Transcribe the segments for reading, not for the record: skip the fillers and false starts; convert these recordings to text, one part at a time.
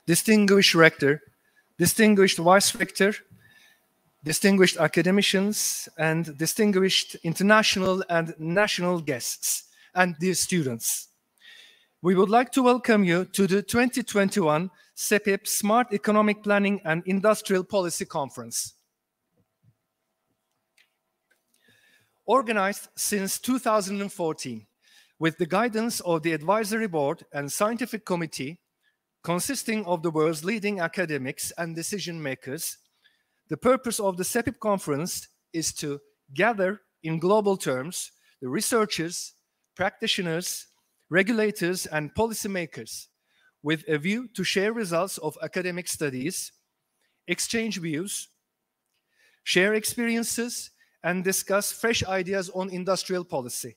distinguished rector, distinguished vice rector, distinguished academicians, and distinguished international and national guests, and dear students. We would like to welcome you to the 2021 SEPIP Smart Economic Planning and Industrial Policy Conference. Organized since 2014, with the guidance of the Advisory Board and Scientific Committee, consisting of the world's leading academics and decision makers, the purpose of the SEPIP conference is to gather, in global terms, the researchers, practitioners, regulators, and policymakers with a view to share results of academic studies, exchange views, share experiences, and discuss fresh ideas on industrial policy,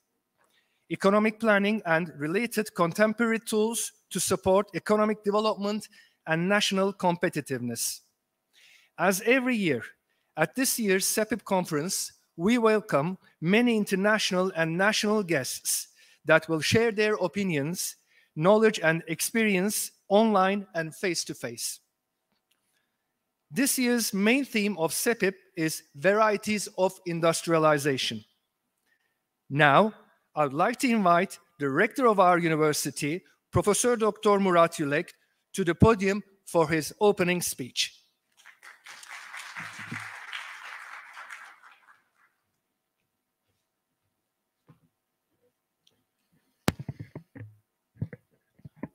economic planning, and related contemporary tools to support economic development and national competitiveness. As every year, at this year's SEPIP conference, we welcome many international and national guests that will share their opinions, knowledge, and experience online and face-to-face. This year's main theme of SEPIP is Varieties of Industrialization. Now, I would like to invite the rector of our university, Professor Dr. Murat Yülek, to the podium for his opening speech.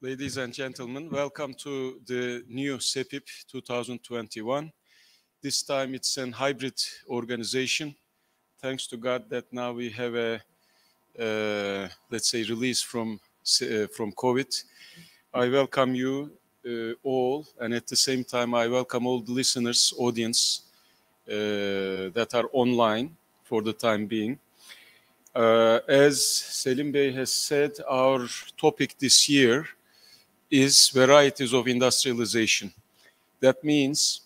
Ladies and gentlemen, welcome to the new SEPIP 2021. This time it's an hybrid organization. Thanks to God that now we have a, let's say, release from COVID. I welcome you all, and at the same time I welcome all the listeners, audience that are online for the time being. As Selim Bey has said, our topic this year is varieties of industrialization. That means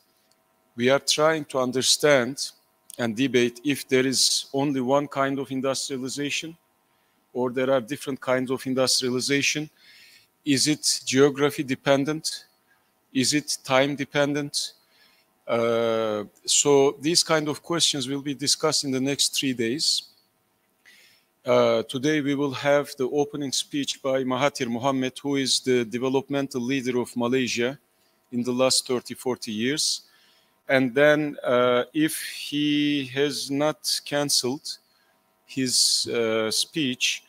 we are trying to understand and debate if there is only one kind of industrialization or there are different kinds of industrialization. Is it geography dependent? Is it time dependent? So these kind of questions will be discussed in the next 3 days. Today we will have the opening speech by Mahathir Mohamad, who is the developmental leader of Malaysia in the last 30-40 years. And then if he has not cancelled his speech,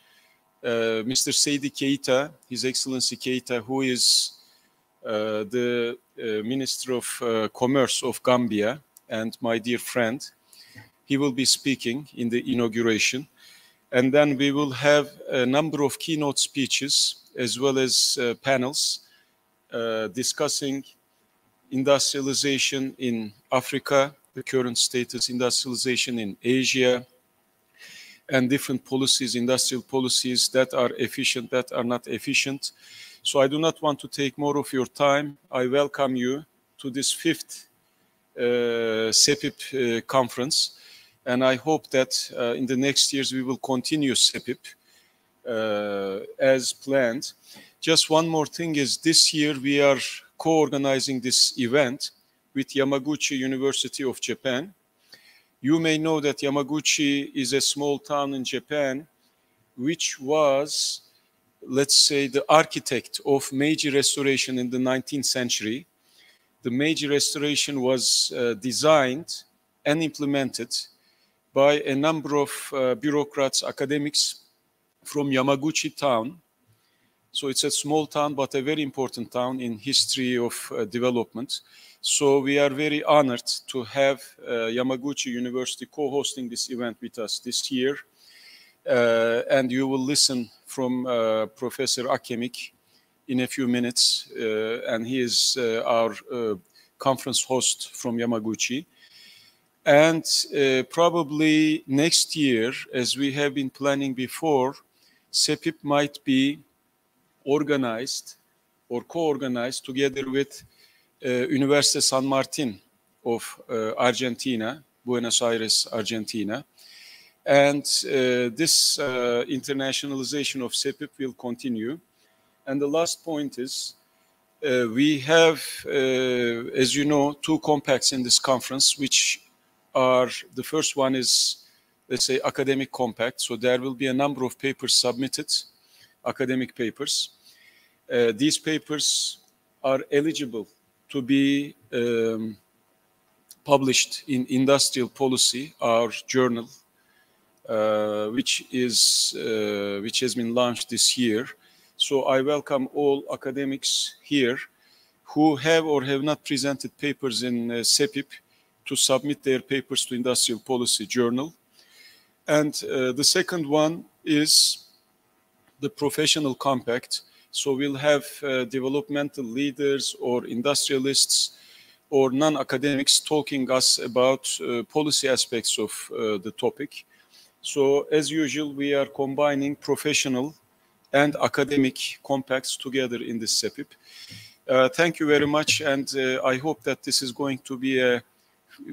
Mr. Seydi Keita, His Excellency Keita, who is the Minister of Commerce of Gambia and my dear friend, he will be speaking in the inauguration. And then we will have a number of keynote speeches as well as panels discussing industrialization in Africa, the current status, industrialization in Asia, and different policies, industrial policies that are efficient, that are not efficient. So I do not want to take more of your time. I welcome you to this 5th SEPIP conference. And I hope that in the next years we will continue SEPIP as planned. Just one more thing is this year we are co-organizing this event with Yamaguchi University of Japan. You may know that Yamaguchi is a small town in Japan, which was, let's say, the architect of Meiji Restoration in the 19th century. The Meiji Restoration was designed and implemented by a number of bureaucrats, academics from Yamaguchi town. So it's a small town, but a very important town in history of development. So we are very honored to have Yamaguchi University co-hosting this event with us this year. And you will listen from Professor Akemik in a few minutes. And he is our conference host from Yamaguchi. And probably next year, as we have been planning before, SEPIP might be organized or co-organized together with Universidad San Martin of Argentina, Buenos Aires, Argentina. And this internationalization of SEPIP will continue. And the last point is, We have, as you know, two compacts in this conference, which are, the first one is, let's say, academic compact. So there will be a number of papers submitted, academic papers. These papers are eligible to be published in Industrial Policy, our journal, which has been launched this year. So I welcome all academics here who have or have not presented papers in SEPIP to submit their papers to Industrial Policy Journal. And the second one is the Professional Compact. So we'll have developmental leaders or industrialists or non-academics talking us about policy aspects of the topic. So as usual, we are combining professional and academic compacts together in this SEPIP. Thank you very much, and I hope that this is going to be a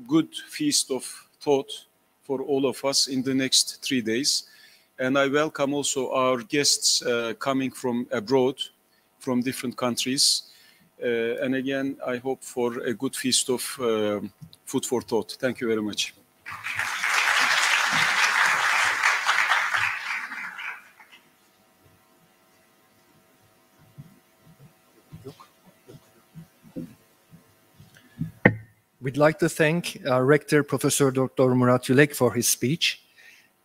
good feast of thought for all of us in the next 3 days. And I welcome also our guests coming from abroad, from different countries. And again, I hope for a good feast of food for thought. Thank you very much. We'd like to thank our Rector, Professor Dr. Murat Yülek, for his speech.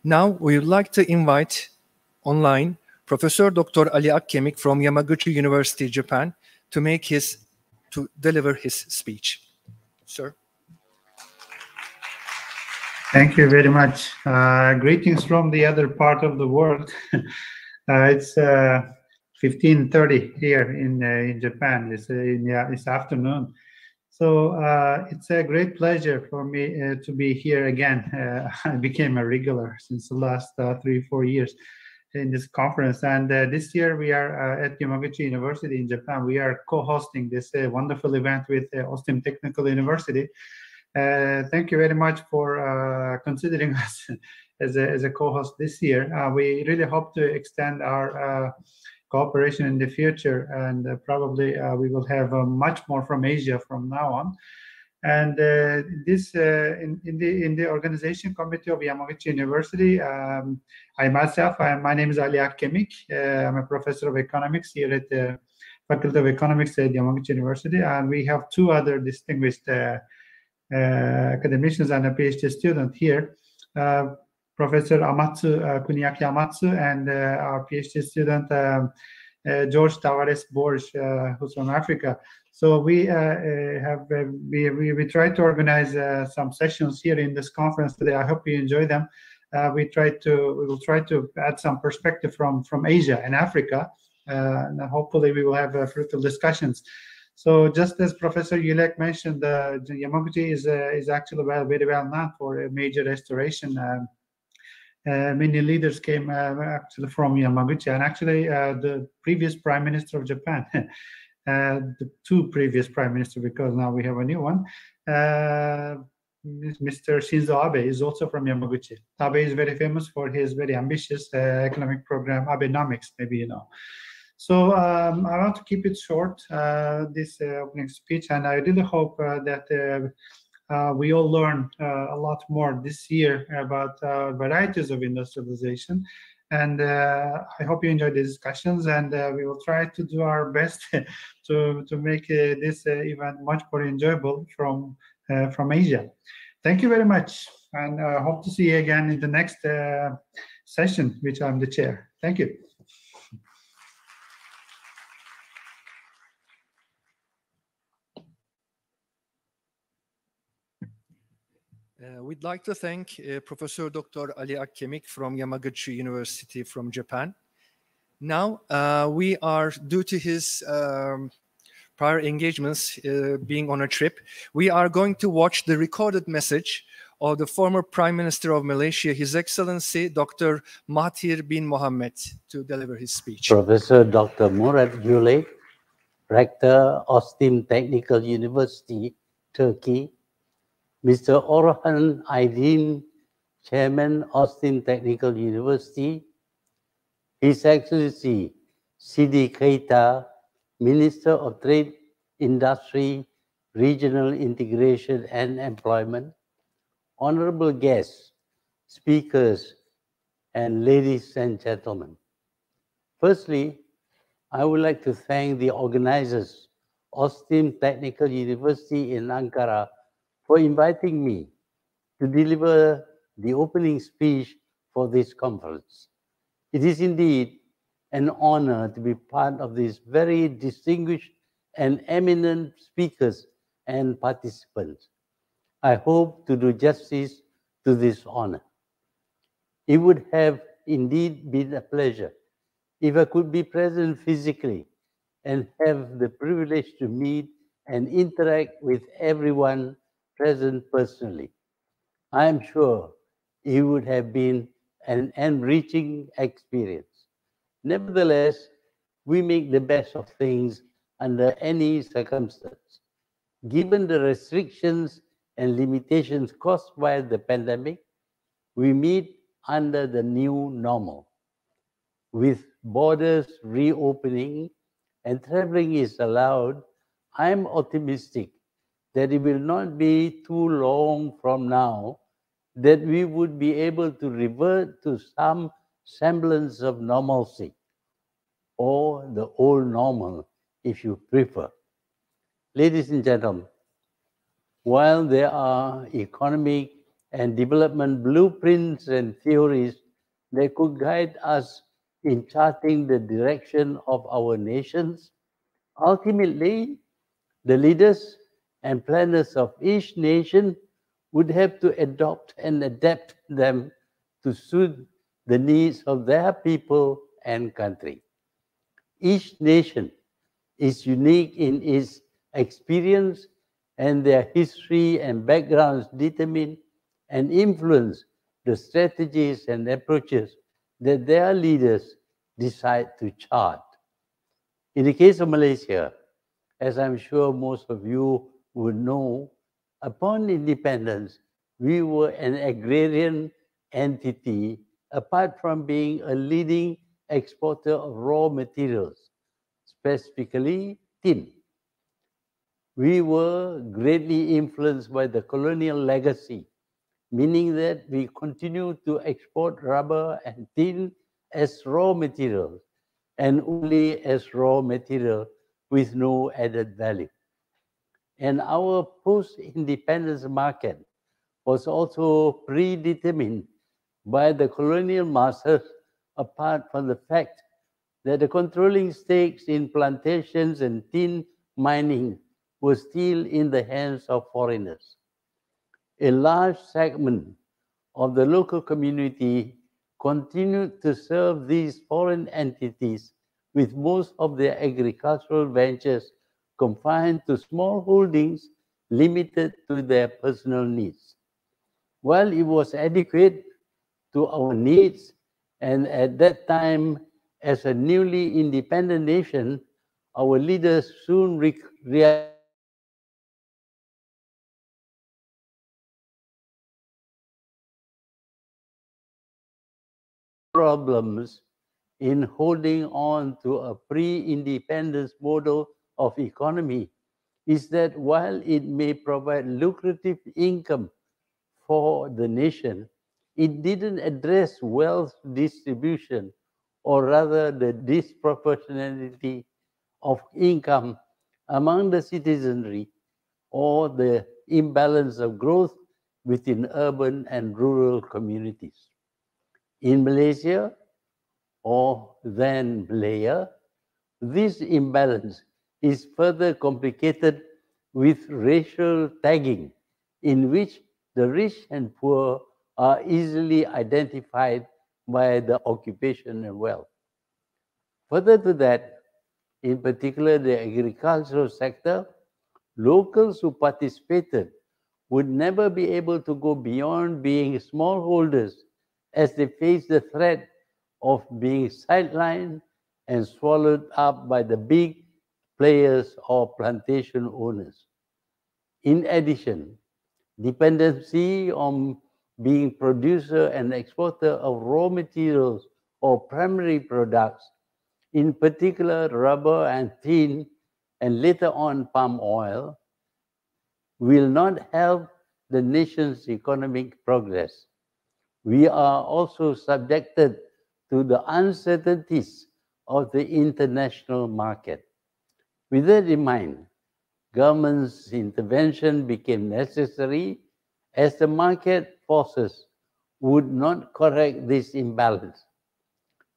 Now, we would like to invite online Professor Dr. Ali Akkemik from Yamaguchi University, Japan, to deliver his speech. Sir. Thank you very much. Greetings from the other part of the world. It's 15:30 here in Japan. It's afternoon. So it's a great pleasure for me to be here again. I became a regular since the last 3-4 years in this conference. And this year we are at Yamaguchi University in Japan. We are co-hosting this wonderful event with OSTİM Technical University. Thank you very much for considering us as a co-host this year. We really hope to extend our cooperation in the future, and probably we will have much more from Asia from now on. And this in the organization committee of Yamaguchi University, my name is Ali Akkemik. I'm a professor of economics here at the Faculty of Economics at Yamaguchi University, and we have two other distinguished academicians and a PhD student here. Professor Kuniaki Amatsu, and our PhD student George Tavares Borges, who's from Africa. So we try to organize some sessions here in this conference today. I hope you enjoy them. We will try to add some perspective from Asia and Africa, and hopefully we will have fruitful discussions. So just as Professor Yülek mentioned, Yamaguchi is actually very well known for a major restoration. Many leaders came actually from Yamaguchi, and actually the previous Prime Minister of Japan, the two previous Prime Ministers, because now we have a new one, Mr. Shinzo Abe is also from Yamaguchi. Abe is very famous for his very ambitious economic program, Abenomics, maybe you know. So I want to keep it short, this opening speech, and I really hope that we all learn a lot more this year about varieties of industrialization. And I hope you enjoy the discussions, and we will try to do our best to make this event much more enjoyable from Asia. Thank you very much, and I hope to see you again in the next session, which I'm the chair. Thank you. We'd like to thank Professor Dr. Ali Akkemik from Yamaguchi University from Japan. Now, we are, due to his prior engagements being on a trip, we are going to watch the recorded message of the former Prime Minister of Malaysia, His Excellency Dr. Mahathir bin Mohamad, to deliver his speech. Professor Dr. Murat Yülek, Rector, OSTİM Technical University, Turkey. Mr. Orhan Aydin, Chairman, OSTİM Technical University. His Excellency Sidi Keita, Minister of Trade industry, regional integration and employment, honorable guests, speakers, and ladies and gentlemen. Firstly, I would like to thank the organizers, OSTİM Technical University in Ankara, for inviting me to deliver the opening speech for this conference. It is indeed an honor to be part of these very distinguished and eminent speakers and participants. I hope to do justice to this honor. It would have indeed been a pleasure if I could be present physically and have the privilege to meet and interact with everyone present personally. I am sure it would have been an enriching experience. Nevertheless, we make the best of things under any circumstance. Given the restrictions and limitations caused by the pandemic, we meet under the new normal. With borders reopening and traveling is allowed, I am optimistic that it will not be too long from now that we would be able to revert to some semblance of normalcy, or the old normal, if you prefer. Ladies and gentlemen, while there are economic and development blueprints and theories that could guide us in charting the direction of our nations, ultimately, the leaders and planners of each nation would have to adopt and adapt them to suit the needs of their people and country. Each nation is unique in its experience, and their history and backgrounds determine and influence the strategies and approaches that their leaders decide to chart. In the case of Malaysia, as I'm sure most of you would know, upon independence, we were an agrarian entity apart from being a leading exporter of raw materials, specifically tin. We were greatly influenced by the colonial legacy, meaning that we continue to export rubber and tin as raw materials, and only as raw material with no added value. And our post-independence market was also predetermined by the colonial masters, apart from the fact that the controlling stakes in plantations and tin mining were still in the hands of foreigners. A large segment of the local community continued to serve these foreign entities, with most of their agricultural ventures confined to small holdings limited to their personal needs. While it was adequate to our needs, and at that time, as a newly independent nation, our leaders soon realized problems in holding on to a pre-independence model of economy is that while it may provide lucrative income for the nation, it didn't address wealth distribution, or rather the disproportionality of income among the citizenry, or the imbalance of growth within urban and rural communities. In Malaysia, or then Malaya, this imbalance is further complicated with racial tagging, in which the rich and poor are easily identified by the occupation and wealth. Further to that, in particular the agricultural sector, locals who participated would never be able to go beyond being smallholders, as they face the threat of being sidelined and swallowed up by the big players or plantation owners. In addition, dependency on being producer and exporter of raw materials or primary products, in particular rubber and tin, and later on palm oil, will not help the nation's economic progress. We are also subjected to the uncertainties of the international market. With that in mind, government's intervention became necessary as the market forces would not correct this imbalance.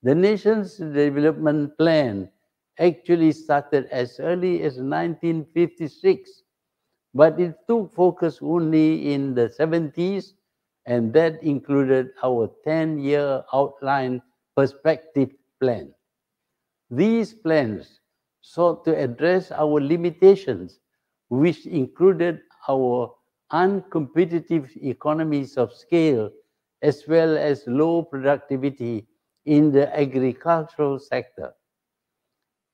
The nation's development plan actually started as early as 1956, but it took focus only in the 70s, and that included our 10-year outline perspective plan. These plans sought to address our limitations, which included our uncompetitive economies of scale as well as low productivity in the agricultural sector.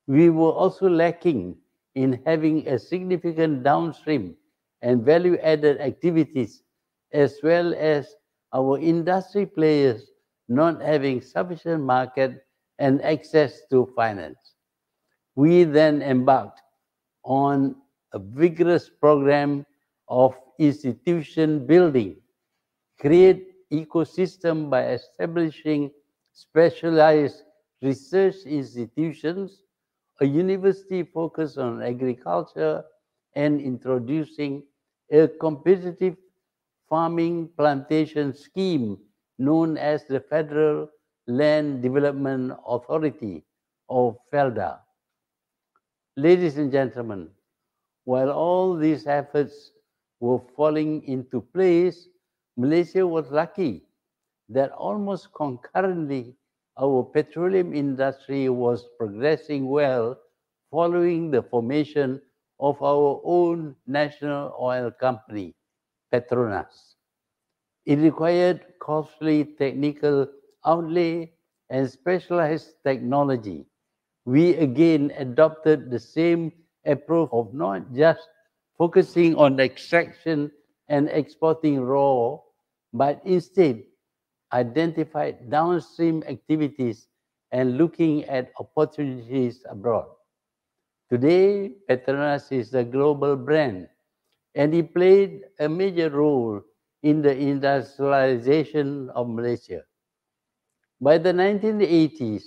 We were also lacking in having a significant downstream and value-added activities, as well as our industry players not having sufficient market and access to finance. We then embarked on a vigorous program of institution building, create ecosystem by establishing specialized research institutions, a university focused on agriculture, and introducing a competitive farming plantation scheme known as the Federal Land Development Authority, or FELDA. Ladies and gentlemen, while all these efforts were falling into place, Malaysia was lucky that almost concurrently our petroleum industry was progressing well following the formation of our own national oil company, Petronas. It required costly technical outlay and specialized technology. We again adopted the same approach of not just focusing on extraction and exporting raw, but instead identified downstream activities and looking at opportunities abroad. Today, Petronas is a global brand, and it played a major role in the industrialization of Malaysia. By the 1980s,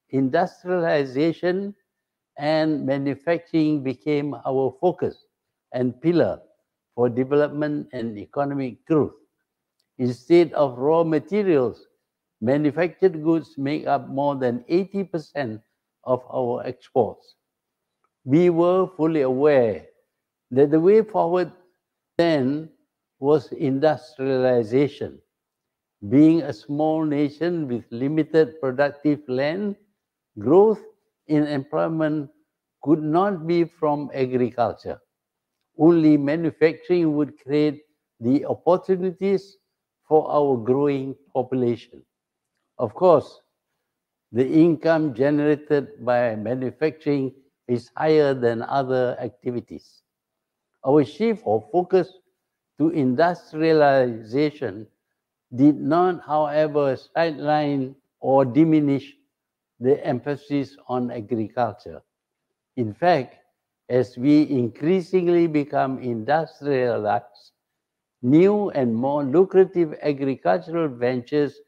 industrialization and manufacturing became our focus and pillar for development and economic growth. Instead of raw materials, manufactured goods make up more than 80% of our exports. We were fully aware that the way forward then was industrialization. Being a small nation with limited productive land, growth in employment could not be from agriculture. Only manufacturing would create the opportunities for our growing population. Of course, the income generated by manufacturing is higher than other activities. Our shift of focus to industrialization did not, however, sideline or diminish the emphasis on agriculture. In fact, as we increasingly become industrialized, new and more lucrative agricultural ventures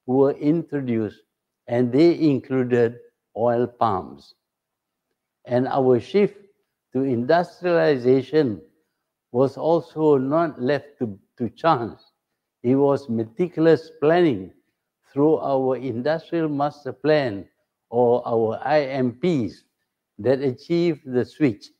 were introduced, and they included oil palms. And our shift to industrialization was also not left to chance. It was meticulous planning through our Industrial Master Plan, or our IMPs, that achieved the switch.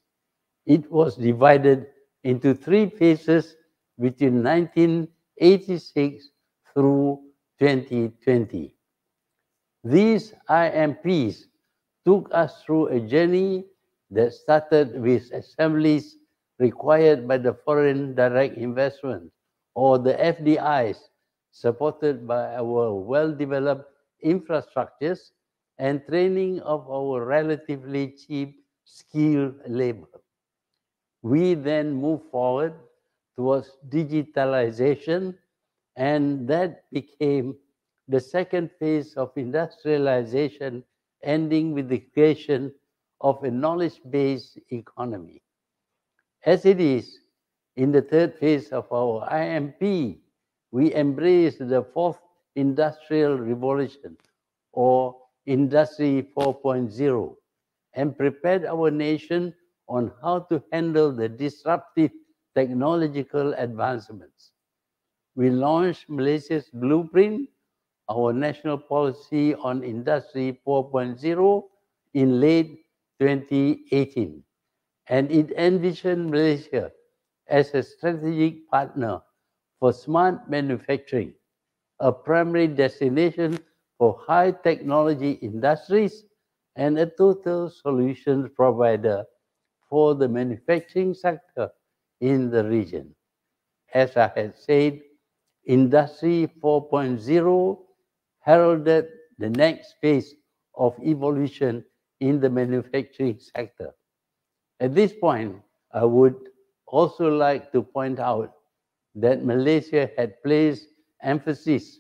It was divided into 3 phases between 1986 through 2020. These IMPs took us through a journey that started with assemblies required by the foreign direct investment, or the FDIs, supported by our well-developed infrastructures and training of our relatively cheap skilled labor. We then moved forward towards digitalization, and that became the second phase of industrialization, ending with the creation of a knowledge-based economy. As it is, in the third phase of our IMP, we embrace the fourth industrial revolution, or Industry 4.0, and prepared our nation on how to handle the disruptive technological advancements. We launched Malaysia's blueprint, our national policy on Industry 4.0, in late 2018, and it envisioned Malaysia as a strategic partner for smart manufacturing, a primary destination for high technology industries, and a total solutions provider for the manufacturing sector in the region. As I had said, Industry 4.0 heralded the next phase of evolution in the manufacturing sector. At this point, I would also like to point out that Malaysia had placed emphasis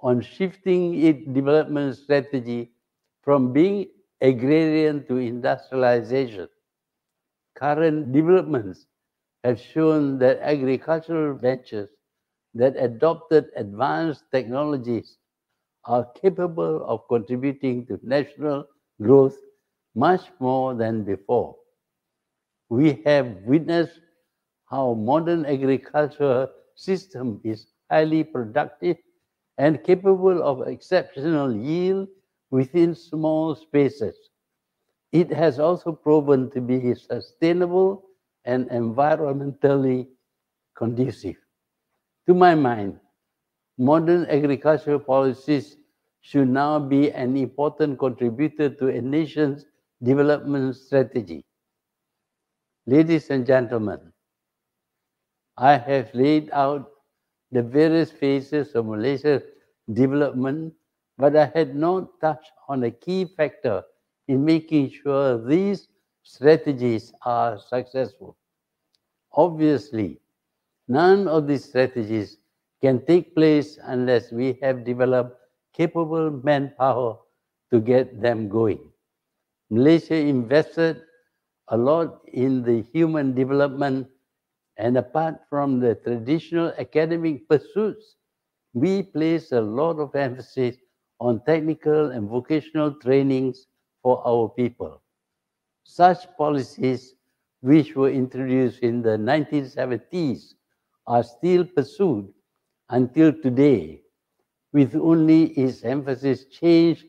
on shifting its development strategy from being agrarian to industrialization. Current developments have shown that agricultural ventures that adopted advanced technologies are capable of contributing to national growth much more than before. We have witnessed how modern agricultural system is highly productive and capable of exceptional yield within small spaces. It has also proven to be sustainable and environmentally conducive. To my mind, modern agricultural policies should now be an important contributor to a nation's development strategy. Ladies and gentlemen, I have laid out the various phases of Malaysia's development, but I had not touched on a key factor in making sure these strategies are successful. Obviously, none of these strategies can take place unless we have developed capable manpower to get them going. Malaysia invested a lot in the human development, and apart from the traditional academic pursuits, we place a lot of emphasis on technical and vocational trainings for our people. Such policies, which were introduced in the 1970s, are still pursued until today, with only its emphasis changed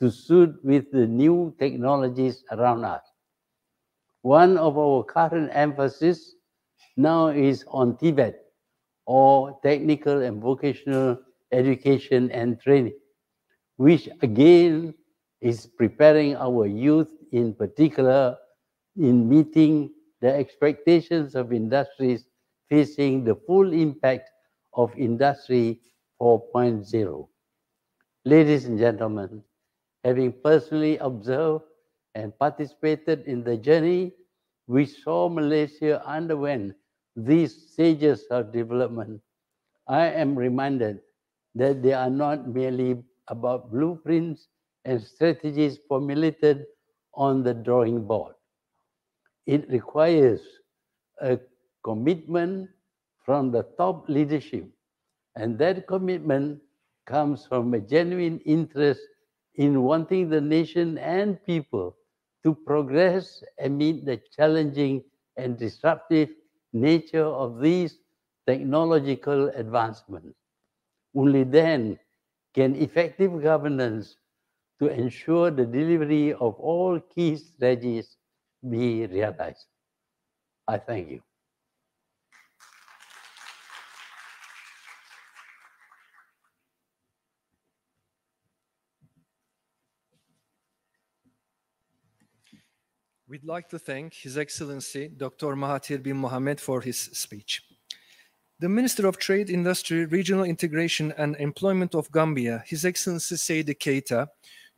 to suit with the new technologies around us. One of our current emphasis now is on TVET, or Technical and Vocational Education and Training, which again is preparing our youth in particular in meeting the expectations of industries facing the full impact of Industry 4.0. Ladies and gentlemen, having personally observed and participated in the journey, we saw Malaysia underwent these stages of development. I am reminded that they are not merely about blueprints and strategies formulated on the drawing board. It requires a commitment from the top leadership, and that commitment comes from a genuine interest in wanting the nation and people to progress amid the challenging and disruptive nature of these technological advancements. Only then can effective governance to ensure the delivery of all key strategies be realized. I thank you. We'd like to thank His Excellency Dr. Mahathir bin Mohamad for his speech. The Minister of Trade, Industry, Regional Integration and Employment of Gambia, His Excellency Seydou Keita,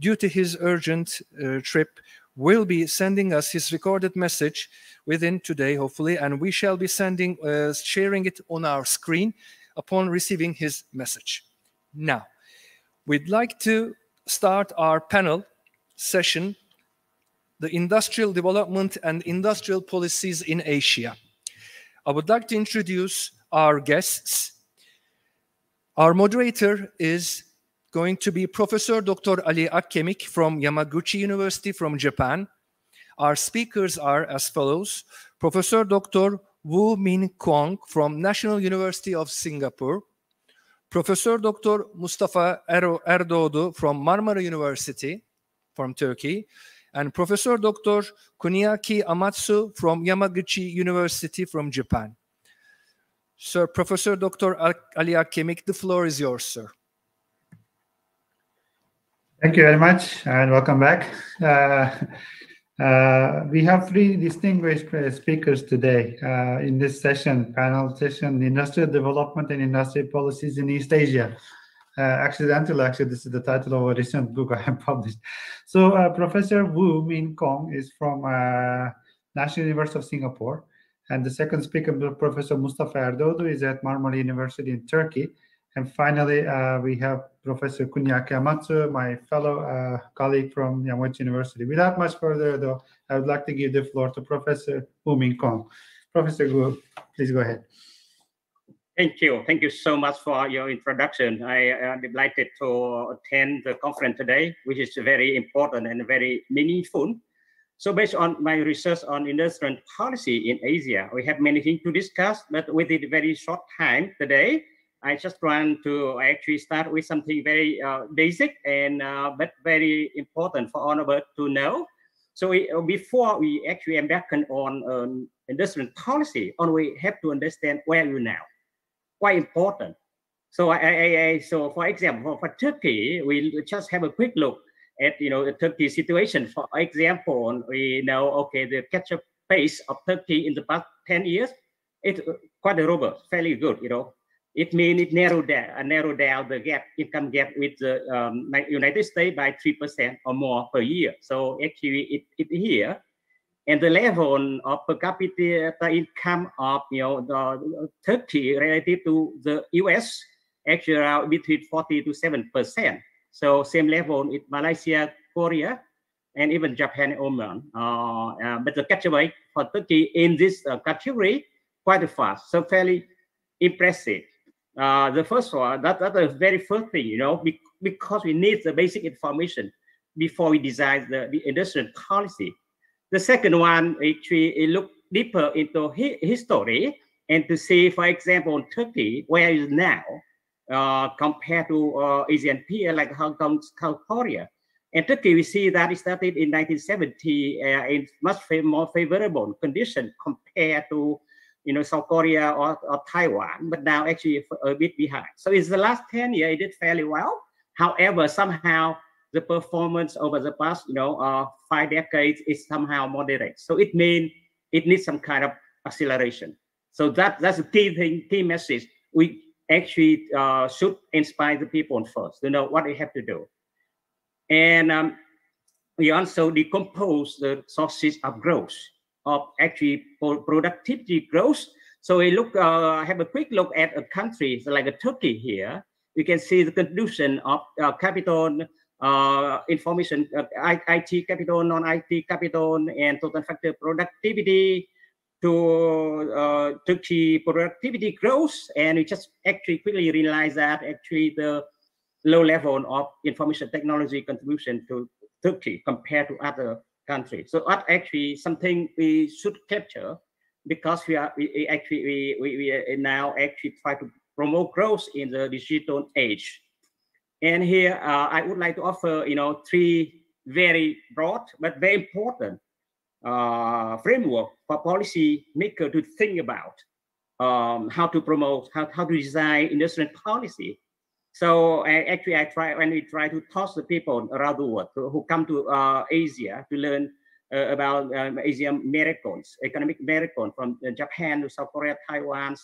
due to his urgent trip, will be sending us his recorded message within today, hopefully, and we shall be sharing it on our screen upon receiving his message. Now, we'd like to start our panel session the industrial development and industrial policies in Asia. I would like to introduce our guests. Our moderator is going to be Professor Dr. Ali Akkemik from Yamaguchi University from Japan. Our speakers are as follows: Professor Dr. Woo Min Kwong from National University of Singapore, Professor Dr. Mustafa Erdoğdu from Marmara University from Turkey, and Professor Dr. Kuniaki Amatsu from Yamaguchi University from Japan. Sir, Professor Dr. Ali Akkemik, the floor is yours, sir. Thank you very much and welcome back. We have three distinguished speakers today in this panel session, Industrial Development and Industrial Policies in East Asia. Accidentally, this is the title of a recent book I have published. So Professor Woo Min Kwong is from National University of Singapore. And the second speaker, Professor Mustafa Erdoğdu, is at Marmara University in Turkey. And finally, we have Professor Kuniaki Amatsu, my fellow colleague from Yamaguchi University. Without much further ado, I would like to give the floor to Professor Woo Min Kwong. Professor Woo, please go ahead. Thank you. Thank you so much for your introduction. I am delighted to attend the conference today, which is very important and very meaningful. So based on my research on industrial policy in Asia, we have many things to discuss, but within a very short time today, I just want to actually start with something very basic and but very important for all of us to know. So before we actually embark on industrial policy, we have to understand where you now. Quite important. So so for example, for Turkey, we just have a quick look at the Turkey situation. For example, we know the catch-up pace of Turkey in the past 10 years, it's quite robust, fairly good. It means it narrowed down the income gap with the United States by 3% or more per year. So actually, it here, and the level of per capita income of the Turkey relative to the US actually around between 40 to 7%. So same level in Malaysia, Korea, and even Japan and Oman. But the catch-up rate for Turkey in this category quite fast, so fairly impressive. The first one, that's the very first thing, because we need the basic information before we design the industrial policy. The second one, actually, look deeper into history and to see, for example, Turkey, where is now compared to Asian peers like Hong Kong, South Korea. And Turkey, we see that it started in 1970 in much more favorable condition compared to South Korea or Taiwan, but now actually a bit behind. So it's the last 10 years, it did fairly well. However, somehow the performance over the past 5 decades is somehow moderate. So it means it needs some kind of acceleration. So that's the key message. We actually should inspire the people first to know what they have to do. And we also decompose the sources of growth, of actually productivity growth. So we have a quick look at a country like Turkey here. You can see the contribution of capital, information, IT capital, non-IT capital, and total factor productivity to Turkey productivity growth. And we just actually quickly realize that actually the low level of information technology contribution to Turkey compared to other countries. So that's actually something we should capture, because we now actually try to promote growth in the digital age. And here I would like to offer 3 very broad but very important framework for policy maker to think about how to promote, how to design industrial policy. So when we try to talk to people around the world who come to Asia to learn about Asian miracles, economic miracles from Japan to South Korea, Taiwan,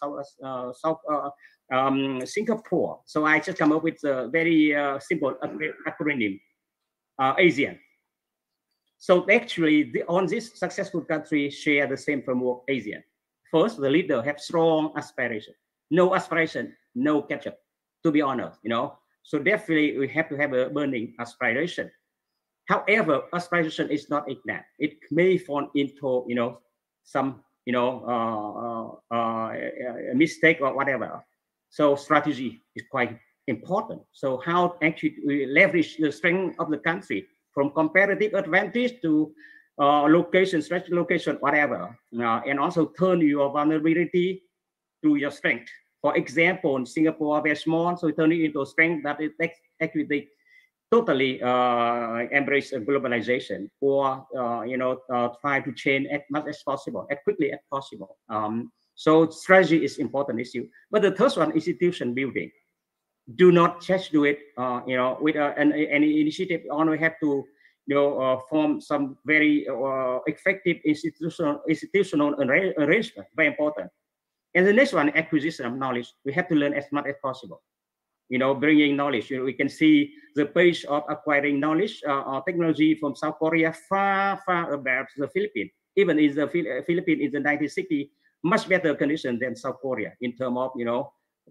Singapore. So I just come up with a very simple acronym, ASEAN. So actually, all these successful countries share the same framework, ASEAN. First, the leader have strong aspiration. No aspiration, no catch-up, to be honest, So definitely we have to have a burning aspiration. However, aspiration is not exact. It may fall into, some, mistake or whatever. So strategy is quite important. So how actually we leverage the strength of the country from comparative advantage to location, strategic location, whatever, and also turn your vulnerability to your strength. For example, in Singapore, very small, so turn it into strength that it actually they totally embrace globalization, or try to change as much as possible, as quickly as possible. So strategy is important issue. But the third one, institution building. Do not just do it, with any initiative. Only have to, form some very effective institutional arrangement. Very important. And the next one, acquisition of knowledge. We have to learn as much as possible. Bringing knowledge. We can see the pace of acquiring knowledge or technology from South Korea far above the Philippines. Even in the Philippines in the 1960s, much better condition than South Korea in terms of,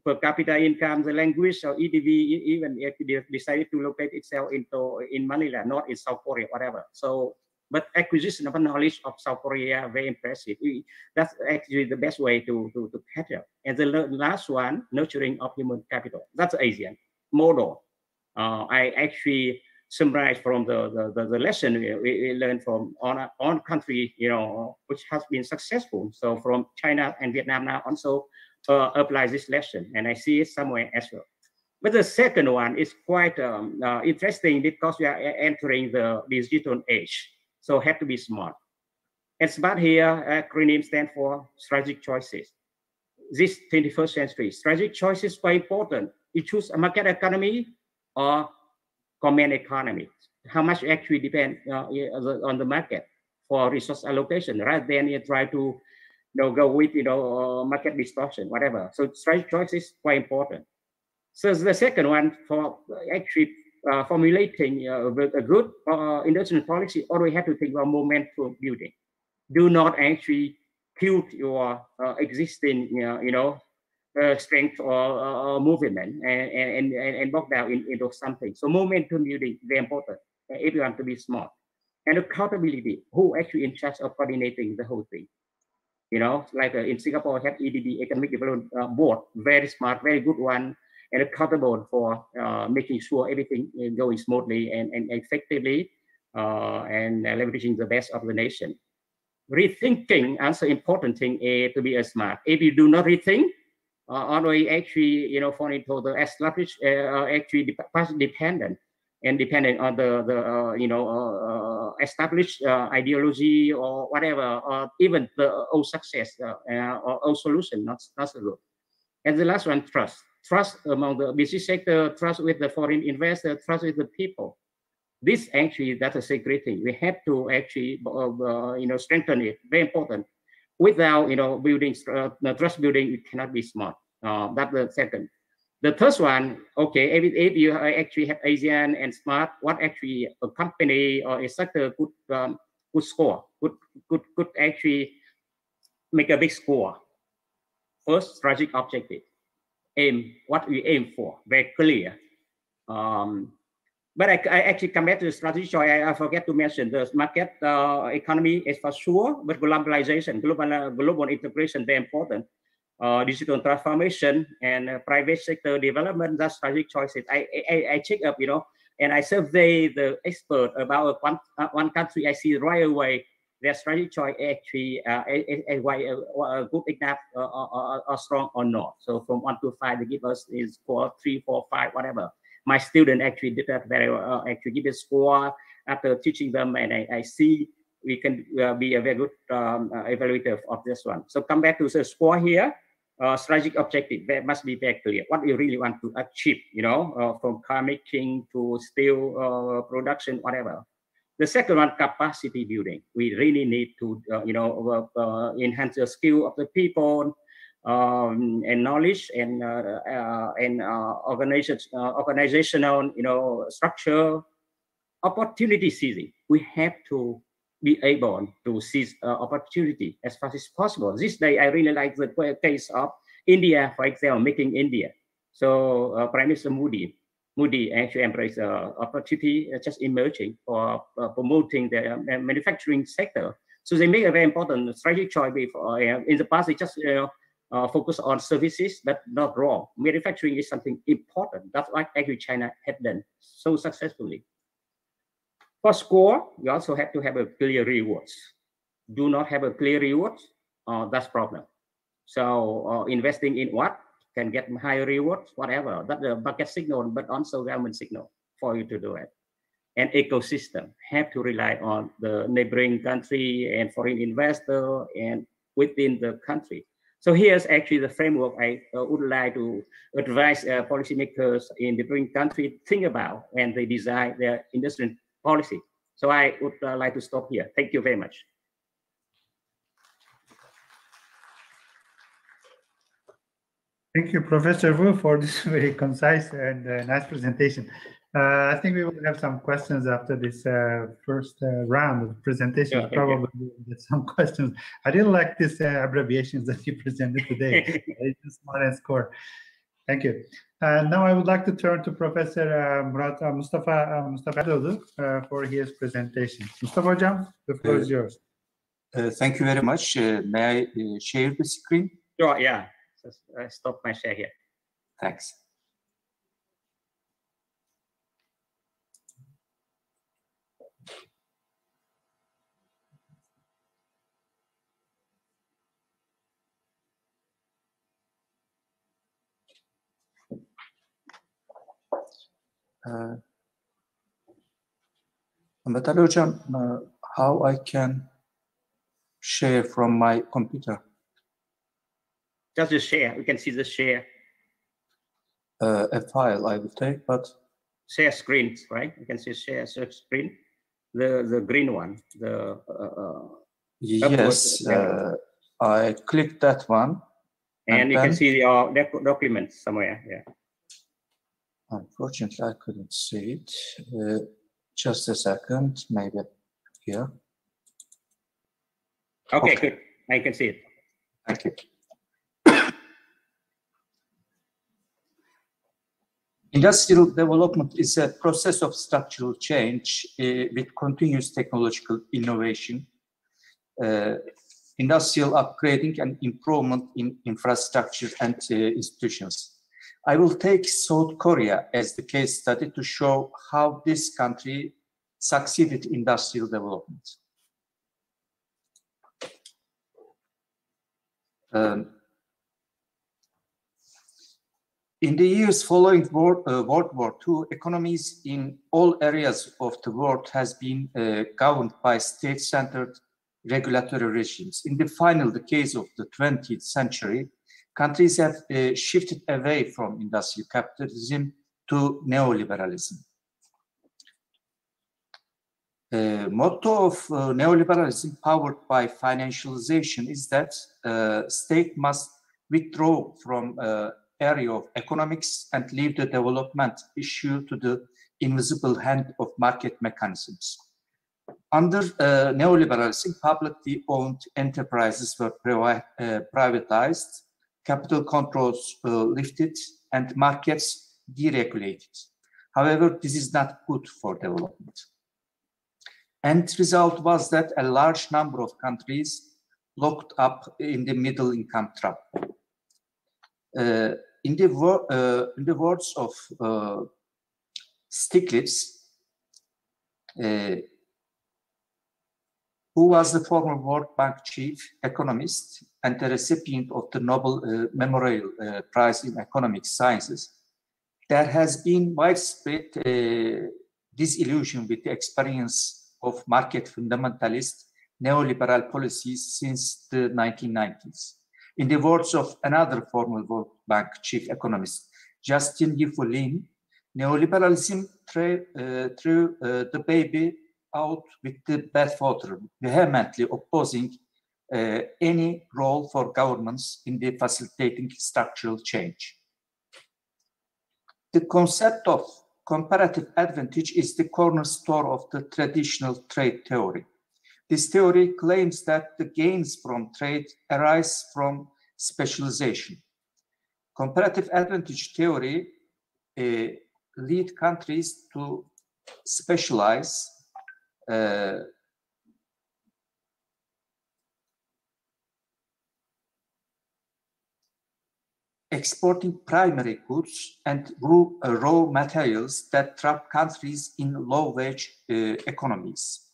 per capita income, the language, or EDV, even if they decided to locate itself in Manila, not in South Korea, whatever. So, but acquisition of knowledge of South Korea, very impressive. That's actually the best way to catch up. And the last one, nurturing of human capital. That's Asian model. I actually summarize from the lesson we learned from on country, which has been successful. So from China and Vietnam now also apply this lesson, and I see it somewhere as well. But the second one is quite interesting because we are entering the digital age. So have to be smart. And smart here, acronym stands for strategic choices. This 21st century, strategic choices are important. You choose a market economy or command economy. How much actually depend on the market for resource allocation, rather than you try to go with market distortion, whatever. So strategic choice is quite important. So the second one, for actually formulating a good industrial policy, always have to think about momentum building. Do not actually kill your existing strength or movement and walk down into something. So momentum building, very important. Everyone to be smart. And accountability, who actually in charge of coordinating the whole thing. Like in Singapore, have EDB, Economic Development Board, very smart, very good one, and accountable for making sure everything is going smoothly and effectively, and leveraging the best of the nation. Rethinking, also important thing to be smart. If you do not rethink, always actually fall into the established actually dependent and dependent on the established ideology or whatever, or even the old success or old solution, not so good. And the last one, trust among the business sector, trust with the foreign investor, trust with the people. This actually, that's a secret thing. We have to actually strengthen it. Very important. Without building trust building, it cannot be smart. That's the second. The third one, okay, if you actually have Asian and smart, what actually a company or a sector could score, could actually make a big score. First, strategic objective. Aim, what we aim for, very clear. But I actually come back to the strategy, so I forget to mention the market economy is for sure, but globalization, global integration, very important. Digital transformation and private sector development, that's strategic choices. I check up, and I survey the expert about one country. I see right away their strategic choice actually is good enough or strong or not. So from 1 to 5, they give us is score 3, 4, 5, whatever. My student actually did that very well. Actually give a score after teaching them, and I see we can be a very good evaluator of this one. So come back to the score here. Strategic objective, that must be very clear. What you really want to achieve, from car making to steel production, whatever. The second one, capacity building. We really need to, enhance the skill of the people and knowledge and organizational, structure. Opportunity seizing. We have to be able to seize opportunity as fast as possible. This day, I really like the case of India, for example, making India. So Prime Minister Modi Moody actually embrace opportunity just emerging for promoting the manufacturing sector. So they make a very important strategic choice. In the past, they just focus on services, but not wrong. Manufacturing is something important. That's what actually China had done so successfully. For score, you also have to have a clear rewards. Do not have a clear rewards, that's problem. So investing in what can get higher rewards, whatever. That's the market signal, but also government signal for you to do it. And ecosystem have to rely on the neighboring country and foreign investor and within the country. So here's actually the framework I would like to advise policymakers in different countries think about when they design their industrial policy. So I would like to stop here. Thank you very much. Thank you, Professor Wu, for this very concise and nice presentation. I think we will have some questions after this first round of presentations. Yeah, probably we'll get some questions. I didn't like these abbreviations that you presented today. It's smart and score. Thank you. Now I would like to turn to Professor Mustafa Erdoğdu for his presentation. Mustafa Hocam, the floor is yours. Thank you very much. May I share the screen? Sure, yeah. Just stop my share here. Thanks. Mustafa Hocam, how I can share from my computer? Just the share. We can see the share. A file I will take, but share screens, right? You can see share search screen, the green one. The yes, I clicked that one, and you can see your documents somewhere. Yeah. Unfortunately, I couldn't see it. Just a second, maybe here. Okay, good. I can see it. Thank you. Industrial development is a process of structural change with continuous technological innovation, industrial upgrading and improvement in infrastructure and institutions. I will take South Korea as the case study to show how this country succeeded in industrial development. In the years following World War II, economies in all areas of the world has been governed by state-centered regulatory regimes. In the final decades of the 20th century, countries have shifted away from industrial capitalism to neoliberalism. Motto of neoliberalism powered by financialization is that state must withdraw from area of economics and leave the development issue to the invisible hand of market mechanisms. Under neoliberalism, publicly owned enterprises were privatized, capital controls lifted, and markets deregulated. However, this is not good for development. End result was that a large number of countries locked up in the middle income trap. In the words of Stiglitz, who was the former World Bank chief economist and the recipient of the Nobel Memorial Prize in Economic Sciences, there has been widespread disillusion with the experience of market fundamentalist neoliberal policies since the 1990s. In the words of another former World Bank chief economist, Justin Yifu-Lin, neoliberalism threw the baby out with the bathwater, vehemently opposing any role for governments in the facilitating structural change. The concept of comparative advantage is the cornerstone of the traditional trade theory. This theory claims that the gains from trade arise from specialization. Comparative advantage theory lead countries to specialize exporting primary goods and raw materials that trap countries in low-wage economies.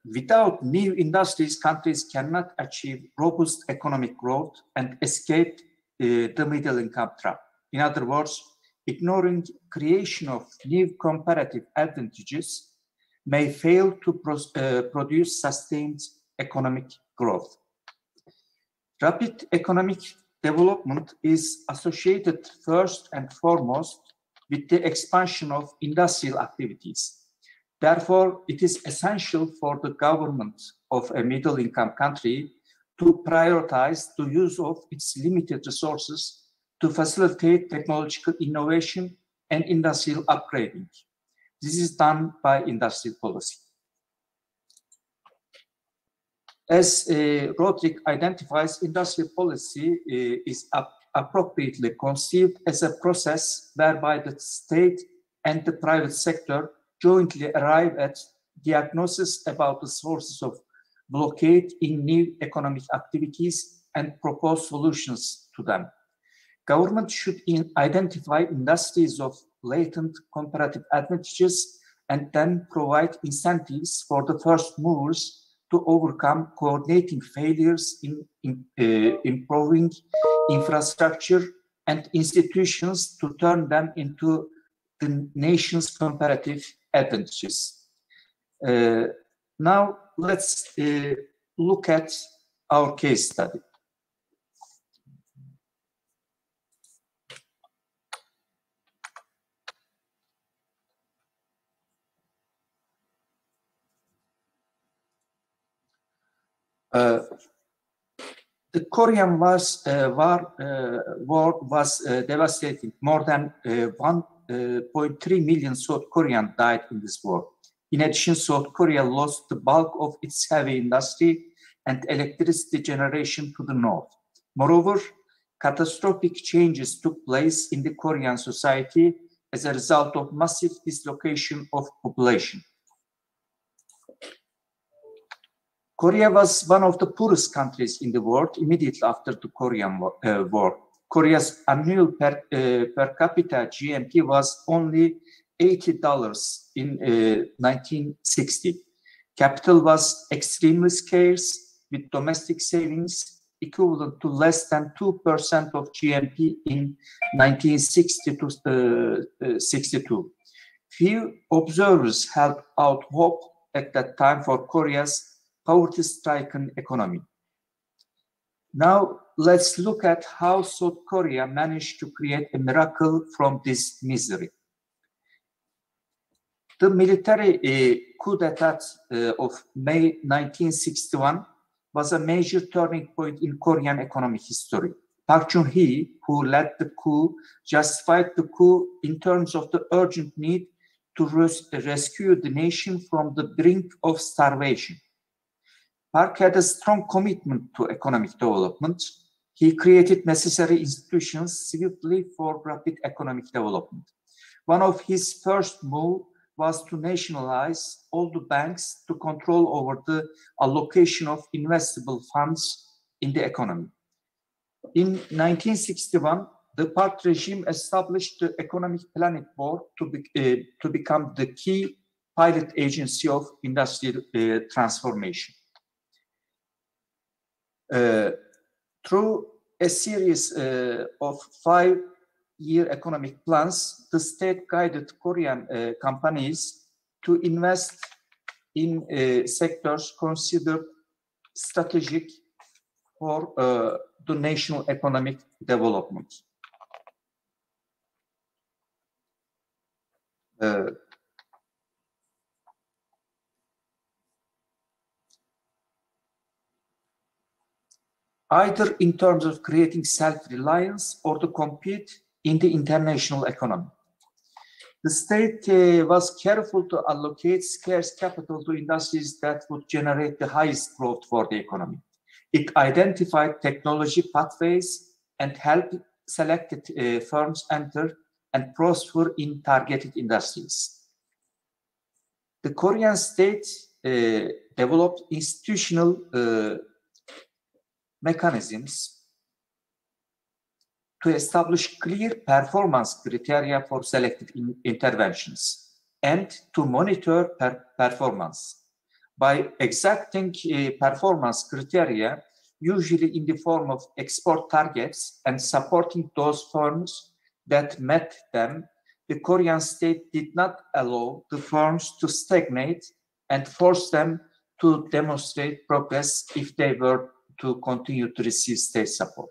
Without new industries, countries cannot achieve robust economic growth and escape the middle-income trap. In other words, ignoring creation of new comparative advantages may fail to produce sustained economic growth. Rapid economic development is associated first and foremost with the expansion of industrial activities. Therefore, it is essential for the government of a middle-income country to prioritize the use of its limited resources to facilitate technological innovation and industrial upgrading. This is done by industrial policy. As Roderick identifies, industrial policy is appropriately conceived as a process whereby the state and the private sector jointly arrive at diagnosis about the sources of blockade in new economic activities and propose solutions to them. Government should identify industries of latent comparative advantages and then provide incentives for the first movers to overcome coordinating failures in improving infrastructure and institutions to turn them into the nation's comparative advantages. Now, let's look at our case study. The Korean war was devastating. More than 1.3 million South Koreans died in this war. In addition, South Korea lost the bulk of its heavy industry and electricity generation to the north. Moreover, catastrophic changes took place in the Korean society as a result of massive dislocation of population. Korea was one of the poorest countries in the world immediately after the Korean War. Korea's annual per capita GNP was only $80 in 1960. Capital was extremely scarce, with domestic savings equivalent to less than 2% of GNP in 1960 to 62. Few observers held out hope at that time for Korea's poverty-stricken economy. Now, let's look at how South Korea managed to create a miracle from this misery. The military coup d'etat of May 1961 was a major turning point in Korean economic history. Park Chung-hee, who led the coup, justified the coup in terms of the urgent need to rescue the nation from the brink of starvation. Park had a strong commitment to economic development. He created necessary institutions swiftly for rapid economic development. One of his first moves was to nationalize all the banks to control over the allocation of investable funds in the economy. In 1961, the Park regime established the Economic Planning Board to become the key pilot agency of industrial transformation. Through a series of 5-year economic plans, the state guided Korean companies to invest in sectors considered strategic for the national economic development. Either in terms of creating self-reliance or to compete in the international economy. The state was careful to allocate scarce capital to industries that would generate the highest growth for the economy. It identified technology pathways and helped selected firms enter and prosper in targeted industries. The Korean state developed institutional mechanisms to establish clear performance criteria for selected interventions and to monitor performance. By exacting performance criteria, usually in the form of export targets, and supporting those firms that met them, the Korean state did not allow the firms to stagnate and force them to demonstrate progress if they were to continue to receive state support.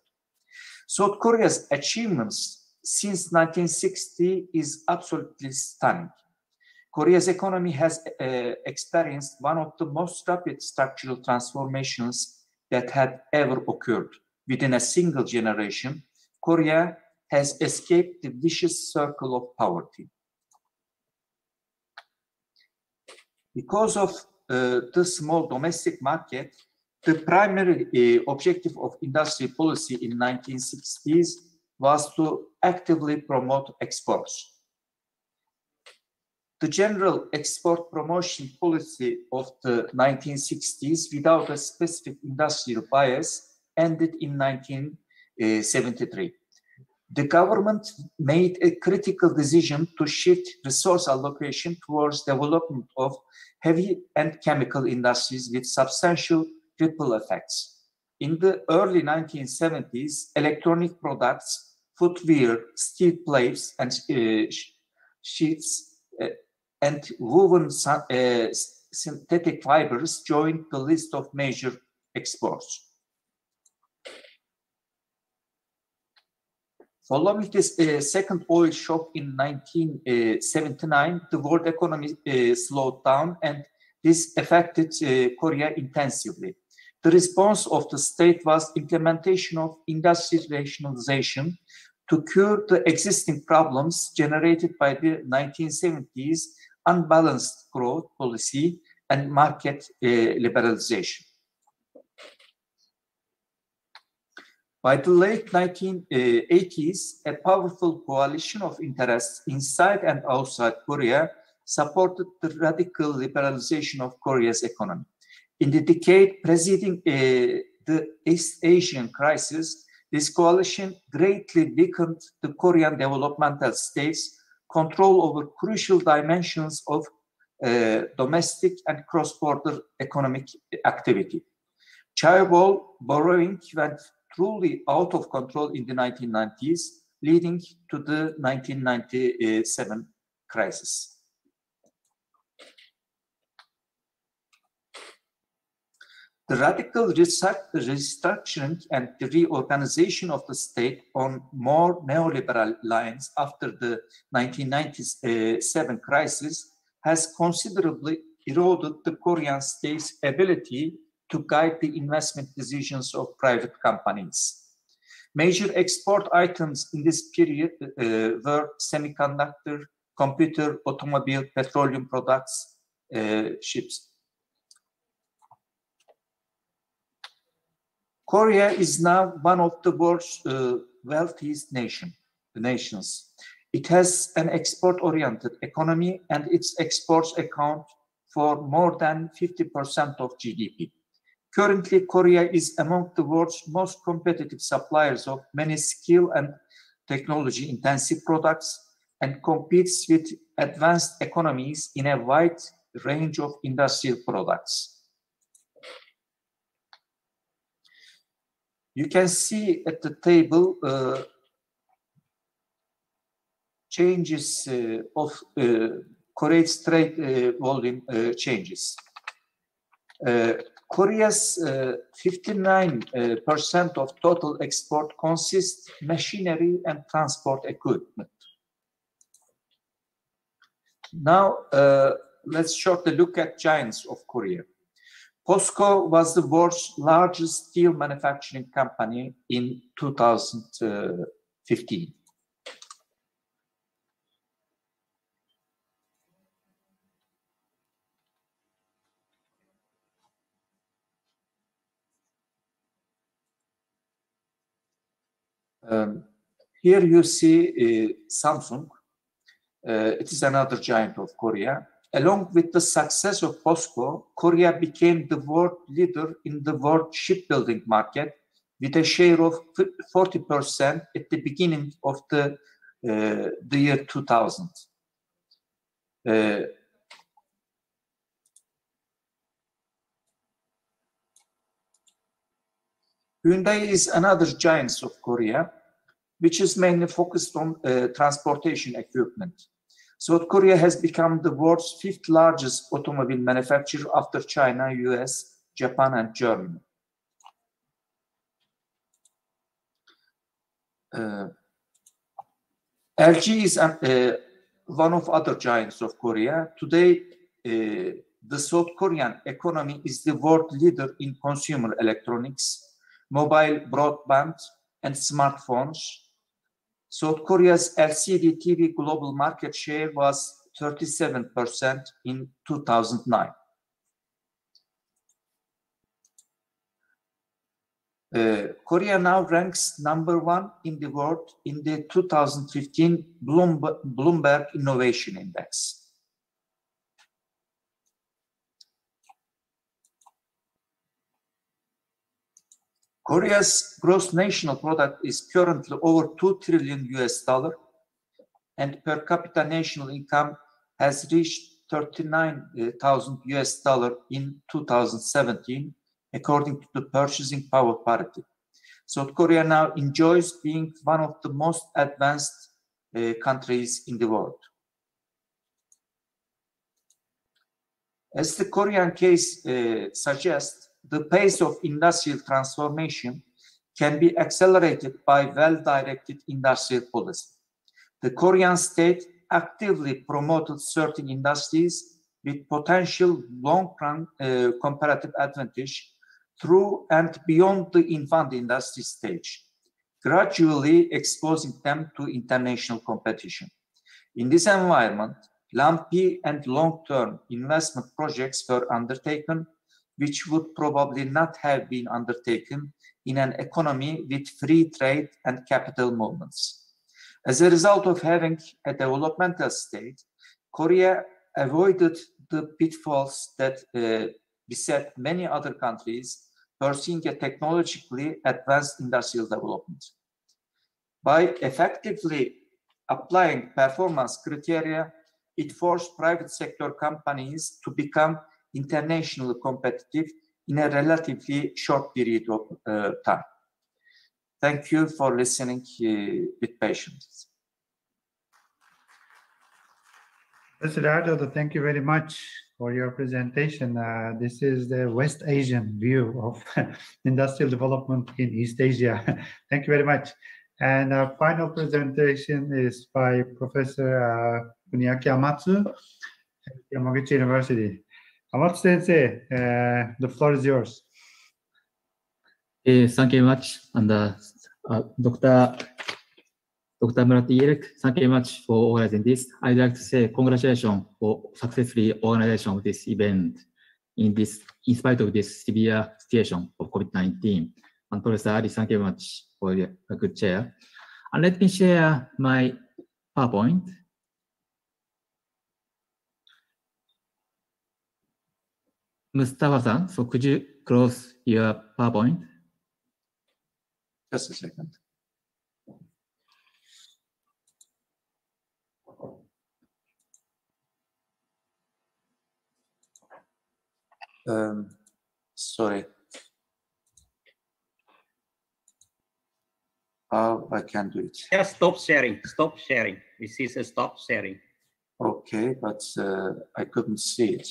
South Korea's achievements since 1960 is absolutely stunning. Korea's economy has experienced one of the most rapid structural transformations that had ever occurred. Within a single generation, Korea has escaped the vicious circle of poverty. Because of the small domestic market, the primary objective of industry policy in 1960s was to actively promote exports. The general export promotion policy of the 1960s, without a specific industrial bias, ended in 1973. The government made a critical decision to shift resource allocation towards development of heavy and chemical industries with substantial ripple effects. In the early 1970s, electronic products, footwear, steel plates, and sheets and woven synthetic fibers joined the list of major exports. Following this second oil shock in 1979, the world economy slowed down, and this affected Korea intensively. The response of the state was implementation of industry rationalization to cure the existing problems generated by the 1970s unbalanced growth policy and market liberalization. By the late 1980s, a powerful coalition of interests inside and outside Korea supported the radical liberalization of Korea's economy. In the decade preceding the East Asian crisis, this coalition greatly weakened the Korean developmental state's control over crucial dimensions of domestic and cross-border economic activity. Chaebol borrowing went truly out of control in the 1990s, leading to the 1997 crisis. The radical restructuring and the reorganization of the state on more neoliberal lines after the 1997 crisis has considerably eroded the Korean state's ability to guide the investment decisions of private companies. Major export items in this period were semiconductor, computer, automobile, petroleum products, ships. Korea is now one of the world's wealthiest nations. It has an export-oriented economy, and its exports account for more than 50% of GDP. Currently, Korea is among the world's most competitive suppliers of many skill and technology-intensive products and competes with advanced economies in a wide range of industrial products. You can see at the table changes of Korea's trade volume changes. Korea's 59% of total export consists machinery and transport equipment. Now, let's shortly look at giants of Korea. POSCO was the world's largest steel manufacturing company in 2015. Here you see Samsung. It is another giant of Korea. Along with the success of POSCO, Korea became the world leader in the world shipbuilding market with a share of 40% at the beginning of the year 2000. Hyundai is another giant of Korea, which is mainly focused on transportation equipment. South Korea has become the world's 5th largest automobile manufacturer after China, US, Japan, and Germany. LG is one of other giants of Korea. Today, the South Korean economy is the world leader in consumer electronics, mobile broadband, and smartphones. South Korea's LCD TV global market share was 37% in 2009. Korea now ranks #1 in the world in the 2015 Bloomberg Innovation Index. Korea's gross national product is currently over $2 trillion and per capita national income has reached $39,000 in 2017, according to the purchasing power parity. South Korea now enjoys being one of the most advanced countries in the world. As the Korean case suggests, the pace of industrial transformation can be accelerated by well-directed industrial policy. The Korean state actively promoted certain industries with potential long-run comparative advantage through and beyond the infant industry stage, gradually exposing them to international competition. In this environment, lumpy and long-term investment projects were undertaken, which would probably not have been undertaken in an economy with free trade and capital movements. As a result of having a developmental state, Korea avoided the pitfalls that beset many other countries pursuing a technologically advanced industrial development. By effectively applying performance criteria, it forced private sector companies to become internationally competitive in a relatively short period of time. Thank you for listening with patience. Mr. Erdoğan, thank you very much for your presentation. This is the West Asian view of industrial development in East Asia. Thank you very much. And our final presentation is by Professor Kuniaki Amatsu at Yamaguchi University. Amatsu Sensei, the floor is yours. Thank you very much. And Dr. Murati, thank you very much for organizing this. I'd like to say congratulations for successfully organization of this event in spite of this severe situation of COVID-19. And Professor Ali, thank you very much for a good chair. And let me share my PowerPoint. Mustafa-san, so could you close your PowerPoint? Just a second. Sorry. I can't do it. Just stop sharing. Stop sharing. This is a stop sharing. Okay, but I couldn't see it.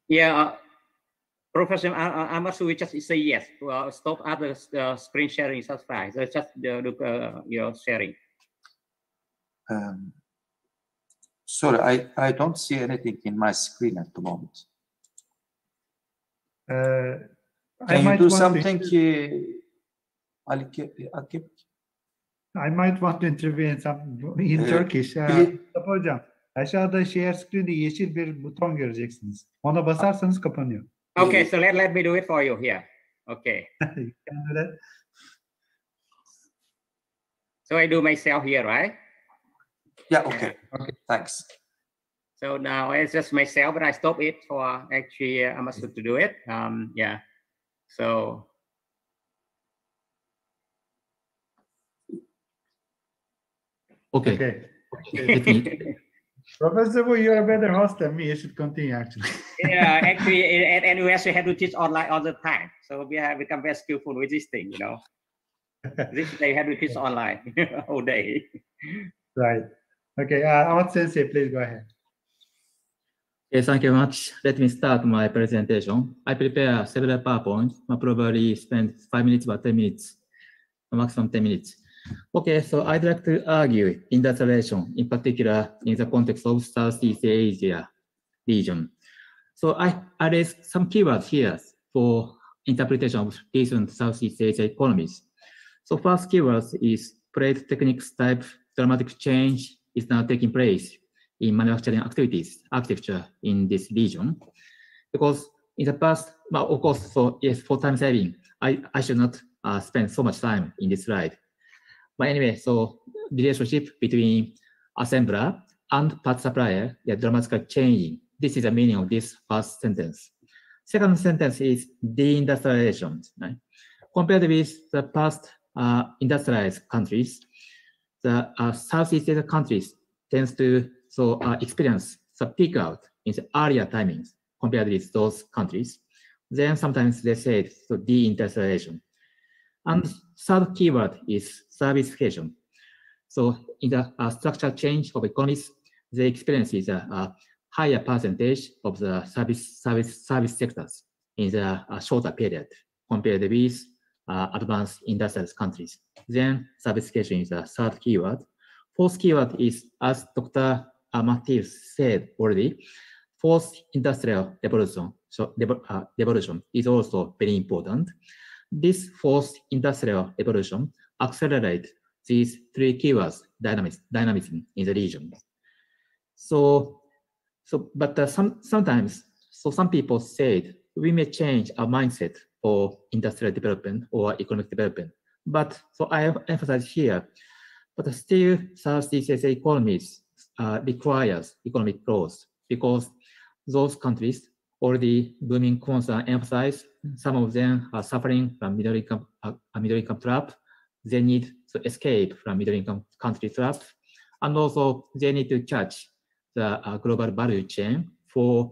Yeah, Professor Amatsu, we just say yes. Well, stop other screen sharing. That's fine. So just your sharing. Sorry, I don't see anything in my screen at the moment. Can you do something? I might want to intervene in Turkish. Hocam, aşağıda share screen'de yeşil bir buton göreceksiniz. Ona basarsanız kapanıyor. Okay, so let me do it for you here. Okay. You can do that. So I do myself here, right? Yeah, okay. Okay, thanks. So now it's just myself, but I stop it for actually Amasu to do it. Yeah. So. Okay. Okay. Professor Wu, you're a better host than me. You should continue, actually. Yeah, actually, at NUS we have to teach online all the time, so we have become very skillful with this thing, you know. This they have to teach online all day. Right. Okay, Amat Sensei, please go ahead. Yes, thank you very much. Let me start my presentation. I prepare several PowerPoints. I probably spend 5 minutes or 10 minutes, maximum 10 minutes. Okay, so I'd like to argue industrialization, in particular in the context of Southeast Asia region. So I raise some keywords here for interpretation of recent Southeast Asia economies. So first keyword is plate techniques type dramatic change is now taking place in manufacturing activities, architecture in this region. Because in the past, well, of course, so yes, for time saving, I should not spend so much time in this slide. But anyway, so relationship between assembler and part supplier, they are dramatically changing. This is the meaning of this first sentence. Second sentence is deindustrialization. Right? Compared with the past industrialized countries, the Southeast Asian countries tends to experience the peak out in the earlier timings compared with those countries. Then sometimes they say so deindustrialization. And third keyword is servicification. So in the structural change of economies, they experience a higher percentage of the service sectors in the shorter period compared with advanced industrial countries. Then servicification is the third keyword. Fourth keyword is, as Dr. Matthews said already, fourth industrial revolution. So revolution is also very important. This fourth industrial revolution accelerates these three keywords dynamism in the region. But sometimes, some people said we may change our mindset for industrial development or economic development. But so I emphasize here, but still Southeast Asia economies requires economic growth because those countries already booming concern emphasize. Some of them are suffering from middle income trap. They need to escape from middle income country trap, and also they need to catch the global value chain for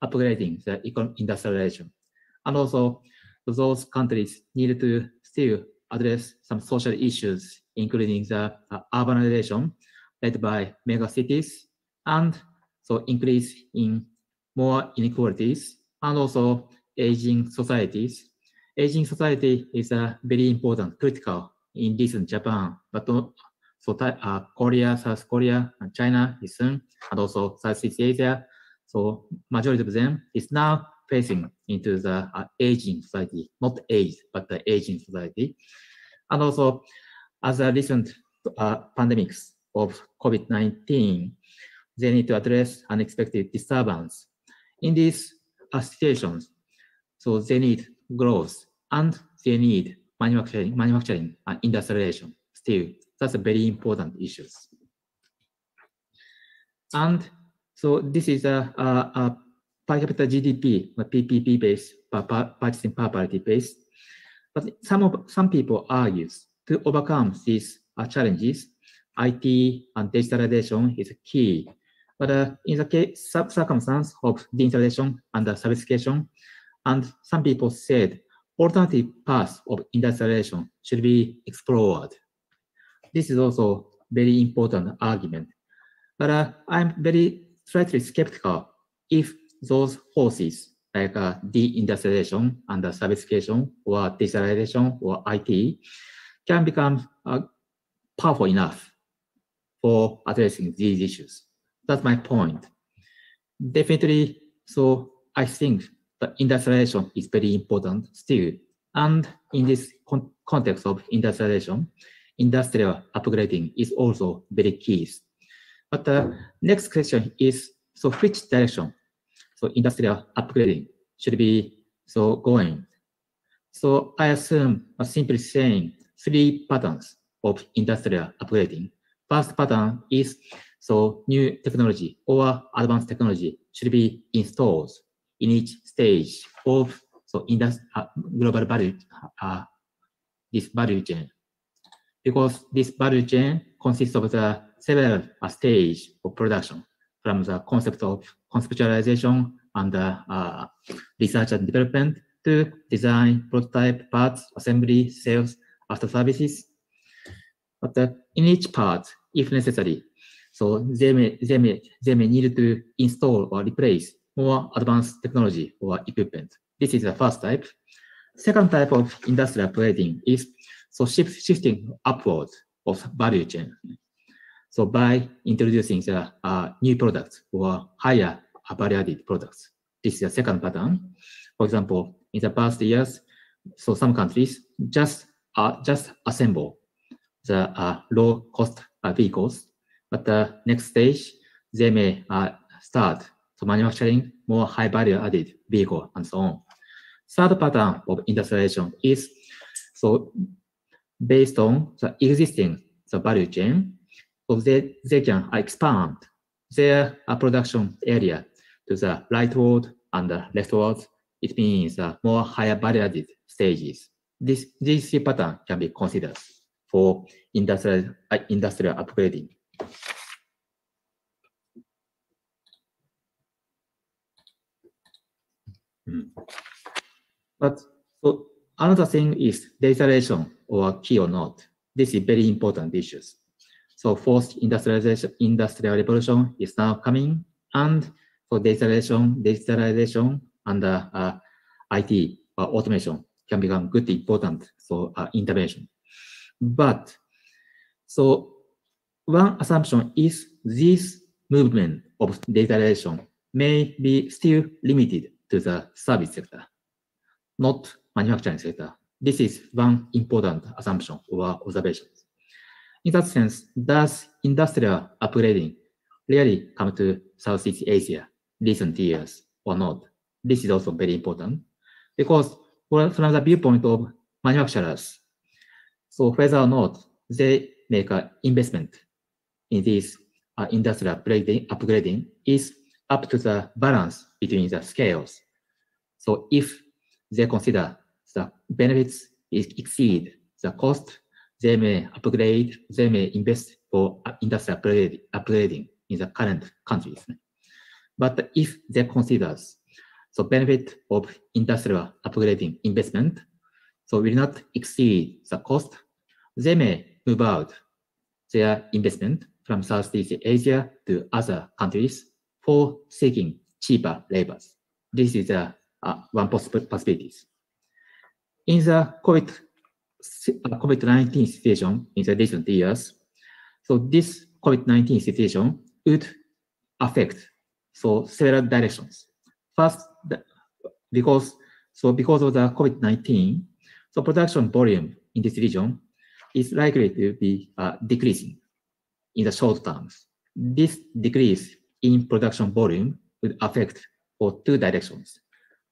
upgrading the industrialization. And also those countries need to still address some social issues, including the urbanization led by mega cities, and so increase in more inequalities, and also aging societies. Aging society is very important, critical in recent Japan, but so Korea, South Korea, and China is soon, and also Southeast Asia. So majority of them is now facing into the aging society, not age, but the aging society. And also, as a recent pandemics of COVID-19, they need to address unexpected disturbance. In these situations, so they need growth and they need manufacturing and industrialization. Still, that's a very important issues. And so this is a per capita GDP, PPP based, purchasing power parity based. But some people argue to overcome these challenges, IT and digitalization is key. But in the circumstance of deindustrialization and servicification, and some people said alternative paths of industrialization should be explored. This is also very important argument. But I'm very slightly skeptical if those forces like deindustrialization and servicification or digitalization or IT can become powerful enough for addressing these issues. That's my point. Definitely, so I think the industrialization is very important still. And in this context of industrialization, industrial upgrading is also very key. But the next question is, so which direction so industrial upgrading should be so going? So I assume simply saying three patterns of industrial upgrading. First pattern is so new technology or advanced technology should be installed in each stage of so global value this value chain, because this value chain consists of the several stages of production, from the concept of conceptualization and research and development to design, prototype, parts, assembly, sales, after services. But in each part, if necessary, so they may need to install or replace more advanced technology or equipment. This is the first type. Second type of industrial upgrading is so shifting upward of value chain. So by introducing the new products or higher value-added products. This is the second pattern. For example, in the past years, so some countries just assemble the low-cost vehicles, but the next stage they may start to manufacturing more high value-added vehicle and so on. Third pattern of industrialization is so based on the existing value chain, so they can expand their production area to the rightward and leftward. It means more higher value-added stages. These pattern can be considered for industrial upgrading. But so another thing is digitalization or key or not. This is very important issues. So fourth industrial revolution is now coming, and for digitalization and IT or automation can become good important for intervention. But so one assumption is this movement of digitalization may be still limited to the service sector, not manufacturing sector. This is one important assumption or observation. In that sense, does industrial upgrading really come to Southeast Asia recent years or not? This is also very important, because from the viewpoint of manufacturers, so whether or not they make an investment in this industrial upgrading is up to the balance between the scales. So if they consider the benefits exceed the cost, they may upgrade, they may invest for industrial upgrading in the current countries. But if they consider the benefit of industrial upgrading investment, so will not exceed the cost, they may move out their investment from Southeast Asia to other countries for seeking cheaper labors. This is one possibility. In the COVID-19 situation in the recent years, so this COVID-19 situation would affect several directions. First, because of the COVID-19, so production volume in this region is likely to be decreasing in the short terms. This decrease in production volume would affect for two directions.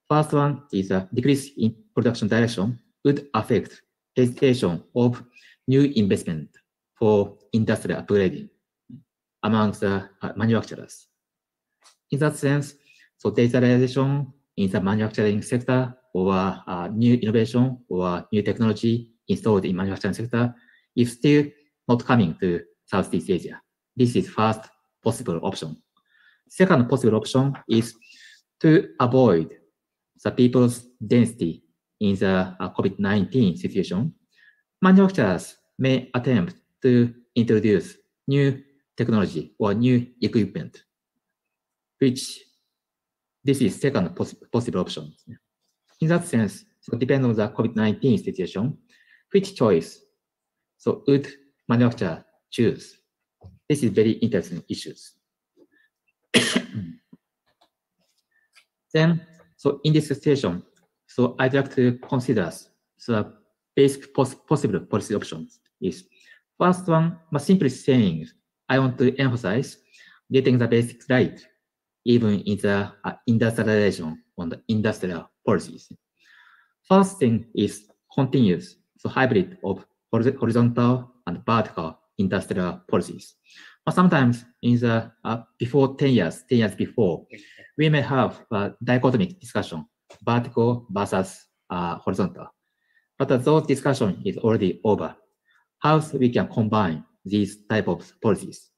First one is a decrease in production direction would affect hesitation of new investment for industrial upgrading amongst the manufacturers. In that sense, so digitalization in the manufacturing sector or new innovation or new technology installed in manufacturing sector is still not coming to Southeast Asia. This is first possible option. Second possible option is to avoid the people's density in the COVID-19 situation. Manufacturers may attempt to introduce new technology or new equipment, which this is second possible option. In that sense, so depending on the COVID-19 situation, which choice so would manufacturer choose? This is very interesting issues. Then, so in this situation, so I'd like to consider the basic possible policy options is first one, simply saying, I want to emphasize getting the basics right, even in the industrialization on the industrial policies. First thing is continuous, so hybrid of horizontal and vertical industrial policies. But sometimes in the before 10 years before, we may have a dichotomic discussion, vertical versus horizontal. But those discussion is already over. How we can combine these type of policies?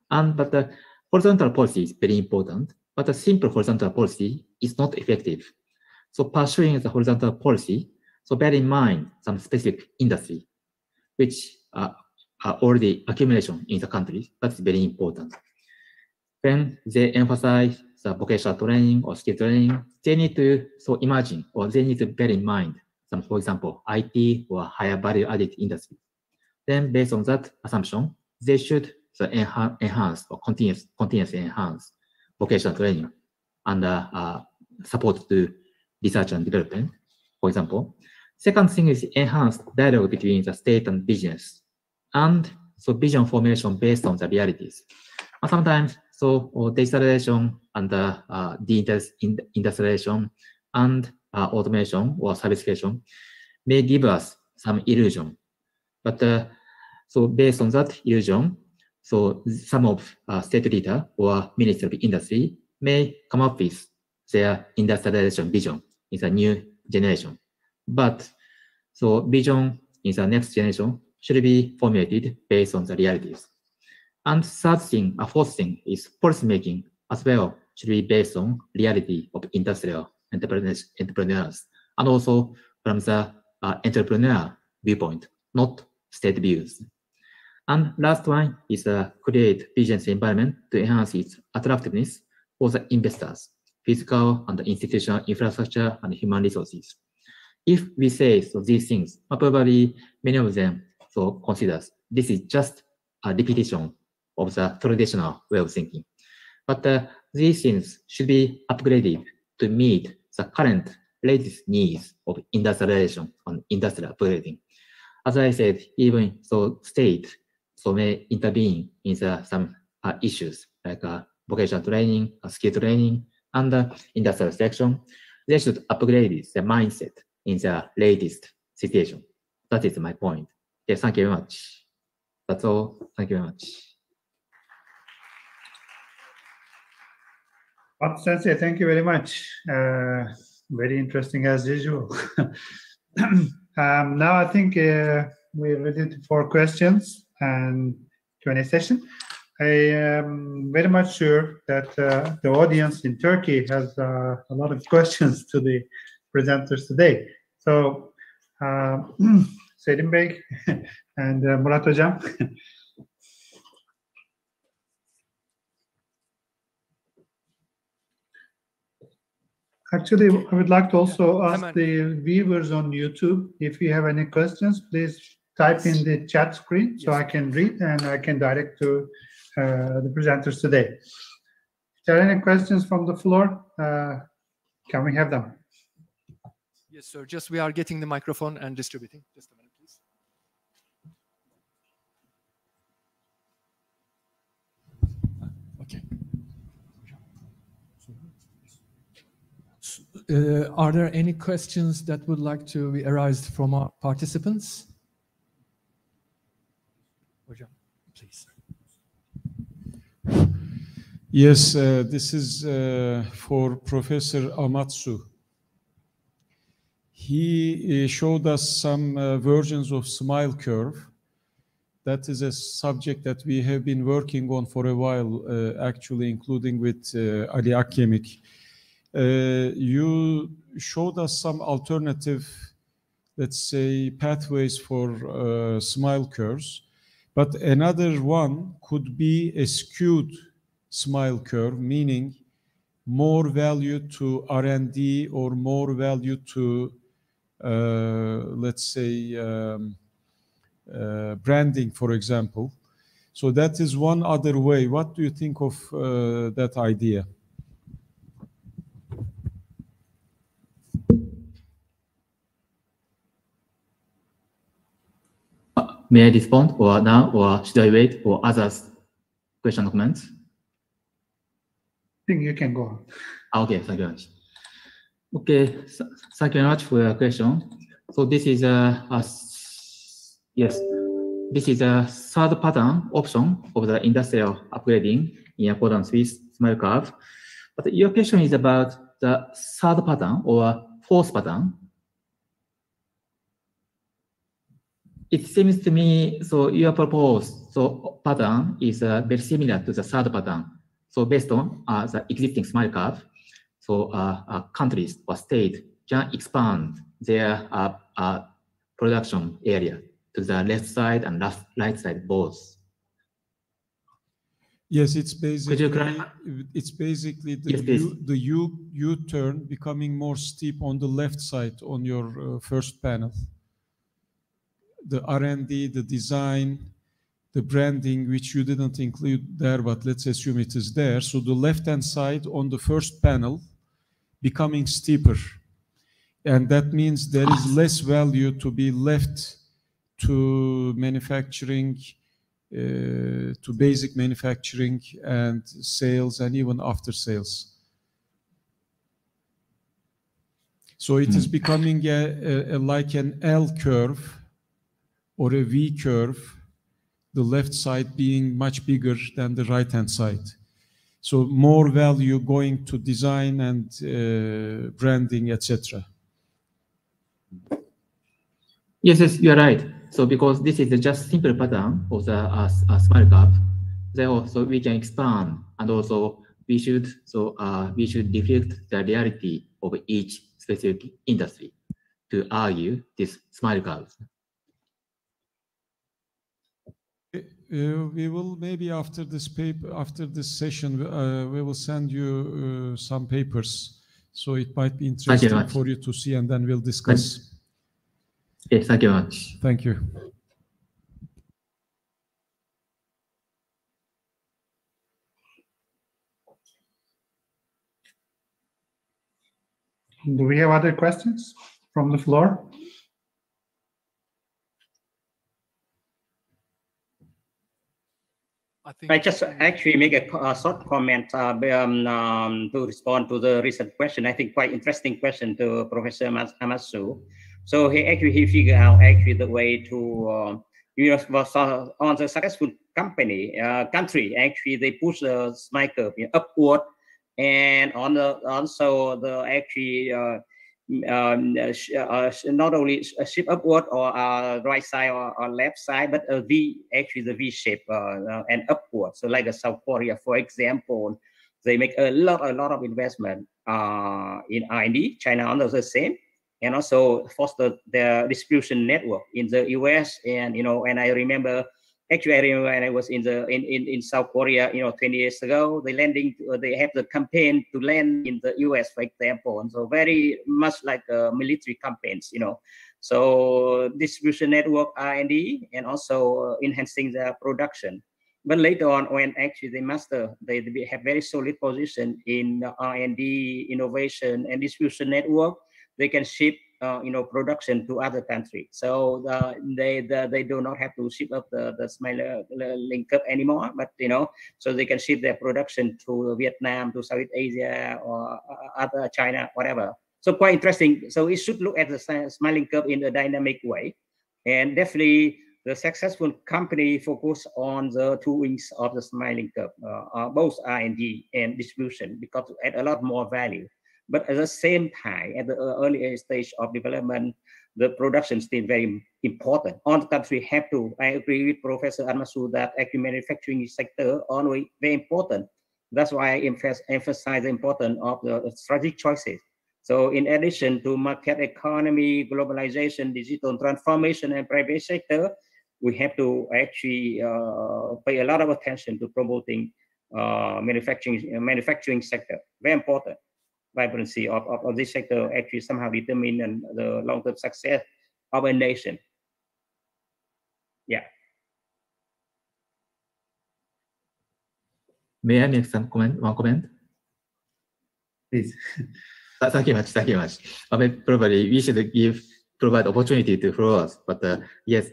But the horizontal policy is very important, but a simple horizontal policy is not effective. So pursuing the horizontal policy, so bear in mind some specific industry, which are already accumulation in the country. That's very important. When they emphasize the vocational training or skill training, they need to imagine, or they need to bear in mind some, for example, IT or higher value added industry. Then based on that assumption, they should enhance or continuously enhance vocational training and support to research and development, for example. Second thing is enhanced dialogue between the state and business, and so vision formation based on the realities. And sometimes digitalization and deindustrialization and automation or servification may give us some illusion. But so based on that illusion, so some of state leader or Ministry of Industry may come up with their industrialization vision in the new generation. But so vision in the next generation should be formulated based on the realities. And third thing, fourth thing is policy making as well should be based on reality of industrial entrepreneurs, and also from the entrepreneur viewpoint, not state views. And last one is create business environment to enhance its attractiveness for the investors, physical and institutional infrastructure and human resources. If we say these things, probably many of them considers this is just a repetition of the traditional way of thinking. But these things should be upgraded to meet the current latest needs of industrialization and industrial upgrading. As I said, even state may intervene in some issues like vocational training, skill training, and industrial selection. They should upgrade their mindset in the latest situation. That is my point. Yes, thank you very much. That's all. Thank you very much. Sensei, thank you very much. Very interesting as usual. Now I think we're ready for questions and Q&A session. I am very much sure that the audience in Turkey has a lot of questions to the presenters today. So, Selim Bey and Murat Hocam. Actually, I would like to also ask the viewers on YouTube, if you have any questions, please type in the chat screen so I can read and I can direct to the presenters today. If there are any questions from the floor, can we have them? Yes, sir. Just we are getting the microphone and distributing. Just a minute, please. Okay. Are there any questions that would like to be arised from our participants? Hocam, please. Yes, this is for Professor Amatsu. He showed us some versions of smile curve. That is a subject that we have been working on for a while, actually, including with Ali Akkemik. You showed us some alternative, let's say, pathways for smile curves. But another one could be a skewed smile curve, meaning more value to R&D or more value to, let's say, branding, for example. So that is one other way. What do you think of that idea? May I respond or now, or should I wait for others' question or comments? I think you can go on. Okay, thank you very much. Okay, thank you very much for your question. So this is yes. this is a third pattern option of the industrial upgrading in accordance with smile curve. But your question is about the third pattern or fourth pattern. It seems to me, so your proposed pattern is very similar to the third pattern. So based on the existing smile curve, so countries or states can expand their production area to the left side and right side both. Yes, it's basically the yes, the U-turn becoming more steep on the left side on your first panel. The R&D, the design, the branding, which you didn't include there, but let's assume it is there. So the left-hand side on the first panel becoming steeper. And that means there is less value to be left to manufacturing, to basic manufacturing and sales and even after sales. So it is becoming like an L curve or a V curve, the left side being much bigger than the right-hand side. So more value going to design and branding, etc. Yes, you are right. So because this is just simple pattern of the smile curve, therefore, so we can expand, and also we should reflect the reality of each specific industry to argue this smile curve. We will maybe after this session, we will send you some papers, so it might be interesting for you to see, and then we'll discuss. Yes, thank you very much. Thank you. Do we have other questions from the floor? I just actually make a short comment to respond to the recent question. I think quite interesting question to Professor Hamasu. So he figured out actually the way to on the successful country actually they push the smile curve upward, and also the actually not only shift upward or right side or left side, but a V, actually the V shape and upward. So like South Korea, for example, they make a lot of investment in R&D. China also the same, and also foster their distribution network in the US. And and I remember when I was in South Korea, 20 years ago, they have the campaign to land in the US, for example, and so very much like military campaigns, So distribution network, R&D, and also enhancing their production. But later on, when actually they have very solid position in R&D, innovation, and distribution network, they can ship production to other countries. So they do not have to ship up the smile link up anymore, but so they can ship their production to Vietnam, to Southeast Asia, or other China, whatever. So quite interesting. So we should look at the smiling curve in a dynamic way, and definitely the successful company focus on the two wings of the smiling curve, both R&D and distribution, because to add a lot more value. But at the same time, at the early stage of development, the production is still very important. All the country have to. I agree with Professor Hamasu that actually manufacturing sector always very important. That's why I emphasize the importance of the strategic choices. So in addition to market economy, globalization, digital transformation, and private sector, we have to actually pay a lot of attention to promoting manufacturing sector. Very important. Vibrancy of this sector actually somehow determine the long-term success of a nation. Yeah. May I make one comment? Please. Thank you much. Probably we should provide opportunity to followers, but yes.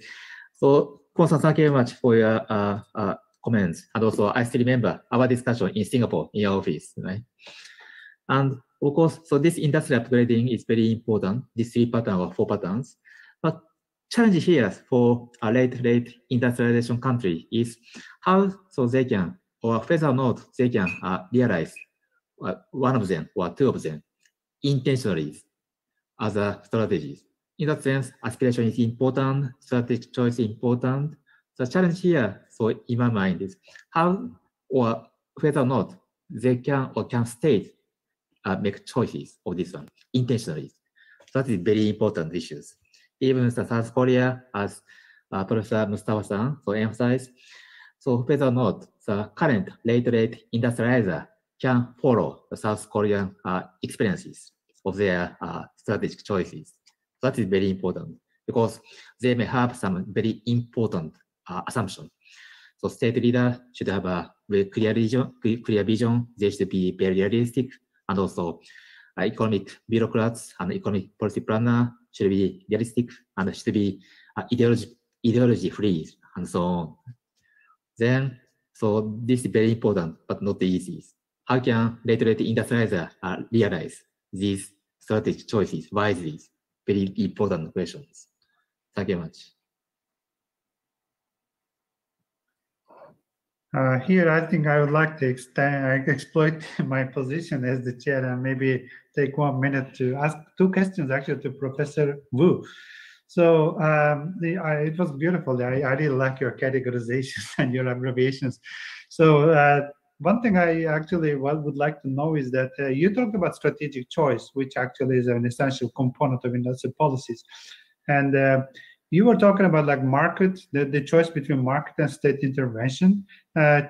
So, Kwon-san, thank you very much for your comments. And also, I still remember our discussion in Singapore in your office, right? And of course, so this industrial upgrading is very important, these 3 patterns or 4 patterns. But challenge here for a late industrialization country is how so they can, or whether or not they can realize one of them or two of them intentionally as a strategies. In that sense, aspiration is important, strategic choice is important. The challenge here, so in my mind, is how or whether or not they can or can state make choices of this one intentionally. That is very important issues. Even the South Korea, as Professor Mustafa-san so emphasized, so whether or not the current late industrializer can follow the South Korean experiences of their strategic choices. That is very important because they may have some very important assumptions. So state leader should have a very clear vision. They should be very realistic, and also economic bureaucrats and economic policy planner should be realistic and should be ideology free and so on. Then, so this is very important, but not easy. How can late industrializer realize these strategic choices wisely? Very important questions. Thank you very much. Here, I think I would like to exploit my position as the chair and maybe take 1 minute to ask two questions actually to Professor Wu. So it was beautiful. I really like your categorizations and your abbreviations. So one thing I actually would like to know is that you talked about strategic choice, which actually is an essential component of industrial policies. And you were talking about like market, the choice between market and state intervention.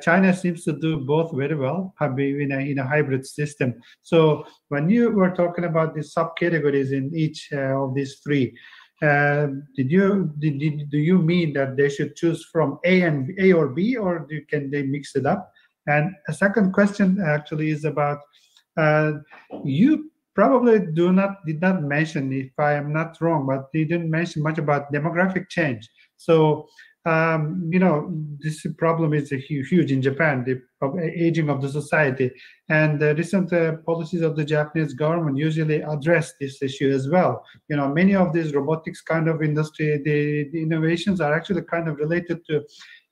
China seems to do both very well, in a hybrid system. So when you were talking about the subcategories in each of these three, do you mean that they should choose from A or B, or can they mix it up? And a second question actually is about you probably did not mention, if I am not wrong, but you didn't mention much about demographic change. So, you know, this problem is huge in Japan, the aging of the society. And the recent policies of the Japanese government usually address this issue as well. You know, many of these robotics kind of industry, the innovations are actually kind of related to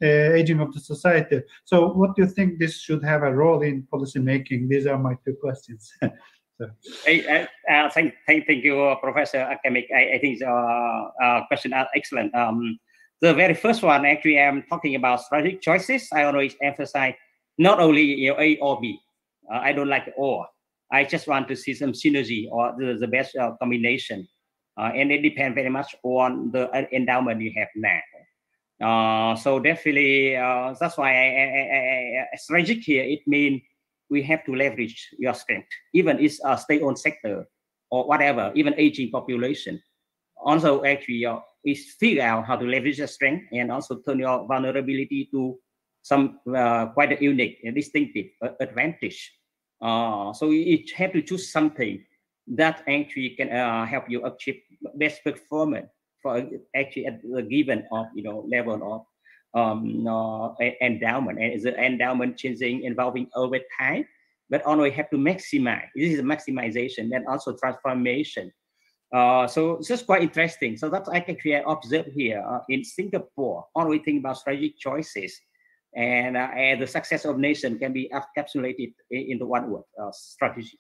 aging of the society. So what do you think this should have a role in policy making? These are my two questions. Thank you, Professor Academic. I think the questions are excellent. The very first one, actually, I'm talking about strategic choices. I always emphasize not only A or B. I don't like or. I just want to see some synergy or the best combination. And it depends very much on the endowment you have now. So definitely, that's why strategic here, it means we have to leverage your strength, even it's a state-owned sector or whatever, even aging population. Also, actually, we figure out how to leverage your strength and also turn your vulnerability to some quite unique and distinctive advantage. So you have to choose something that actually can help you achieve best performance for actually at the given of level of endowment, and is the endowment changing, evolving over time, but always have to maximize. This is a maximization and also transformation. So it's just quite interesting. So that's actually I observe here in Singapore. Always think about strategic choices, and the success of nation can be encapsulated into one word: strategy.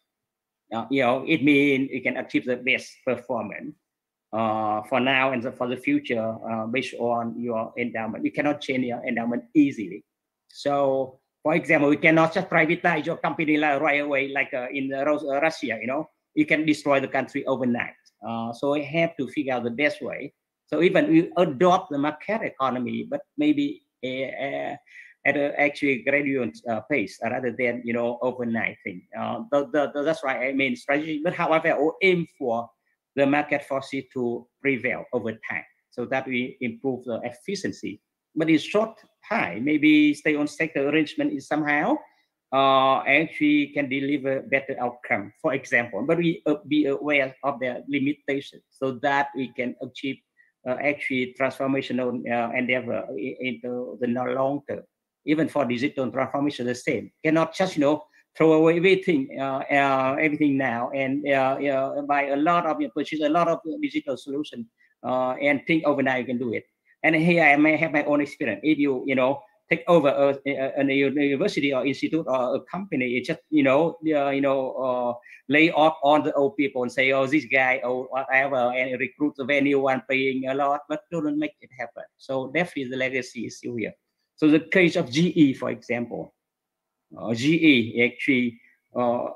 It means you can achieve the best performance. For now and for the future, based on your endowment. You cannot change your endowment easily. So, for example, we cannot just privatize your company right away, like in Russia, you can destroy the country overnight. So we have to figure out the best way. So even we adopt the market economy, but maybe at a actually gradual pace rather than, overnight thing. That's why I mean strategy, but however, we aim for the market forces to prevail over time, so that we improve the efficiency. But in short time, maybe state-owned sector arrangement is somehow actually can deliver better outcome, for example. But we be aware of their limitations, so that we can achieve actually transformational endeavor into the long term. Even for digital transformation, the same. Cannot just throw away everything now and buy a lot of purchase a lot of digital solution and think overnight you can do it. And here I may have my own experience. If you take over a university or institute or a company, it just lay off all the old people and say, oh, this guy or whatever, and recruit the very new one paying a lot, but don't make it happen. So definitely the legacy is still here. So the case of GE, for example, GE actually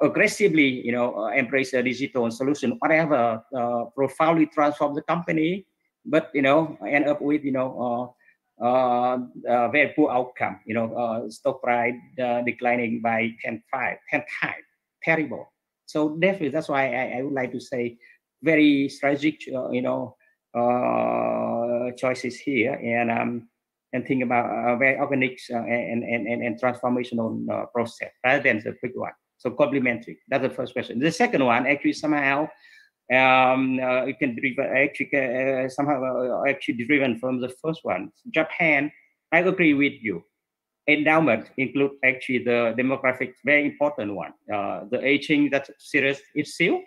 aggressively embrace a digital solution, whatever, profoundly transform the company, but end up with very poor outcome. Stock price declining by 10 times, terrible. So definitely that's why I would like to say very strategic choices here, and think about very organic and transformational process rather than the quick one. So complementary. That's the first question. The second one, actually somehow it can driven somehow driven from the first one. Japan, I agree with you. Endowment include actually the demographic, very important one. The aging, that's serious issue.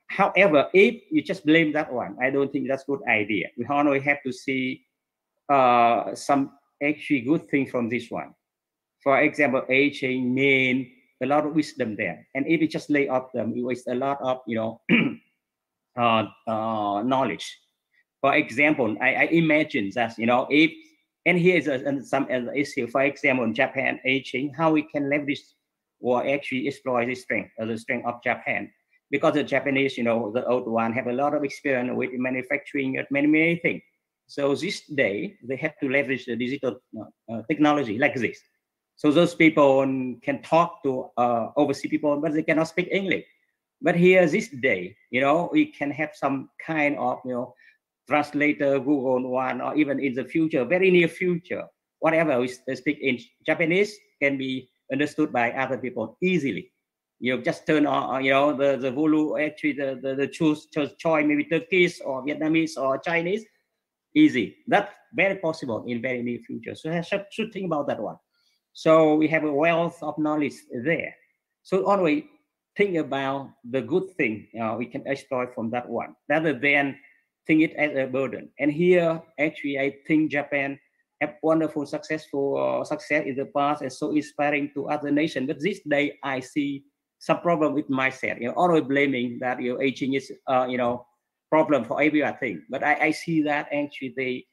However, if you just blame that one, I don't think that's a good idea. We always have to see some actually good thing from this one. For example, aging mean a lot of wisdom there, and if you just lay off them, you waste a lot of knowledge. For example, I imagine that if, and here is some issue. For example, in Japan aging, how we can leverage or actually exploit the strength of Japan, because the Japanese, the old one, have a lot of experience with manufacturing many things. So this day they have to leverage the digital technology like this. So those people can talk to overseas people, but they cannot speak English. But here this day, we can have some kind of translator, Google one, or even in the future, very near future, whatever we speak in Japanese can be understood by other people easily. You just turn on, the volume, actually the choice maybe Turkish or Vietnamese or Chinese, easy. That's very possible in very near future. So I should think about that one. So we have a wealth of knowledge there. So always think about the good thing we can exploit from that one, rather than think it as a burden. And here, actually, I think Japan have wonderful, success in the past and so inspiring to other nations. But this day, I see some problem with myself. Always blaming that aging is problem for everything. But I see that actually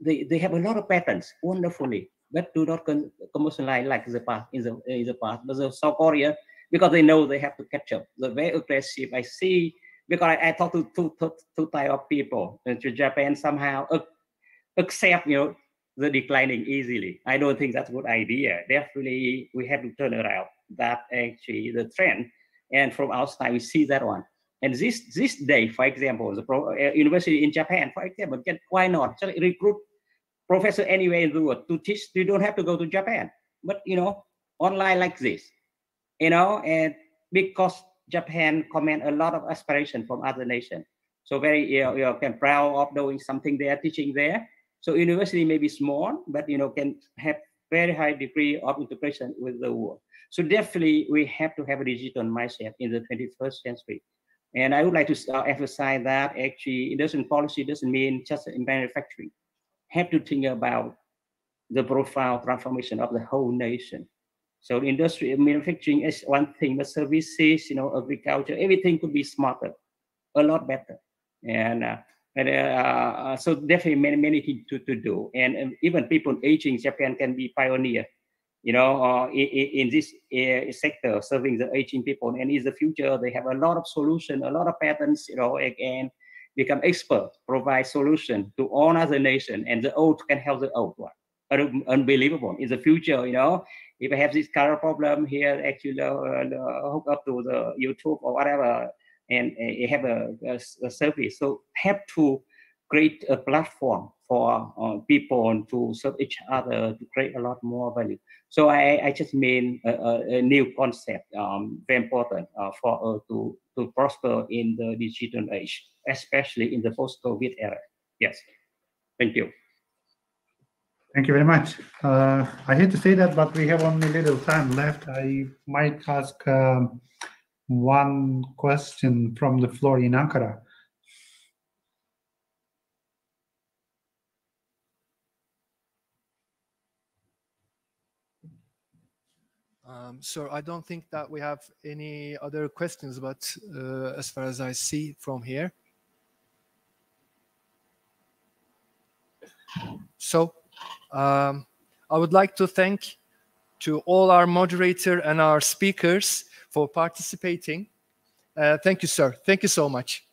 they have a lot of patterns wonderfully, but do not commercialize like the past in the past. But the South Korea, because they know they have to catch up, they're very aggressive. I see, because I talk to two type of people. To Japan somehow accept the declining easily. I don't think that's a good idea. Definitely we have to turn around that actually the trend, and from outside we see that one. And this day, for example, the university in Japan, for example, why not just recruit professor anywhere in the world to teach? You don't have to go to Japan, but online like this, and because Japan command a lot of aspiration from other nations, so very can proud of doing something there, teaching there. So university may be small, but can have very high degree of integration with the world. So definitely we have to have a digital mindset in the 21st century. And I would like to emphasize that actually industrial policy doesn't mean just in manufacturing. Have to think about the profound transformation of the whole nation. So industry manufacturing is one thing, but services, agriculture, everything could be smarter, a lot better. And so definitely many things to do. And even people aging, Japan can be pioneer, in this sector, serving the aging people. And in the future, they have a lot of solution, a lot of patterns, again, become expert, provide solution to all other nations, and the old can help the old one. Unbelievable. In the future, if I have this current problem here, actually hook up to the YouTube or whatever, and have a service. So have to create a platform for people to serve each other, to create a lot more value. So I just mean a new concept, very important for to prosper in the digital age, especially in the post-COVID era. Yes, thank you. Thank you very much. I hate to say that, but we have only little time left. I might ask one question from the floor in Ankara. Sir, I don't think that we have any other questions, but as far as I see from here. So I would like to thank to all our moderator and our speakers for participating. Thank you, sir. Thank you so much.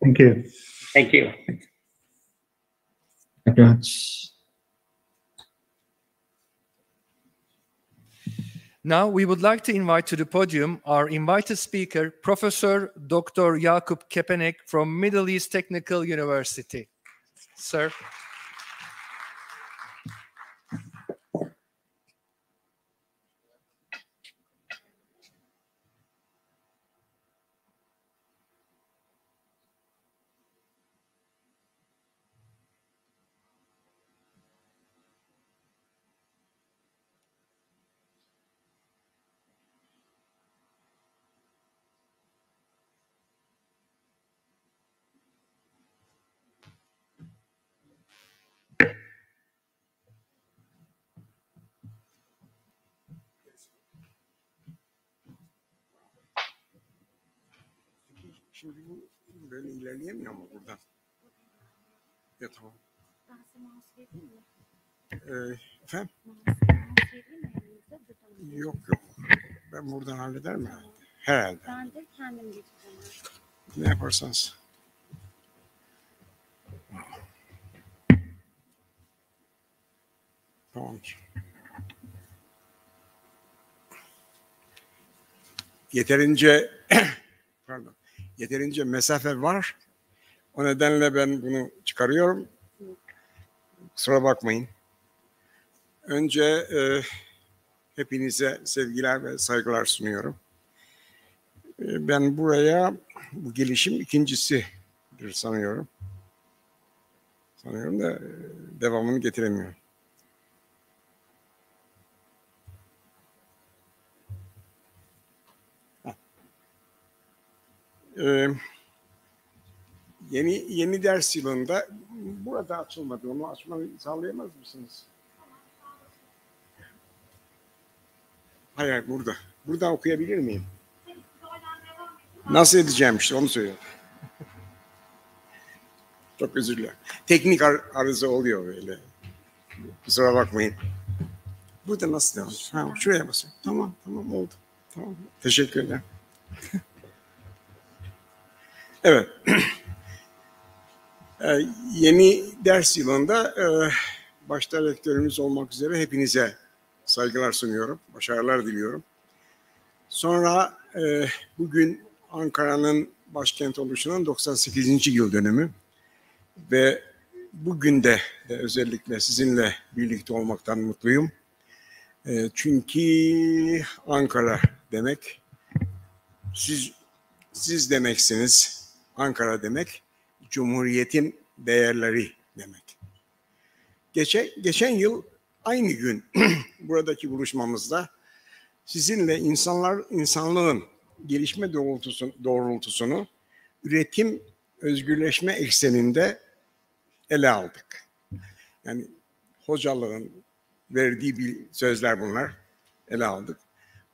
Thank you. Thank you. Thank you very much. Now we would like to invite to the podium our invited speaker, Professor Dr. Yakup Kepenek from Middle East Technical University. Sir. Şimdi bu böyle ilerleyemiyor mu buradan? Ya tamam. Efendim? Yok yok. Ben buradan hallederim herhalde. Herhalde. Ben de kendim geçeceğim. Ne yaparsanız. Tamamdır. Yeterince pardon. Yeterince mesafe var. O nedenle ben bunu çıkarıyorum. Kusura bakmayın. Önce hepinize sevgiler ve saygılar sunuyorum. Ben buraya bu gelişim ikincisidir sanıyorum. Sanıyorum da devamını getiremiyorum. Yeni ders yılında burada açılmadı. Onu açmayı sağlayamaz mısınız? Hayır, burada. Burada okuyabilir miyim? Nasıl edeceğim işte onu söylüyorum. Çok özür dilerim. Teknik arıza oluyor böyle. Kusura bakmayın. Burada nasıl devam? Ha, şuraya basıyorum. Tamam oldu. Tamam. Teşekkür ederim. Evet. Yeni ders yılında başta rektörümüz olmak üzere hepinize saygılar sunuyorum. Başarılar diliyorum. Sonra bugün Ankara'nın başkent oluşunun 98. yıl dönümü ve bugün de özellikle sizinle birlikte olmaktan mutluyum. Çünkü Ankara demek, siz demeksiniz. Ankara demek, Cumhuriyet'in değerleri demek. Geçen yıl aynı gün buradaki buluşmamızda sizinle insanlığın gelişme doğrultusunu üretim, özgürleşme ekseninde ele aldık. Yani hocalığın verdiği sözler bunlar, ele aldık.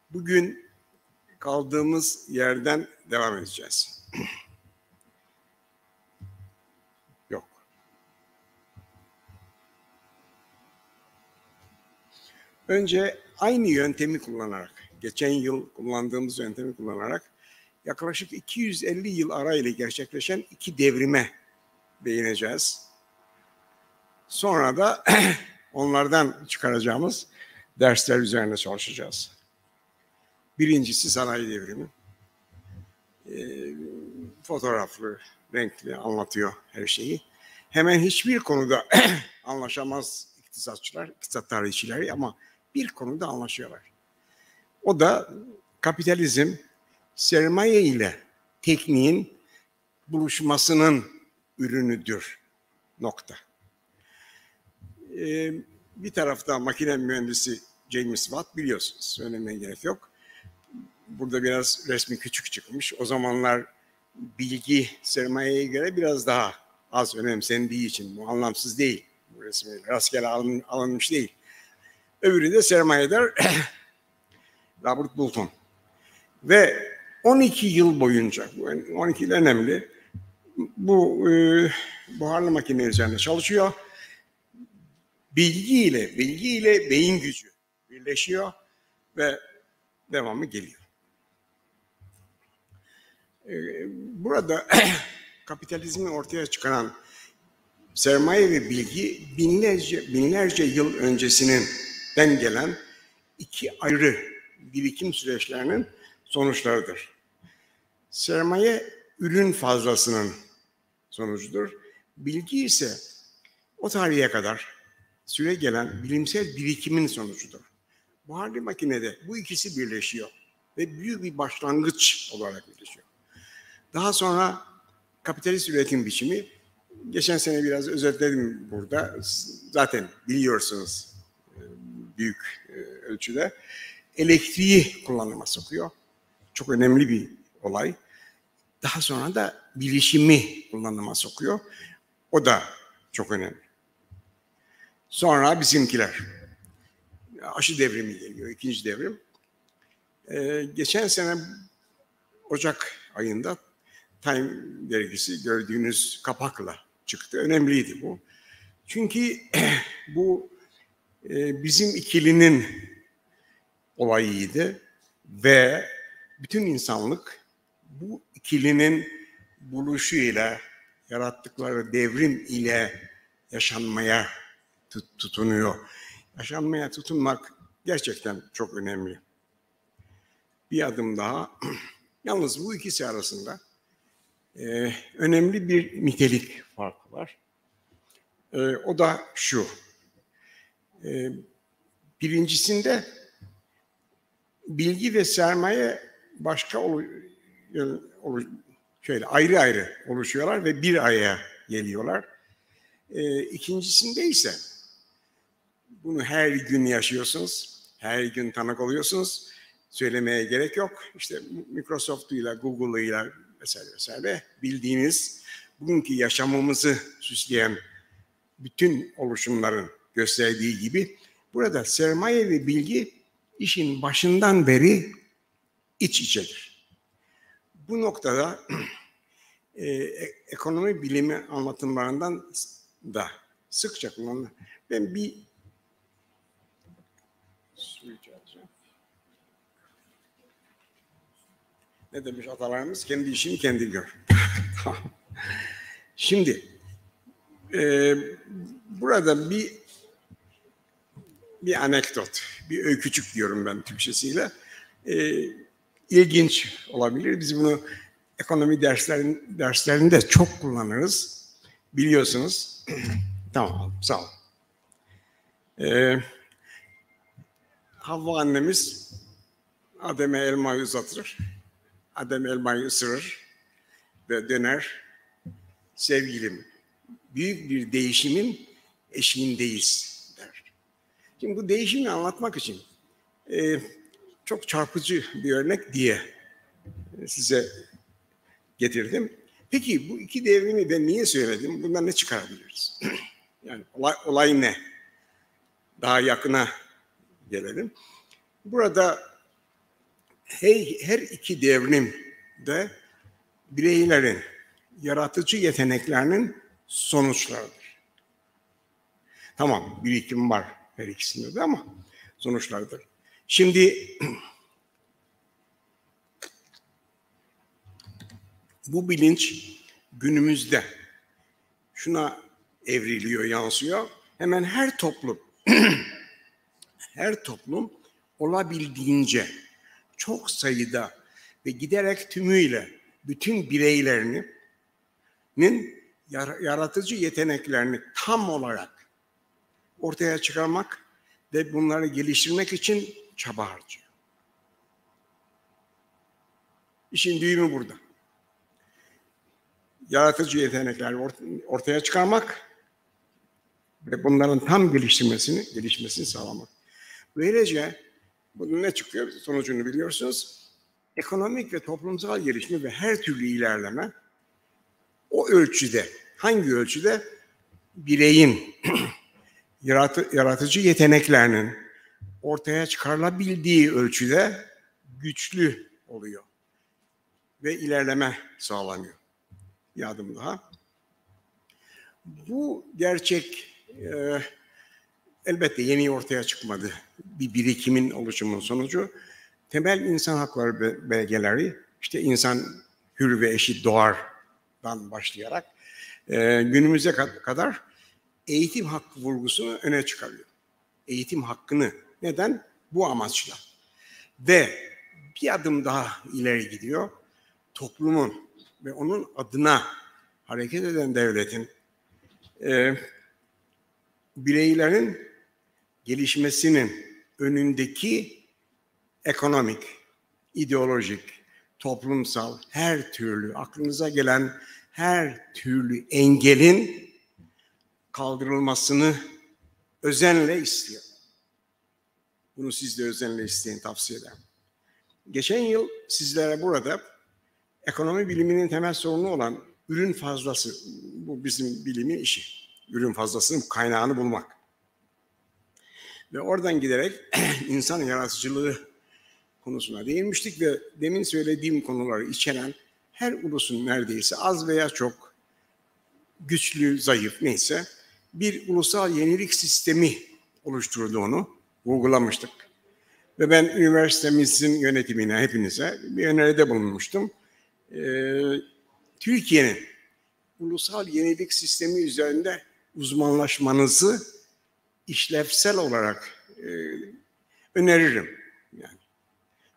Bugün kaldığımız yerden devam edeceğiz. Yok. Önce aynı yöntemi kullanarak, geçen yıl kullandığımız yöntemi kullanarak yaklaşık 250 yıl arayla gerçekleşen 2 devrime değineceğiz. Sonra da onlardan çıkaracağımız dersler üzerine çalışacağız. Birincisi sanayi devrimi. Fotoğraflı, renkli anlatıyor her şeyi. Hemen hiçbir konuda anlaşamaz iktisatçılar, iktisat tarihçileri ama bir konuda anlaşıyorlar. O da kapitalizm, sermaye ile tekniğin buluşmasının ürünüdür. Nokta. Bir tarafta makine mühendisi James Watt, biliyorsunuz, söylemeye gerek yok. Burada biraz resmi küçük çıkmış. O zamanlar bilgi sermayeye göre biraz daha az önemsendiği için bu anlamsız değil. Bu resmi rastgele alınmış değil. Öbürü de sermayedar Robert Bolton. Ve 12 yıl boyunca, 12 yıl önemli, bu buharlı makine üzerinde çalışıyor. Bilgi ile beyin gücü birleşiyor ve devamı geliyor. Burada kapitalizmi ortaya çıkaran sermaye ve bilgi binlerce yıl öncesinden gelen iki ayrı birikim süreçlerinin sonuçlarıdır. Sermaye ürün fazlasının sonucudur. Bilgi ise o tarihe kadar süre gelen bilimsel birikimin sonucudur. Buharlı makinede bu ikisi birleşiyor ve büyük bir başlangıç olarak birleşiyor. Daha sonra kapitalist üretim biçimi, geçen sene biraz özetledim burada, zaten biliyorsunuz büyük ölçüde, elektriği kullanıma sokuyor. Çok önemli bir olay. Daha sonra da bilişimi kullanıma sokuyor. O da çok önemli. Sonra bizimkiler. Aşı devrimi geliyor, ikinci devrim. Geçen sene Ocak ayında Time dergisi gördüğünüz kapakla çıktı. Önemliydi bu. Çünkü bu bizim ikilinin olayıydı ve bütün insanlık bu ikilinin buluşuyla, yarattıkları devrim ile yaşanmaya tutunuyor. Yaşanmaya tutunmak gerçekten çok önemli. Bir adım daha. Yalnız bu ikisi arasında önemli bir nitelik farkı var. O da şu. Birincisinde bilgi ve sermaye başka ayrı ayrı oluşuyorlar ve bir araya geliyorlar. İkincisinde ise bunu her gün yaşıyorsunuz, her gün tanık oluyorsunuz. Söylemeye gerek yok. İşte Microsoft'uyla, Google'ıyla vesaire bildiğiniz bugünkü yaşamımızı süsleyen bütün oluşumların gösterdiği gibi burada sermaye ve bilgi işin başından beri iç içedir. Bu noktada ekonomi bilimi anlatımlarından da sıkça kullanılır. Ben bir ne demiş atalarımız? Kendi işini kendi gör. Şimdi burada bir anekdot, bir öykücük diyorum ben Türkçesiyle. İlginç olabilir. Biz bunu ekonomi derslerinde çok kullanırız. Biliyorsunuz. Tamam, sağ ol. Havva annemiz Adem'e elmayı uzatır. Adem elmayı ısırır ve döner. Sevgilim, büyük bir değişimin eşiğindeyiz der. Şimdi bu değişimi anlatmak için çok çarpıcı bir örnek diye size getirdim. Peki bu iki devrimi ben niye söyledim? Bundan ne çıkarabiliriz? Yani olay ne? Daha yakına gelelim. Burada her iki devrimde bireylerin yaratıcı yeteneklerinin sonuçlarıdır. Tamam, birikim var her ikisinde de ama sonuçlarıdır. Şimdi bu bilinç günümüzde şuna evriliyor, yansıyor. Hemen her toplum olabildiğince çok sayıda ve giderek tümüyle bütün bireylerinin yaratıcı yeteneklerini tam olarak ortaya çıkarmak ve bunları geliştirmek için çaba harcıyor. İşin düğümü burada. Yaratıcı yetenekleri ortaya çıkarmak ve bunların tam gelişmesini sağlamak. Böylece bunun ne çıkıyor? Sonucunu biliyorsunuz. Ekonomik ve toplumsal gelişme ve her türlü ilerleme o ölçüde, hangi ölçüde? Bireyin yaratıcı yeteneklerinin ortaya çıkarılabildiği ölçüde güçlü oluyor ve ilerleme sağlanıyor. Bir adım daha. Bu gerçek elbette yeni ortaya çıkmadı. Bir birikimin oluşumunun sonucu. Temel insan hakları belgeleri, işte insan hür ve eşit doğardan başlayarak günümüze kadar eğitim hakkı vurgusunu öne çıkarıyor. Eğitim hakkını. Neden? Bu amaçla. Ve bir adım daha ileri gidiyor. Toplumun ve onun adına hareket eden devletin bireylerin gelişmesinin önündeki ekonomik, ideolojik, toplumsal her türlü aklınıza gelen her türlü engelin kaldırılmasını özenle istiyor. Bunu siz de özenle isteyin, tavsiye ederim. Geçen yıl sizlere burada ekonomi biliminin temel sorunu olan ürün fazlası, bu bizim bilimin işi. Ürün fazlasının kaynağını bulmak. Ve oradan giderek insan yaratıcılığı konusuna değinmiştik ve demin söylediğim konuları içeren her ulusun neredeyse az veya çok güçlü, zayıf neyse bir ulusal yenilik sistemi oluşturduğunu vurgulamıştık. Ve ben üniversitemizin yönetimine, hepinize bir öneride bulunmuştum. Türkiye'nin ulusal yenilik sistemi üzerinde uzmanlaşmanızı işlevsel olarak öneririm. Yani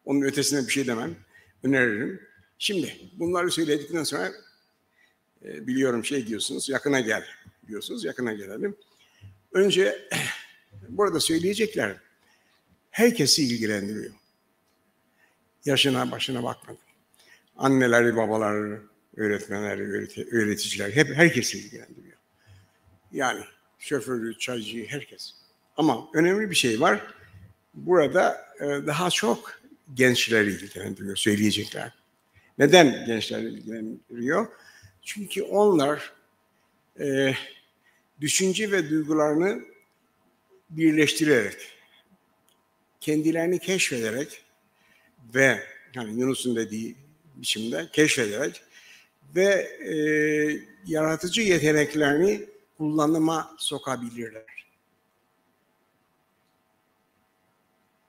onun ötesine bir şey demem, öneririm. Şimdi bunları söyledikten sonra biliyorum şey diyorsunuz, yakına gel diyorsunuz, yakına gelelim. Önce burada söyleyecekler herkesi ilgilendiriyor. Yaşına başına bakmadan. Anneleri, babaları, öğretmenleri, öğreticiler hep herkesi ilgilendiriyor. Yani şoförü, çaycıyı, herkes. Ama önemli bir şey var. Burada daha çok gençleri ilgilendiriyor, söyleyecekler. Neden gençleri ilgilendiriyor? Çünkü onlar düşünce ve duygularını birleştirerek, kendilerini keşfederek ve yani Yunus'un dediği biçimde keşfederek ve yaratıcı yeteneklerini kullanıma sokabilirler.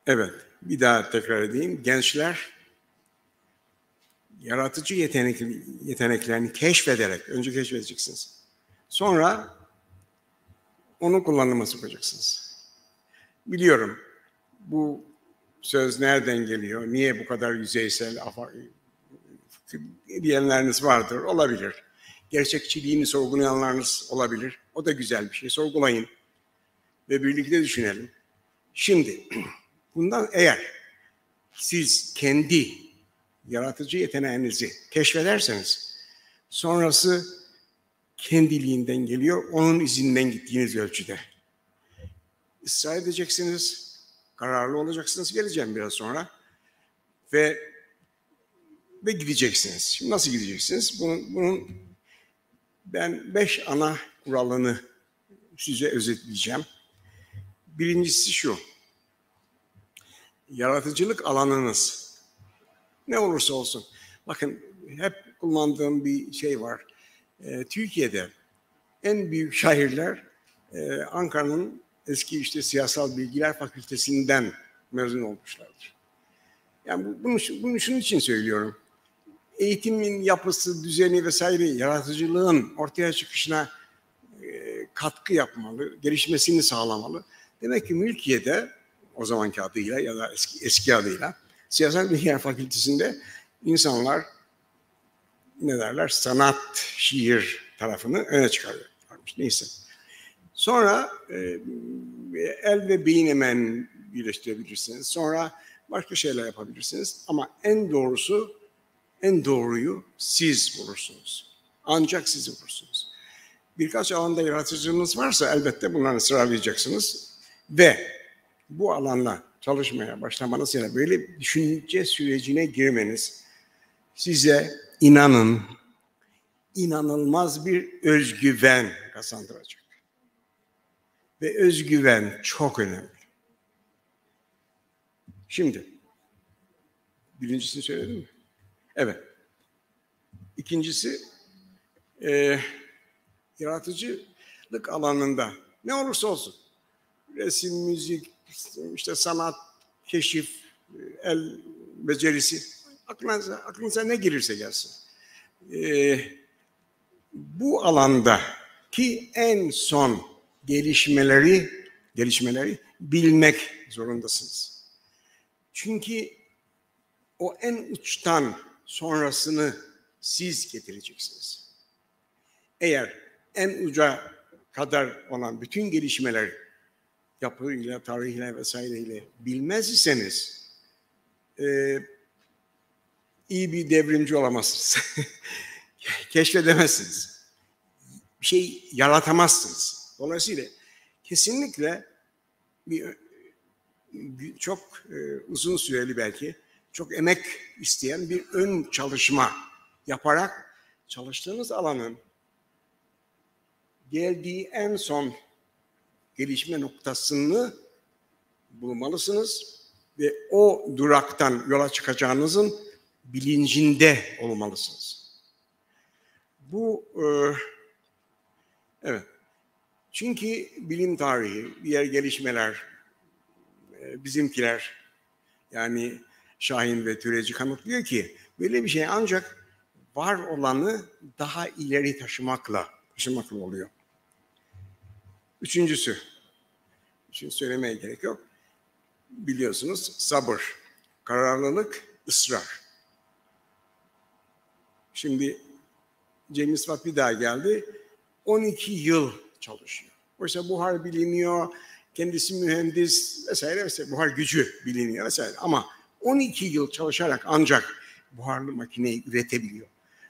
Evet, bir daha tekrar edeyim. Gençler yaratıcı yeteneklerini keşfederek, önce keşfedeceksiniz. Sonra onu kullanıma sokacaksınız. Biliyorum bu söz nereden geliyor, niye bu kadar yüzeysel diyenleriniz vardır, olabilir. Gerçekçiliğini sorgulayanlarınız olabilir. O da güzel bir şey. Sorgulayın ve birlikte düşünelim. Şimdi bundan eğer siz kendi yaratıcı yeteneğinizi keşfederseniz sonrası kendiliğinden geliyor, onun izinden gittiğiniz ölçüde. Israr edeceksiniz, kararlı olacaksınız, geleceğim biraz sonra ve gideceksiniz. Şimdi nasıl gideceksiniz? Bunun ben 5 ana kuralını size özetleyeceğim. Birincisi şu, yaratıcılık alanınız ne olursa olsun. Bakın hep kullandığım bir şey var. Türkiye'de en büyük şairler Ankara'nın eski işte Siyasal Bilgiler Fakültesinden mezun olmuşlardır. Yani bunu şunun için söylüyorum. Eğitimin yapısı, düzeni vesaire yaratıcılığın ortaya çıkışına katkı yapmalı, gelişmesini sağlamalı. Demek ki Mülkiye'de o zamanki adıyla ya da eski adıyla Siyasal Bilgiler Fakültesi'nde insanlar ne derler? Sanat, şiir tarafını öne çıkarıyorlarmış. Neyse. Sonra el ve beyin hemen birleştirebilirsiniz. Sonra başka şeyler yapabilirsiniz. Ama en doğruyu siz bulursunuz. Ancak siz bulursunuz. Birkaç alanda yaratıcılığınız varsa elbette bunları sıralayacaksınız. Ve bu alanla çalışmaya başlamanız ya da böyle düşünce sürecine girmeniz size inanın inanılmaz bir özgüven kazandıracak. Ve özgüven çok önemli. Şimdi, birincisini söyledim mi? Evet. İkincisi, yaratıcılık alanında ne olursa olsun, resim, müzik, işte sanat, keşif, el becerisi, aklınıza ne gelirse gelsin. Bu alandaki en son gelişmeleri bilmek zorundasınız. Çünkü o en uçtan sonrasını siz getireceksiniz. Eğer en uca kadar olan bütün gelişmeler yapıyla, tarihiyle vesaireyle bilmez iseniz iyi bir devrimci olamazsınız. Keşfedemezsiniz. Bir şey yaratamazsınız. Dolayısıyla kesinlikle çok uzun süreli belki, çok emek isteyen bir ön çalışma yaparak çalıştığınız alanın geldiği en son gelişme noktasını bulmalısınız ve o duraktan yola çıkacağınızın bilincinde olmalısınız. Bu evet. Çünkü bilim tarihi, diğer gelişmeler, bizimkiler, yani Şahin ve Türeci kanıtlıyor ki böyle bir şey ancak var olanı daha ileri taşımakla oluyor. Üçüncüsü söylemeye gerek yok. Biliyorsunuz sabır, kararlılık, ısrar. Şimdi James Watt bir daha geldi. 12 yıl çalışıyor. Oysa buhar biliniyor, kendisi mühendis vesaire vesaire, buhar gücü biliniyor vesaire. Ama 12 yıl çalışarak ancak buharlı makineyi üretebiliyor.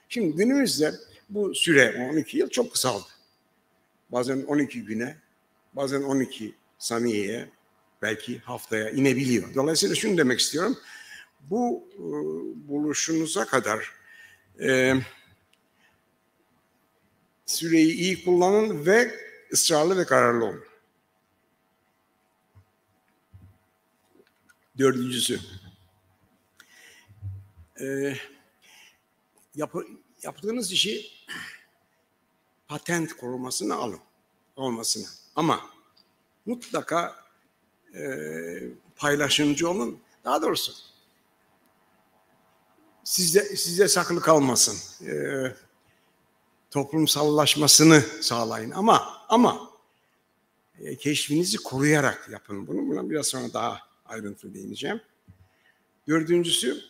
Şimdi günümüzde bu süre 12 yıl çok kısaldı. Bazen 12 güne, bazen 12 saniyeye, belki haftaya inebiliyor. Dolayısıyla şunu demek istiyorum. Bu buluşunuza kadar süreyi iyi kullanın ve ısrarlı ve kararlı olun. Dördüncüsü, yaptığınız işi patent korumasına olmasına. Ama mutlaka paylaşımcı olun. Daha doğrusu size saklı kalmasın. Toplumsallaşmasını sağlayın. Ama keşfinizi koruyarak yapın bunu. Buna biraz sonra daha ayrıntılı değineceğim. Dördüncüsü,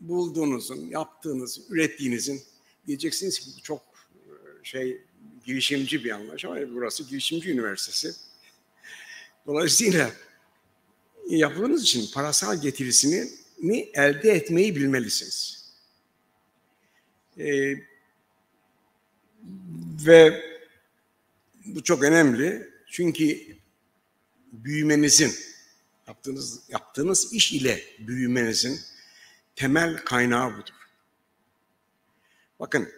bulduğunuzun, yaptığınız, ürettiğinizin, diyeceksiniz ki bu çok girişimci bir anlayış ama burası girişimci üniversitesi. Dolayısıyla yaptığınız için parasal getirisini elde etmeyi bilmelisiniz. Ve bu çok önemli çünkü büyümenizin, yaptığınız iş ile büyümenizin temel kaynağı budur. Bakın,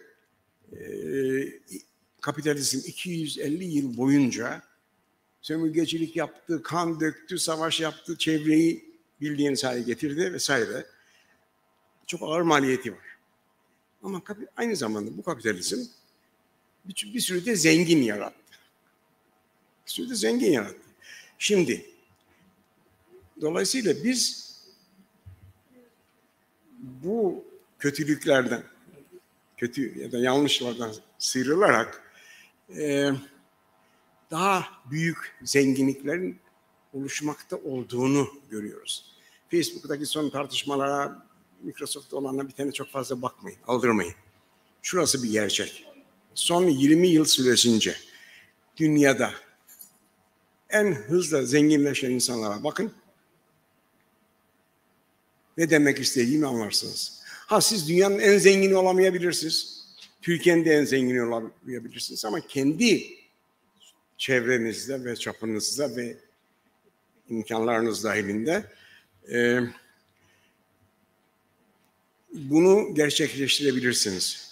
kapitalizm 250 yıl boyunca sömürgecilik yaptı, kan döktü, savaş yaptı, çevreyi bildiğiniz hale getirdi vesaire. Çok ağır maliyeti var. Ama aynı zamanda bu kapitalizm bir sürü de zengin yarattı. Şimdi, dolayısıyla biz bu kötülüklerden, kötü ya da yanlışlardan sıyrılarak daha büyük zenginliklerin oluşmakta olduğunu görüyoruz. Facebook'taki son tartışmalara, Microsoft'ta olanlara bir tane çok fazla bakmayın, aldırmayın. Şurası bir gerçek. Son 20 yıl süresince dünyada en hızlı zenginleşen insanlara bakın. Ne demek istediğimi anlarsınız. Siz dünyanın en zengini olamayabilirsiniz. Türkiye'nin de en zengini olamayabilirsiniz ama kendi çevrenizde ve çapınızda ve imkanlarınız dahilinde bunu gerçekleştirebilirsiniz.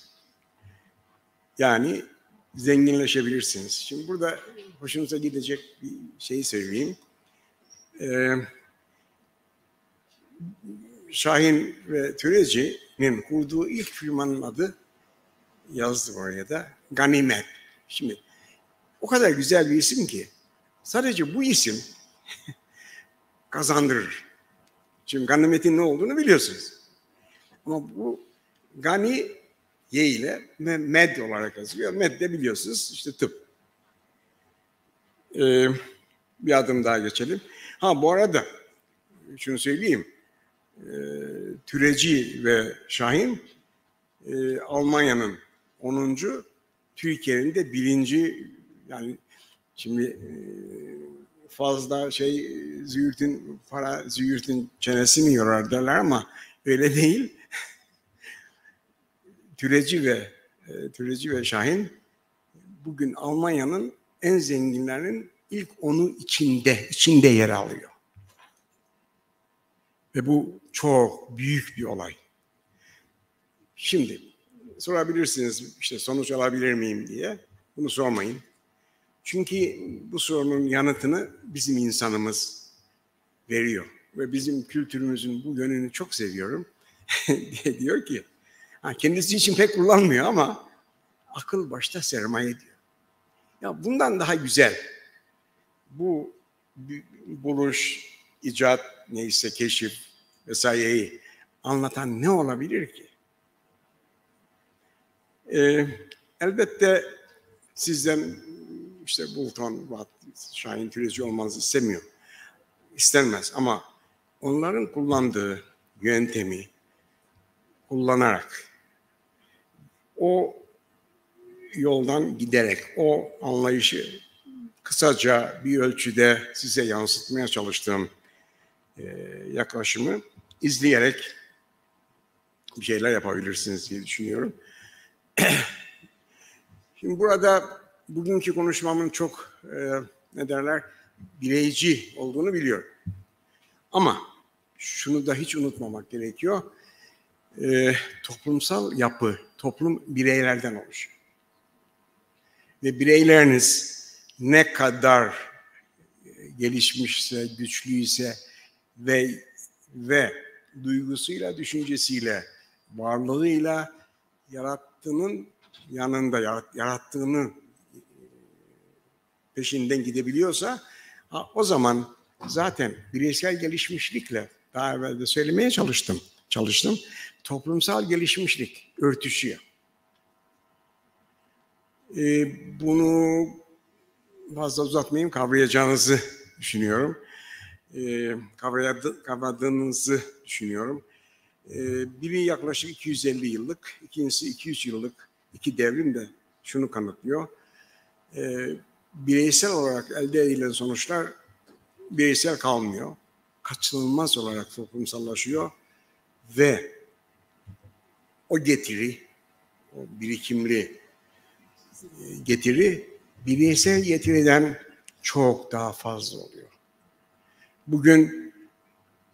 Yani zenginleşebilirsiniz. Şimdi burada hoşunuza gidecek bir şey söyleyeyim. Şahin ve Türeci'nin kurduğu ilk firmanın adı yazdı oraya da Ganimet. Şimdi o kadar güzel bir isim ki sadece bu isim kazandırır. Şimdi ganimetin ne olduğunu biliyorsunuz. Ama bu Gani Y ile Med olarak yazılıyor. Med de biliyorsunuz işte tıp. Bir adım daha geçelim. Ha bu arada şunu söyleyeyim. Türeci ve Şahin Almanya'nın 10. Türkiye'nin de 1. Yani şimdi fazla züğürtün çenesini yorar derler ama öyle değil. Türeci ve Şahin bugün Almanya'nın en zenginlerinin ilk 10'u içinde yer alıyor. Ve bu çok büyük bir olay. Şimdi sorabilirsiniz işte sonuç alabilir miyim diye. Bunu sormayın. Çünkü bu sorunun yanıtını bizim insanımız veriyor. Ve bizim kültürümüzün bu yönünü çok seviyorum. diye diyor ki, kendisi için pek kullanmıyor ama akıl başta sermaye diyor. Ya bundan daha güzel. Bu buluş, icat, neyse keşif vesaireyi anlatan ne olabilir ki? Elbette sizden işte Bolton, Şahin Türeci olmanızı istenmez ama onların kullandığı yöntemi kullanarak o yoldan giderek o anlayışı kısaca bir ölçüde size yansıtmaya çalıştığım yaklaşımı izleyerek bir şeyler yapabilirsiniz diye düşünüyorum. Şimdi burada bugünkü konuşmamın çok bireyci olduğunu biliyorum. Ama şunu da hiç unutmamak gerekiyor. Toplumsal yapı, toplum bireylerden oluşuyor. Ve bireyleriniz ne kadar gelişmişse, güçlüyse ve duygusuyla, düşüncesiyle, varlığıyla yarattığının yanında, yarattığının peşinden gidebiliyorsa o zaman zaten bireysel gelişmişlikle daha evvel de söylemeye çalıştım. Toplumsal gelişmişlik örtüşüyor. Bunu fazla uzatmayayım, kavrayacağınızı düşünüyorum. Kavradığınızı düşünüyorum. Biri yaklaşık 250 yıllık, ikincisi 200 yıllık iki devrim de şunu kanıtlıyor. Bireysel olarak elde edilen sonuçlar bireysel kalmıyor. Kaçınılmaz olarak toplumsallaşıyor ve o getiri, o birikimli getiri bireysel getiriden çok daha fazla oluyor. Bugün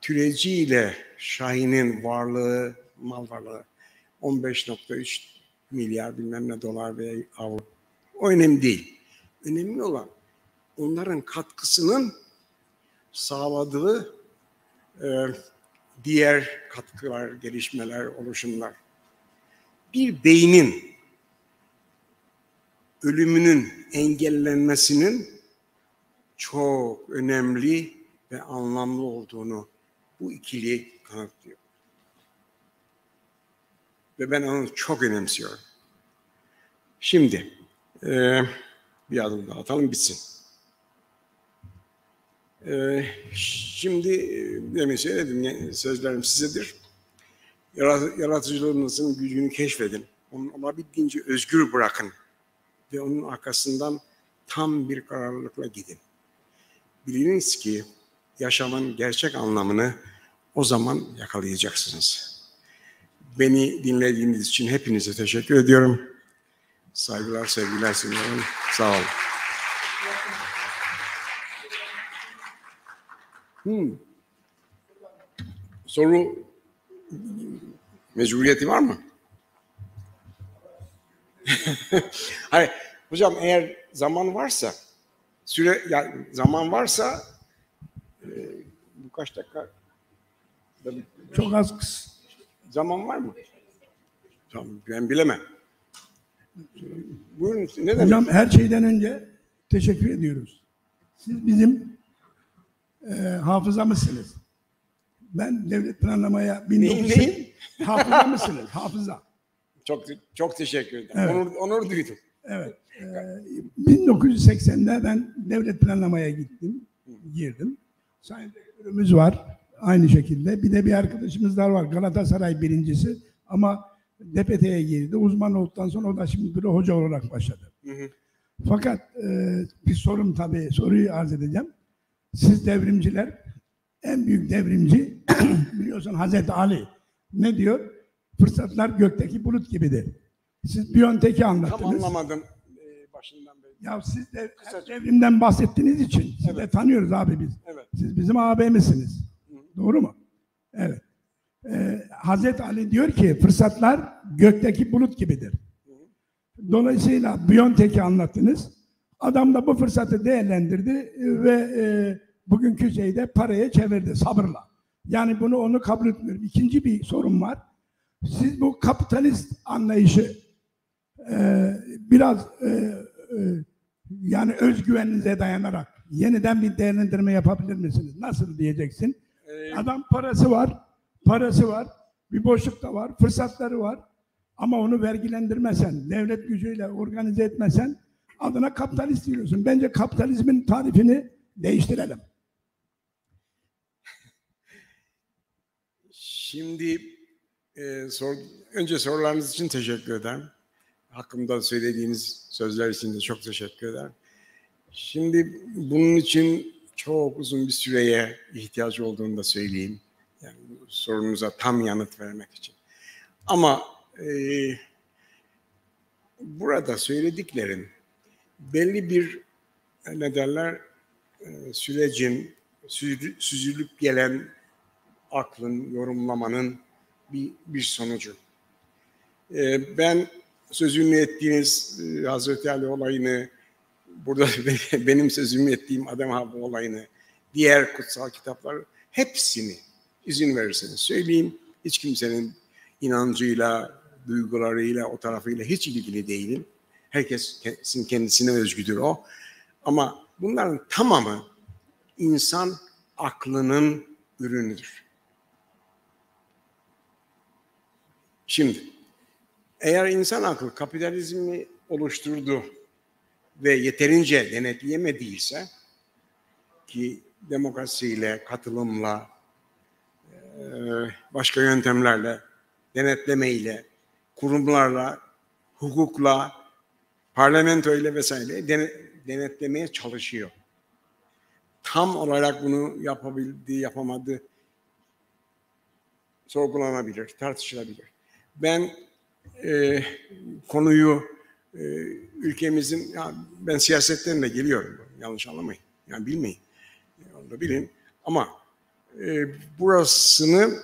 Türeci ile Şahin'in varlığı, mal varlığı 15.3 milyar bilmem ne dolar ve avro. O önemli değil. Önemli olan onların katkısının sağladığı diğer katkılar, gelişmeler, oluşumlar. Bir beynin ölümünün engellenmesinin çok önemli ve anlamlı olduğunu bu ikili kanıtlıyor. Ve ben onu çok önemsiyorum. Şimdi bir adım daha atalım bitsin. Şimdi demin söyledim, sözlerim sizedir. Yaratıcılığınızın gücünü keşfedin. Onu olabildiğince özgür bırakın. Ve onun arkasından tam bir kararlılıkla gidin. Biliniz ki yaşamın gerçek anlamını o zaman yakalayacaksınız. Beni dinlediğiniz için hepinize teşekkür ediyorum. Saygılar, sevgiler sunuyorum. Sağ olun. Soru mecburiyeti var mı? Hayır, hocam eğer zaman varsa Kaç dakika? Çok az Zaman var mı? Tamam, ben bilemem. Buyurun, ne demek? Hocam her şeyden önce teşekkür ediyoruz. Siz bizim hafızamızsınız. Ben devlet planlamaya Neyim? Hafıza mısınız? Hafıza. Çok teşekkür ederim. Evet. Onur duydum. Evet. 1980'de ben devlet planlamaya girdim. Sayın Rektörümüz var aynı şekilde. Bir de bir arkadaşımız daha var. Galatasaray birincisi ama DPT'ye girdi. Uzman olduktan sonra o da şimdi bir hoca olarak başladı. Hı. Fakat bir sorum tabii, soruyu arz edeceğim. Siz devrimciler, en büyük devrimci biliyorsun Hazreti Ali ne diyor? Fırsatlar gökteki bulut gibidir. Siz Biontech'i anlattınız. Tam anlamadım başından beri. Ya siz de devrimden bahsettiğiniz için siz de tanıyoruz abi biz. Evet. Siz bizim ağabeyimizsiniz. Doğru mu? Evet. Hazreti Ali diyor ki fırsatlar gökteki bulut gibidir. Dolayısıyla Biontech'i anlattınız. Adam da bu fırsatı değerlendirdi ve bugünkü şeyde paraya çevirdi sabırla. Yani onu kabul etmiyorum. İkinci bir sorun var. Siz bu kapitalist anlayışı biraz yani özgüveninize dayanarak yeniden bir değerlendirme yapabilir misiniz? Nasıl diyeceksin? Adam parası var, bir boşluk da var, fırsatları var. Ama onu vergilendirmesen, devlet gücüyle organize etmesen adına kapitalist diyorsun. Bence kapitalizmin tarifini değiştirelim. Şimdi önce sorularınız için teşekkür ederim. Hakkımda söylediğiniz sözler için de çok teşekkür ederim. Şimdi bunun için çok uzun bir süreye ihtiyaç olduğunu da söyleyeyim. Yani bu sorunuza tam yanıt vermek için. Ama burada söylediklerim belli bir sürecin süzülüp gelen aklın, yorumlamanın bir sonucu. Ben sözünü ettiğiniz Hazreti Ali olayını, burada benim sözümü ettiğim Adem Havva olayını, diğer kutsal kitaplar hepsini izin verirseniz söyleyeyim. Hiç kimsenin inancıyla, duygularıyla, o tarafıyla hiç ilgili değilim. Herkesin kendisine özgüdür o. Ama bunların tamamı insan aklının ürünüdür. Şimdi, eğer insan aklı kapitalizmi oluşturdu ve yeterince denetleyemediyse, ki demokrasiyle, katılımla, başka yöntemlerle, denetlemeyle, kurumlarla, hukukla, parlamentoyla vesaire denetlemeye çalışıyor. Tam olarak bunu yapabildi, yapamadı sorgulanabilir, tartışılabilir. Ben konuyu ülkemizin, ben siyasetten de geliyorum, yanlış anlamayın, yani bilmeyin, onu da bilin. Ama burasını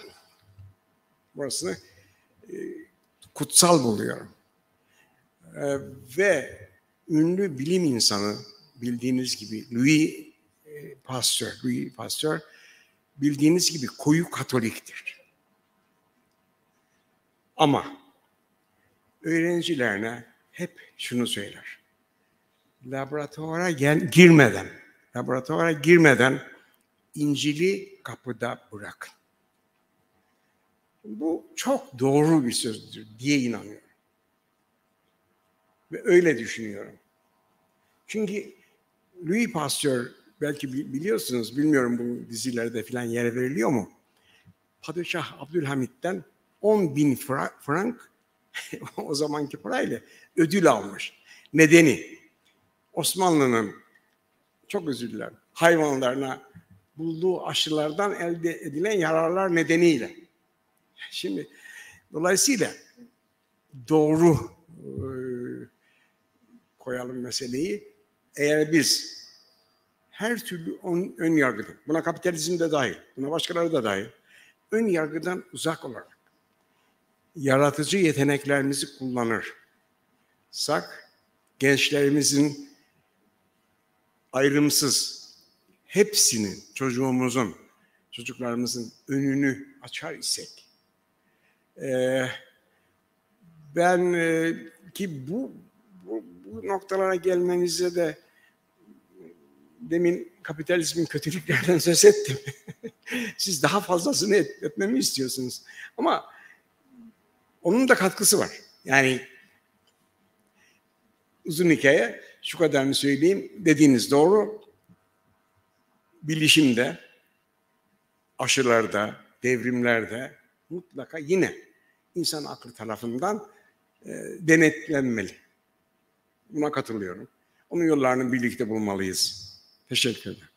kutsal buluyorum. Ve ünlü bilim insanı, bildiğiniz gibi Louis Pasteur bildiğiniz gibi koyu Katoliktir. Ama öğrencilerine hep şunu söyler. Laboratuvara girmeden İncil'i kapıda bırakın. Bu çok doğru bir sözdür diye inanıyorum. Ve öyle düşünüyorum. Çünkü Louis Pasteur, belki biliyorsunuz, bilmiyorum bu dizilerde falan yer veriliyor mu? Padişah Abdülhamit'ten 10.000 frank o zamanki parayla ödül almış. Nedeni Osmanlı'nın, çok özür dilerim, hayvanlarına bulduğu aşılardan elde edilen yararlar nedeniyle. Şimdi dolayısıyla doğru koyalım meseleyi. Eğer biz her türlü ön yargıdan, buna kapitalizm de dahil, buna başkaları da dahil, ön yargıdan uzak olarak yaratıcı yeteneklerimizi kullanırsak, gençlerimizin ayrımsız, hepsinin, çocuğumuzun çocuklarımızın önünü açar isek, ben ki bu noktalara gelmenize de demin kapitalizmin kötülüklerden söz ettim. Siz daha fazlasını etmemi istiyorsunuz. Ama onun da katkısı var. Yani uzun hikaye, şu kadarını söyleyeyim. Dediğiniz doğru. Bilişimde, aşılarda, devrimlerde mutlaka yine insan aklı tarafından denetlenmeli. Buna katılıyorum. Onun yollarını birlikte bulmalıyız. Teşekkür ederim.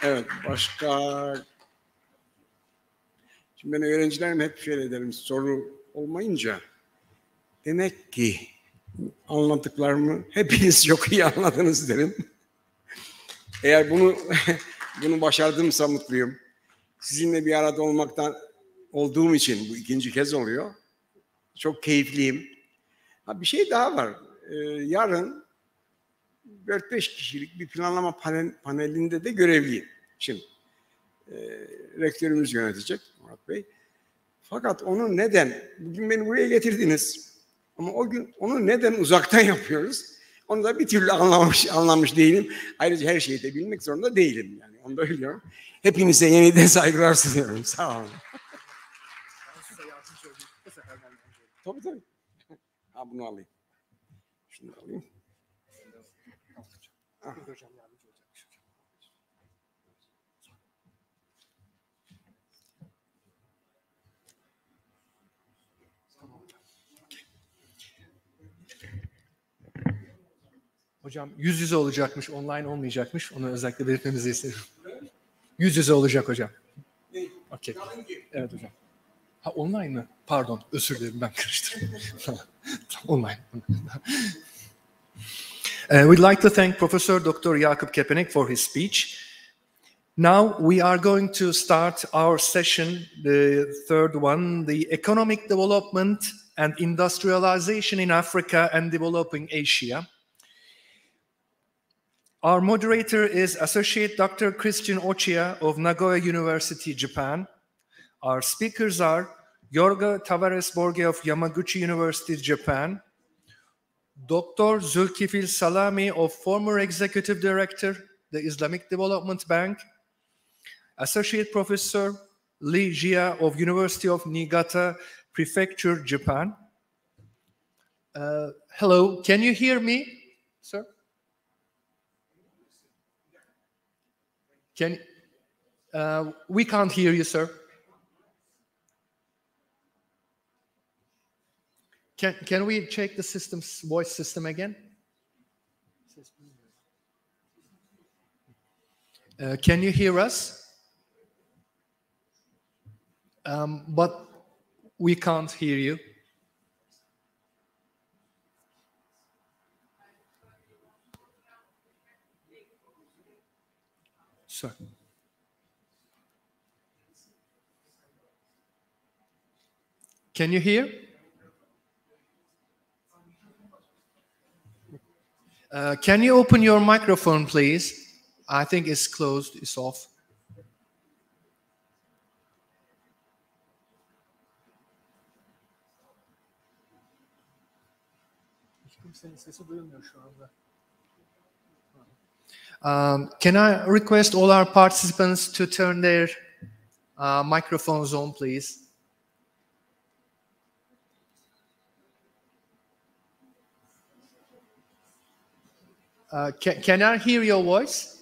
Evet, başka... Şimdi ben öğrencilerime hep şöyle derim, soru olmayınca demek ki anlattıklarımı hepiniz çok iyi anladınız derim. Eğer bunu başardımsa mutluyum. Sizinle bir arada olduğum için bu ikinci kez oluyor. Çok keyifliyim. Bir şey daha var. Yarın 4-5 kişilik bir planlama panelinde de görevliyim. Şimdi rektörümüz yönetecek Murat Bey. Fakat onu bugün beni buraya getirdiniz. Ama o gün onu neden uzaktan yapıyoruz? Onu da bir türlü anlamış değilim. Ayrıca her şeyi de bilmek zorunda değilim. Yani onu da biliyorum. Hepinize yeniden saygılar sunuyorum. Sağ olun. Tabii. Bunu alayım. Şunu alayım. Hocam yüz yüze olacakmış, online olmayacakmış. Onu özellikle belirtmemizi istedim. Yüz yüze olacak hocam. Okay. Evet hocam. Online mı? Pardon, özür dilerim, ben karıştırdım. Online. We'd like to thank Professor Dr. Jakub Kepenek for his speech. Now we are going to start our session, the third one, the economic development and industrialization in Africa and developing Asia. Our moderator is Associate Dr. Christian Ochiya of Nagoya University, Japan. Our speakers are Yorga Tavares-Borge of Yamaguchi University, Japan, Dr. Zulkifil Salami of former Executive Director, the Islamic Development Bank, Associate Professor Lee Jia of University of Niigata Prefecture, Japan. Hello, can you hear me, sir? We can't hear you, sir. Can we check the voice system again? Can you hear us? But we can't hear you. Sir. Can you hear? Can you open your microphone, please? I think it's closed, it's off. Can I request all our participants to turn their microphones on, please? Can I hear your voice?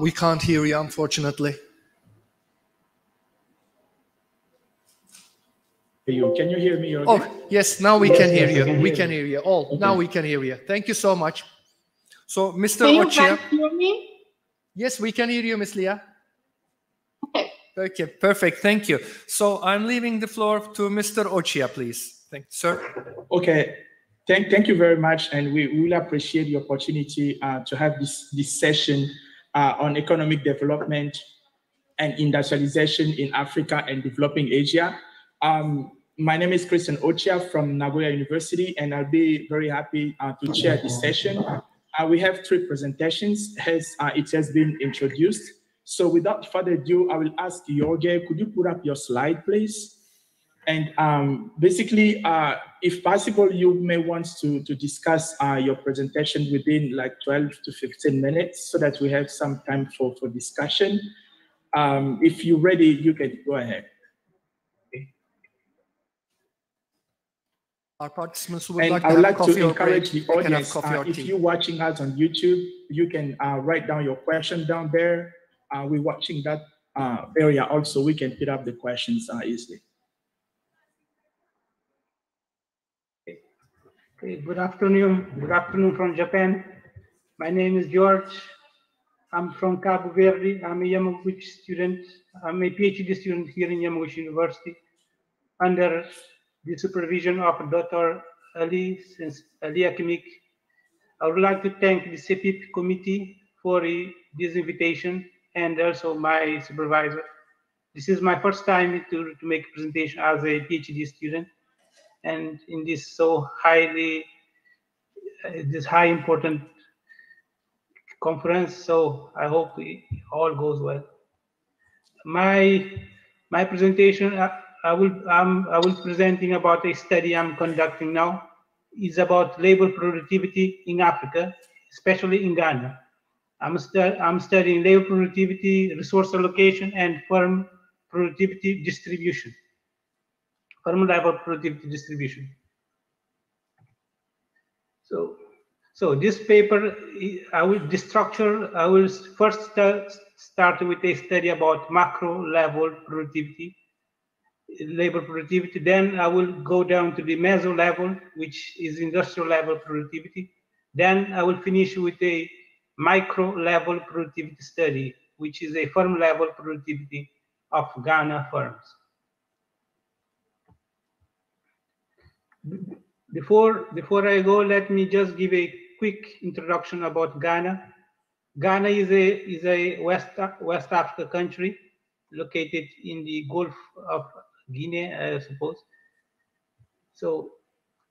We can't hear you, unfortunately. Can you hear me? Oh, yes, now we can hear you. We can hear you. Oh, now we can hear you. Thank you so much. So, Mr. Ochiya. Can you hear me? Yes, we can hear you, Ms. Leah. Okay, perfect. Thank you. So, I'm leaving the floor to Mr. Ochiya, please. Thank you, sir. Okay. Thank you very much, and we will appreciate the opportunity to have this session on economic development and industrialization in Africa and developing Asia. My name is Christian Ochia from Nagoya University, and I'll be very happy to chair this session. We have 3 presentations as it has been introduced. So without further ado, I will ask Jorge, could you put up your slide, please? And basically, if possible, you may want to discuss your presentation within like 12 to 15 minutes so that we have some time for discussion. If you're ready, you can go ahead. Okay. Our participants would and like I to would have like coffee to or encourage break. the audience, if you're watching us on YouTube, you can write down your question down there. We're watching that area also. We can pick up the questions easily. Okay, good afternoon. Good afternoon from Japan. My name is George. I'm from Cabo Verde. I'm a Yamaguchi student. I'm a PhD student here in Yamaguchi University under the supervision of Dr. Ali Akimik. I would like to thank the SEPIP committee for this invitation and also my supervisor. This is my first time to make a presentation as a PhD student, and in this so highly, this high important conference. So I hope it all goes well. My presentation, I will presenting about a study I'm conducting now. Is about labor productivity in Africa, especially in Ghana. I'm studying labor productivity, resource allocation, and firm productivity distribution. Firm labor productivity distribution. So this paper, I will first start with a study about macro level productivity, labor productivity. Then I will go down to the meso level, which is industrial level productivity. Then I will finish with a micro level productivity study, which is a firm level productivity of Ghana firms. Before I go, let me just give a quick introduction about Ghana. Ghana is a West Africa country located in the Gulf of Guinea, I suppose. So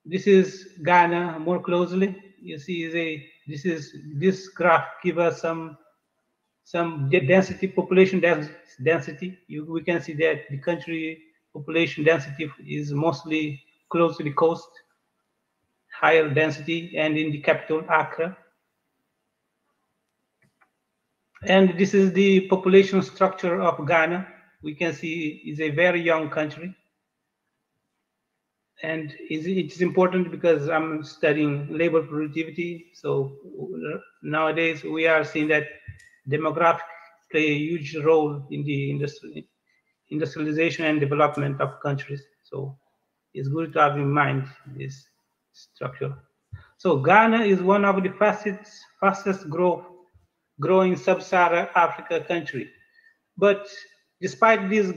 this is Ghana more closely. You see, this graph gives us some density, population density. We can see that the country population density is mostly close to the coast, higher density, and in the capital, Accra. And this is the population structure of Ghana. We can see it's a very young country. And it's important because I'm studying labor productivity. So nowadays we are seeing that demographics play a huge role in the industrialization and development of countries. So it's good to have in mind this structure. So Ghana is one of the fastest growing sub-Saharan Africa country. But despite this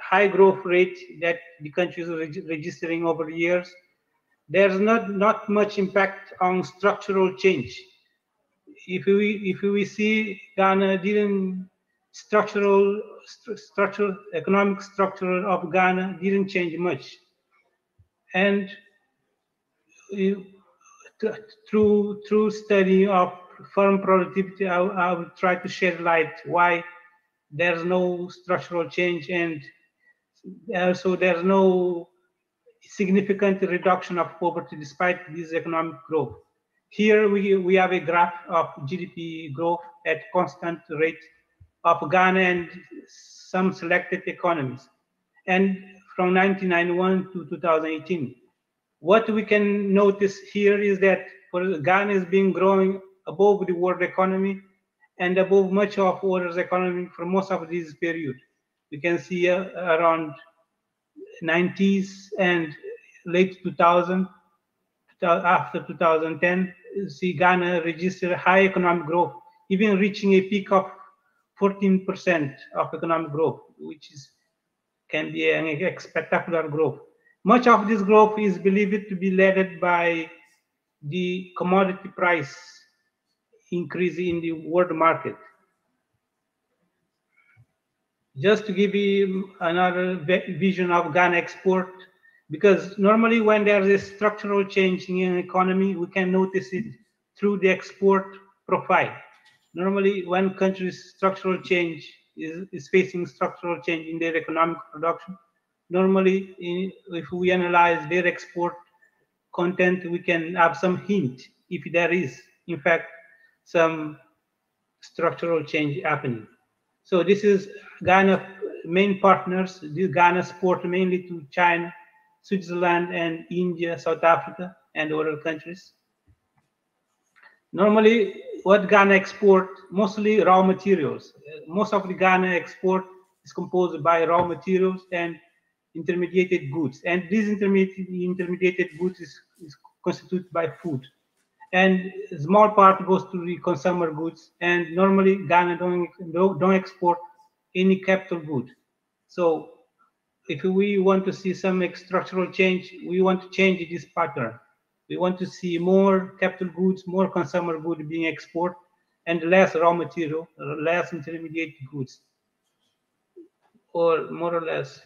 high growth rate that the country is registering over the years, there's not much impact on structural change. If we see Ghana economic structure of Ghana didn't change much, and through study of firm productivity, I will try to shed light why there's no structural change, and also there's no significant reduction of poverty despite this economic growth. Here we have a graph of GDP growth at constant rate of Ghana and some selected economies, and from 1991 to 2018. What we can notice here is that Ghana has been growing above the world economy and above much of world's economy for most of this period. We can see around 90s and late 2000, after 2010, see Ghana register high economic growth, even reaching a peak of 14% of economic growth, which can be a spectacular growth. Much of this growth is believed to be led by the commodity price increase in the world market. Just to give you another vision of Ghana export, because normally when there's a structural change in an economy, we can notice it through the export profile. Normally, when countries' structural change is facing structural change in their economic production, normally if we analyze their export content, we can have some hint if there is, in fact, some structural change happening. So this is Ghana main partners. Ghana export mainly to China, Switzerland, and India, South Africa, and other countries. Normally, what Ghana export, mostly raw materials. Most of the Ghana export is composed by raw materials and intermediated goods. And these intermediated goods is constituted by food. And a small part goes to the consumer goods. And normally, Ghana don't export any capital good. So if we want to see some structural change, we want to change this pattern. We want to see more capital goods, more consumer goods being exported, and less raw material, less intermediate goods, or more or less.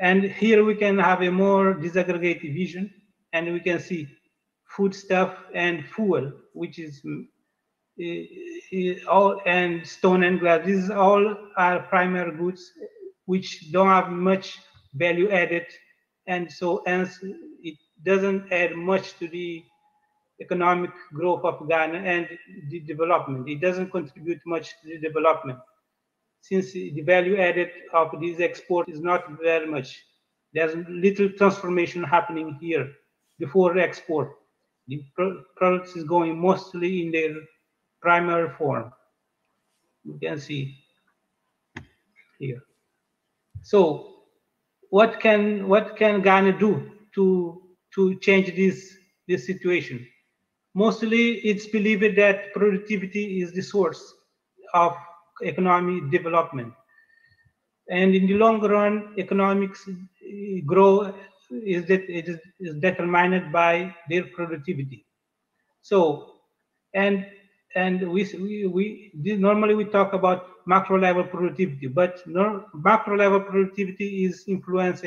And here we can have a more disaggregated vision, and we can see foodstuff and fuel, which is all, and stone and glass. These all are primary goods which don't have much value added, and so hence it doesn't add much to the economic growth of Ghana and the development. It doesn't contribute much to the development, since the value added of these exports is not very much. There's little transformation happening here before export. The products is going mostly in their primary form. You can see here. So what can Ghana do to change this situation? Mostly it's believed that productivity is the source of economic development. And in the long run, economics growth is determined by their productivity. So, and we normally we talk about macro level productivity, but macro level productivity is influenced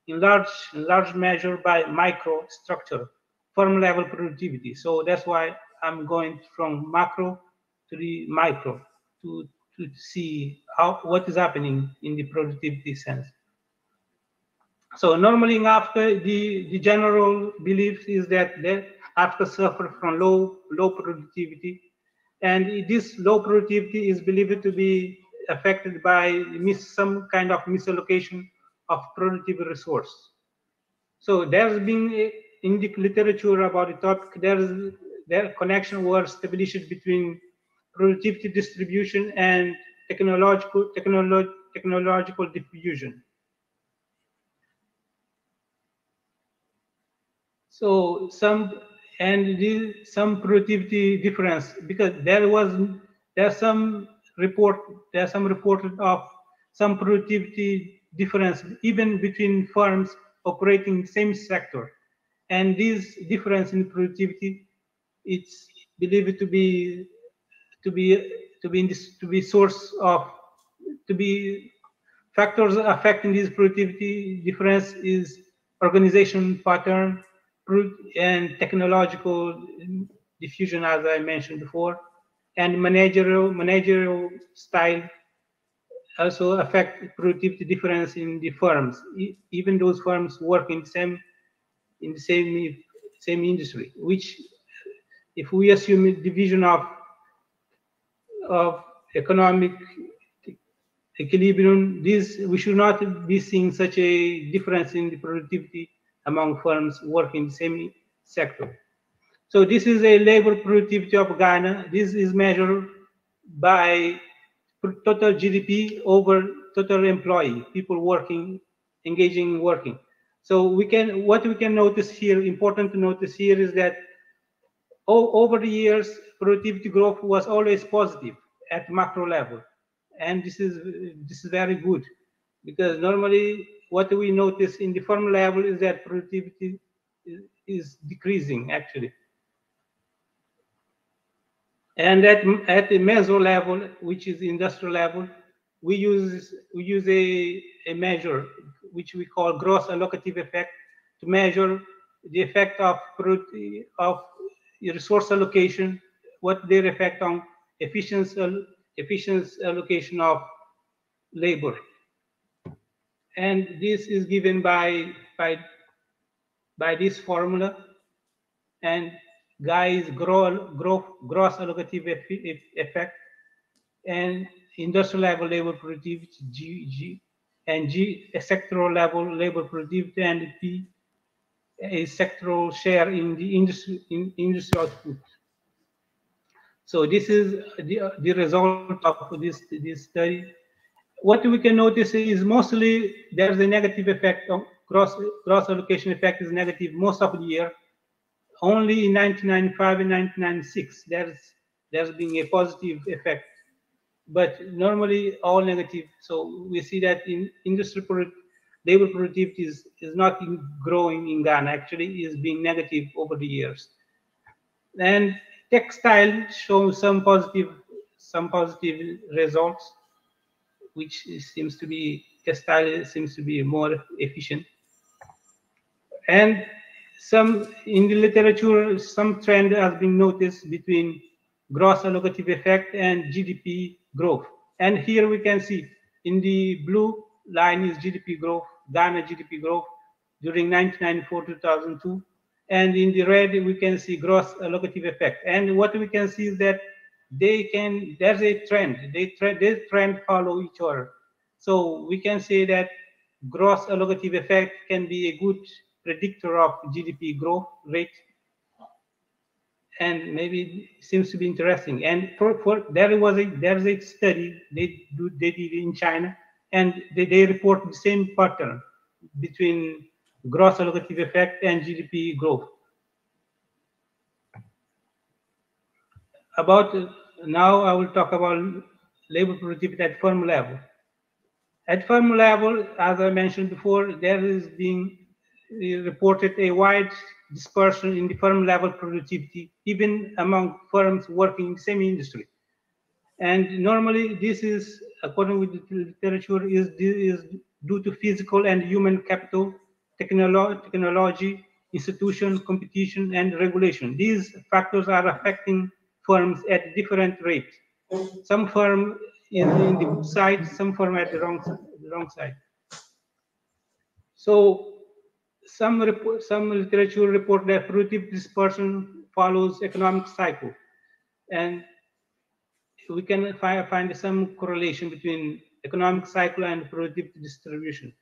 in large measure by micro structure, firm level productivity. So that's why I'm going from macro to the micro to see what is happening in the productivity sense. So normally after the general belief is that after suffer from low productivity, and this low productivity is believed to be affected by some kind of misallocation of productive resource. So there's been in the literature about the topic, their connection was established between productivity distribution and technological diffusion. So some productivity difference, because there's some reported of some productivity difference even between firms operating the same sector, and this difference in productivity, it's believed to be factors affecting this productivity difference is organization pattern and technological diffusion, as I mentioned before, and managerial style also affect productivity difference in the firms, even those firms work in the same industry, which if we assume a division of economic equilibrium, we should not be seeing such a difference in the productivity among firms working in the same sector. So this is a labor productivity of Ghana. This is measured by total GDP over total employee, people working, engaging in working. So what we can notice here, important to notice here, is that over the years, productivity growth was always positive at macro level. And this is very good, because normally what we notice in the firm level is that productivity is decreasing actually. And at the meso level, which is industrial level, we use a measure which we call gross allocative effect to measure the effect of resource allocation, what their effect on efficient allocation of labor. And this is given by this formula, and Guy is gross allocative effect, and industrial level labor productivity, G, and G a sectoral level labor productivity, and P a sectoral share in the industry output. So this is the result of this study. What we can notice is mostly there's a negative effect on gross allocation effect is negative most of the year. Only in 1995 and 1996 there's been a positive effect, but normally all negative. So we see that in labor productivity is not growing in Ghana. Actually, is being negative over the years. And textile shows some positive results, which seems to be textile seems to be more efficient. And in the literature, some trend has been noticed between gross allocative effect and GDP growth. And here we can see in the blue line is GDP growth, Ghana GDP growth during 1994-2002. And in the red, we can see gross allocative effect. And what we can see is that there's a trend. They trend follow each other. So we can say that gross allocative effect can be a good predictor of GDP growth rate, and maybe it seems to be interesting. And there's a study they did in China, and they report the same pattern between gross allocative effect and GDP growth. Now I will talk about labor productivity at firm level. At firm level, as I mentioned before, there is being reported a wide dispersion in the firm level productivity, even among firms working in the same industry. And normally this is, according with the literature, is due to physical and human capital, technology, institution, competition, and regulation. These factors are affecting firms at different rates. Some firm is in the good side, some firm at the wrong side. So some literature report that productive dispersion follows economic cycle, and we can find some correlation between economic cycle and productivity distribution.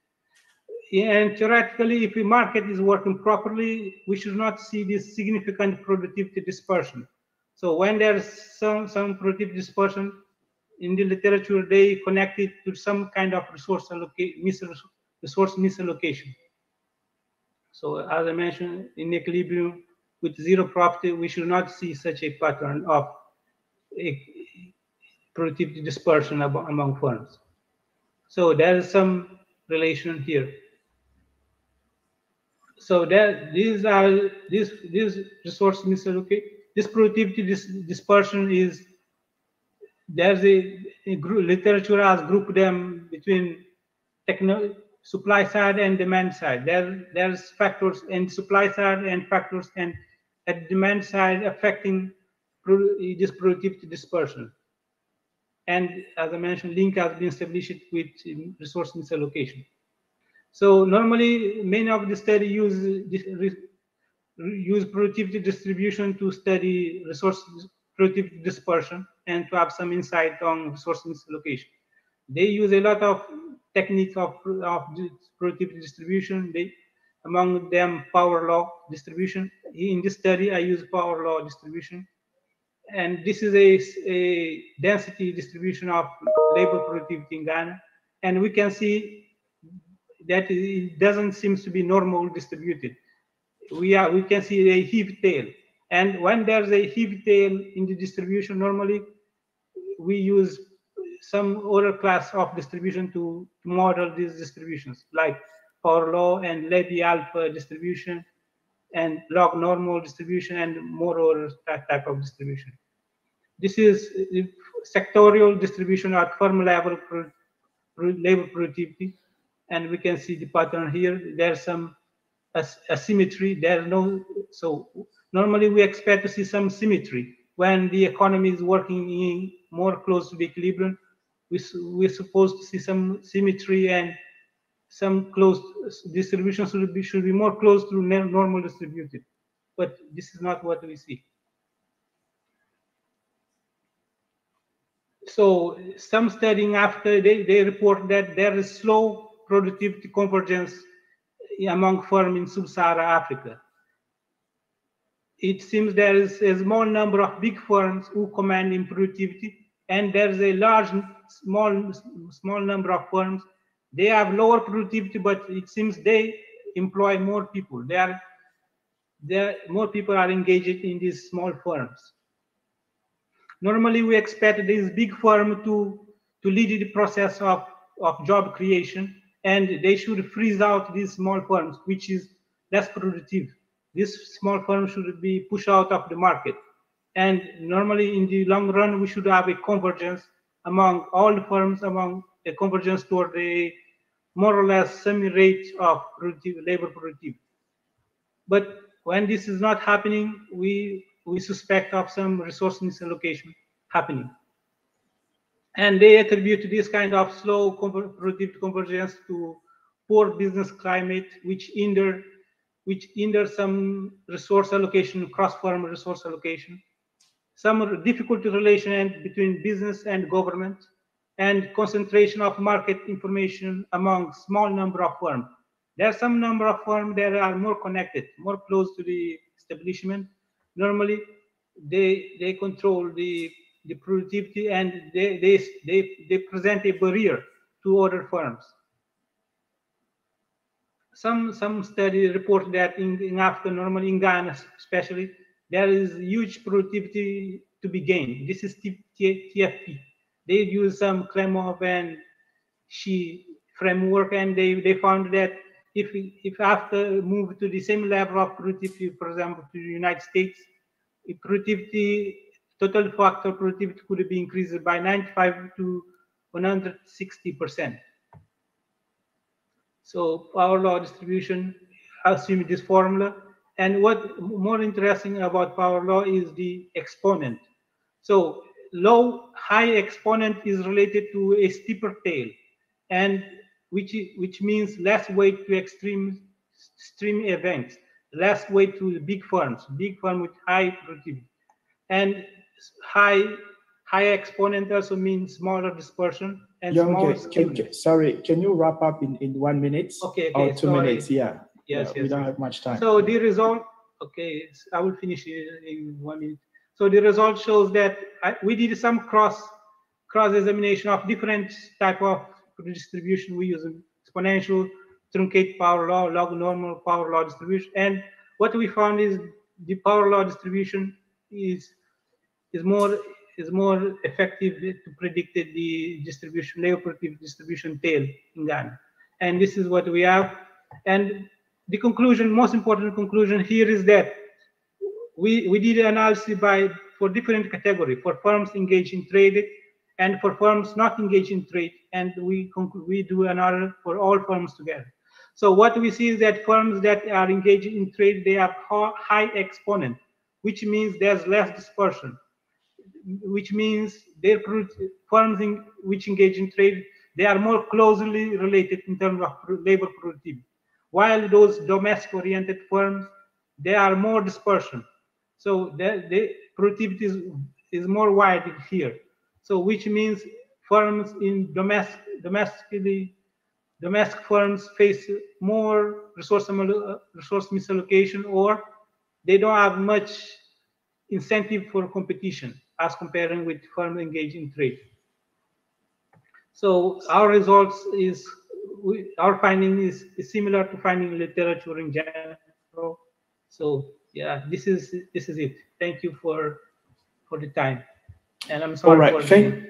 And theoretically, if the market is working properly, we should not see this significant productivity dispersion. So when there's some productivity dispersion in the literature, they connect it to some kind of resource misallocation. So as I mentioned, in equilibrium with zero profit, we should not see such a pattern of productivity dispersion among firms. So there is some relation here. So these resource misallocation, this productivity dispersion is, there's a group, literature has grouped them between supply side and demand side. There's factors in supply side and factors and at demand side affecting this productivity dispersion. And as I mentioned, link has been established with resource misallocation. So normally, many of the study use productivity distribution to study resource productivity dispersion and to have some insight on resource misallocation. They use a lot of techniques of productivity distribution. Among them, power law distribution. In this study, I use power law distribution. And this is a density distribution of labor productivity in Ghana. And we can see that it doesn't seem to be normal distributed. We can see a heave tail. And when there's a heave tail in the distribution, normally we use some other class of distribution to model these distributions, like power law and Levy alpha distribution and log normal distribution and more other type of distribution. This is sectorial distribution at firm level labor productivity, and we can see the pattern here. There's some asymmetry. There's no, so normally we expect to see some symmetry when the economy is working in more close to the equilibrium. We're supposed to see some symmetry, and some close distribution should be more close to normal distributed, but this is not what we see. So some studying after, they report that there is slow productivity convergence among firms in sub-Saharan Africa. It seems there is a small number of big firms who command in productivity, and there's a large, small number of firms. They have lower productivity, but it seems they employ more people. More people are engaged in these small firms. Normally, we expect this big firm to lead the process of job creation, and they should freeze out these small firms, which is less productive. This small firm should be pushed out of the market. And normally, in the long run, we should have a convergence among all the firms, among a convergence toward a more or less same rate of labor productivity. But when this is not happening, we suspect of some resource misallocation happening. And they attribute this kind of slow productivity convergence to poor business climate, which hinder some resource allocation, cross-firm resource allocation, some difficulty relation between business and government, and concentration of market information among small number of firms. There are some number of firms that are more connected, more close to the establishment. Normally, they control the productivity, and they present a barrier to other firms. Some study report that in Africa, normally in Ghana especially, there is huge productivity to be gained. This is TFP. They use some Klemov and Shi framework, and they found that if after move to the same level of productivity, for example, to the United States, productivity, total factor productivity could be increased by 95 to 160%. So power law distribution assume this formula. And what more interesting about power law is the exponent. So high exponent is related to a steeper tail, and which means less weight to extreme events, less weight to big firms with high productivity. And high exponent also means smaller dispersion and smaller sorry, can you wrap up in 1 minute? Okay, or 2 minutes? Yes, yes. We don't have much time. So the result, okay, I will finish in 1 minute. So the result shows that we did some cross-examination of different type of distribution. We use exponential, truncate power law, log normal power law distribution. And what we found is the power law distribution is more effective to predict the distribution, labor productivity distribution tail in Ghana. And this is what we have. And the conclusion, most important conclusion here is that we did an analysis for different category, for firms engaged in trade and for firms not engaged in trade, and we do another for all firms together. So what we see is that firms that are engaged in trade, they have high exponent, which means there's less dispersion, which means their firms which engage in trade, they are more closely related in terms of labor productivity. While those domestic-oriented firms, they are more dispersion. So the productivity is more wide here. So which means firms in domestic firms face more resource misallocation, or they don't have much incentive for competition as comparing with firms engaged in trade. So our results is, our finding is similar to finding literature in general. So yeah, this is it. Thank you for the time, and I'm sorry for the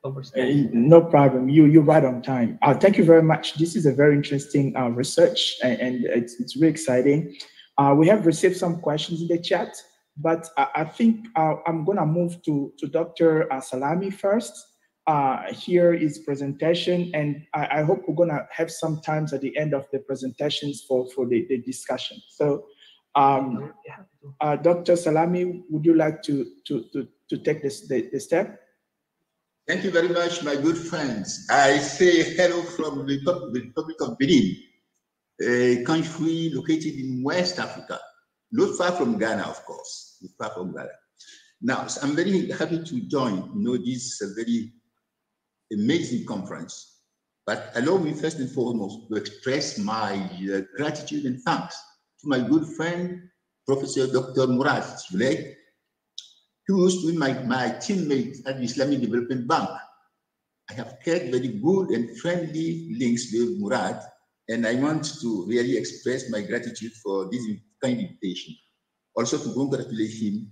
overstay. No problem. You're right on time. Thank you very much. This is a very interesting research, and it's really exciting. We have received some questions in the chat, but I think I'm going to move to Dr. Salami first. hear his presentation, and I hope we're going to have some times at the end of the presentations for the discussion. So, Dr. Salami, would you like to take the step? Thank you very much, my good friends. I say hello from the Republic of Benin, a country located in West Africa, not far from Ghana, of course, not far from Ghana. Now, so I'm very happy to join, this very amazing conference. But allow me first and foremost to express my gratitude and thanks to my good friend, Professor Dr. Murad Sulek, who used to be my teammate at the Islamic Development Bank. I have kept very good and friendly links with Murad, and I want to really express my gratitude for this kind invitation. Also to congratulate him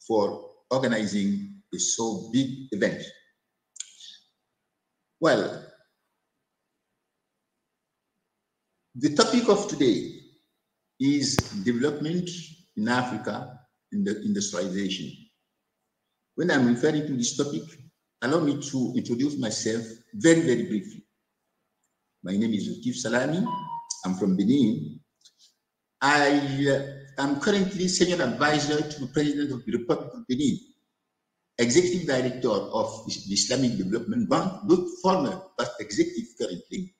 for organizing a so big event. Well, the topic of today is development in Africa and the industrialization. When I'm referring to this topic, allow me to introduce myself very, very briefly. My name is Dr. Salami. I'm from Benin. I am currently Senior Advisor to the President of the Republic of Benin, Executive Director of the Islamic Development Bank, not former, but executive currently.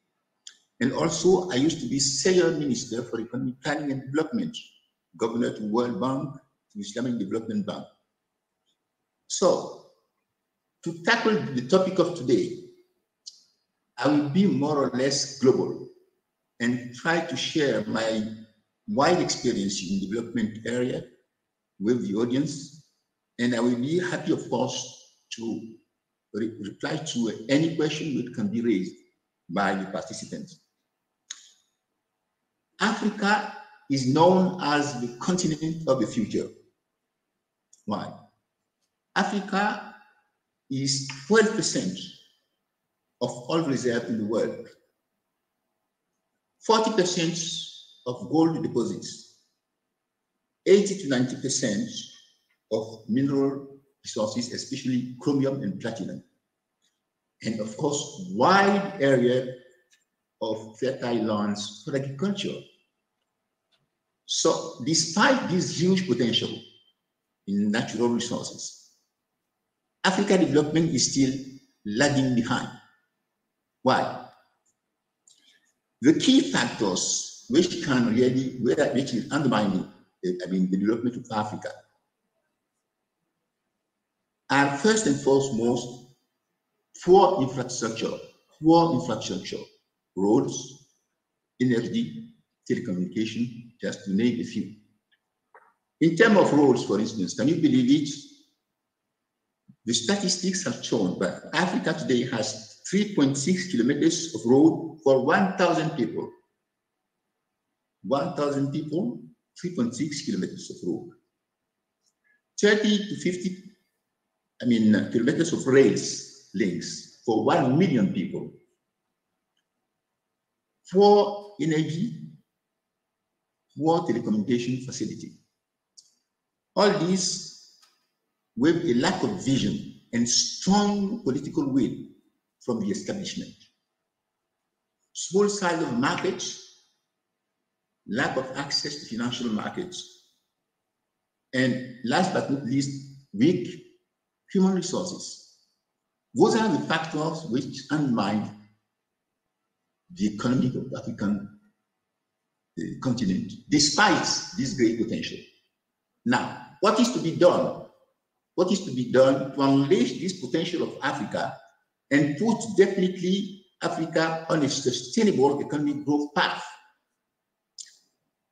And also, I used to be Senior Minister for Economic Planning and Development, Governor to World Bank, to Islamic Development Bank. So, to tackle the topic of today, I will be more or less global and try to share my wide experience in the development area with the audience. And I will be happy, of course, to reply to any question that can be raised by the participants. Africa is known as the continent of the future. Why? Africa is 12% of all reserves in the world, 40% of gold deposits, 80 to 90% of mineral resources, especially chromium and platinum, and of course, wide area of fertile lands for agriculture. So despite this huge potential in natural resources, African development is still lagging behind. Why? The key factors which can really, which is undermining the development of Africa are first and foremost poor infrastructure, roads, energy, telecommunication, just to name a few. In terms of roads, for instance, can you believe it? The statistics have shown that Africa today has 3.6 kilometers of road for 1,000 people. 1,000 people, 3.6 kilometers of road. 30 to 50, kilometers of rails links for 1 million people. For energy, for telecommunication facility. All these with a lack of vision and strong political will from the establishment. Small size of markets, lack of access to financial markets, and last but not least, weak human resources. Those are the factors which undermine the economy of the African continent, despite this great potential. Now, what is to be done? What is to be done to unleash this potential of Africa and put definitely Africa on a sustainable economic growth path?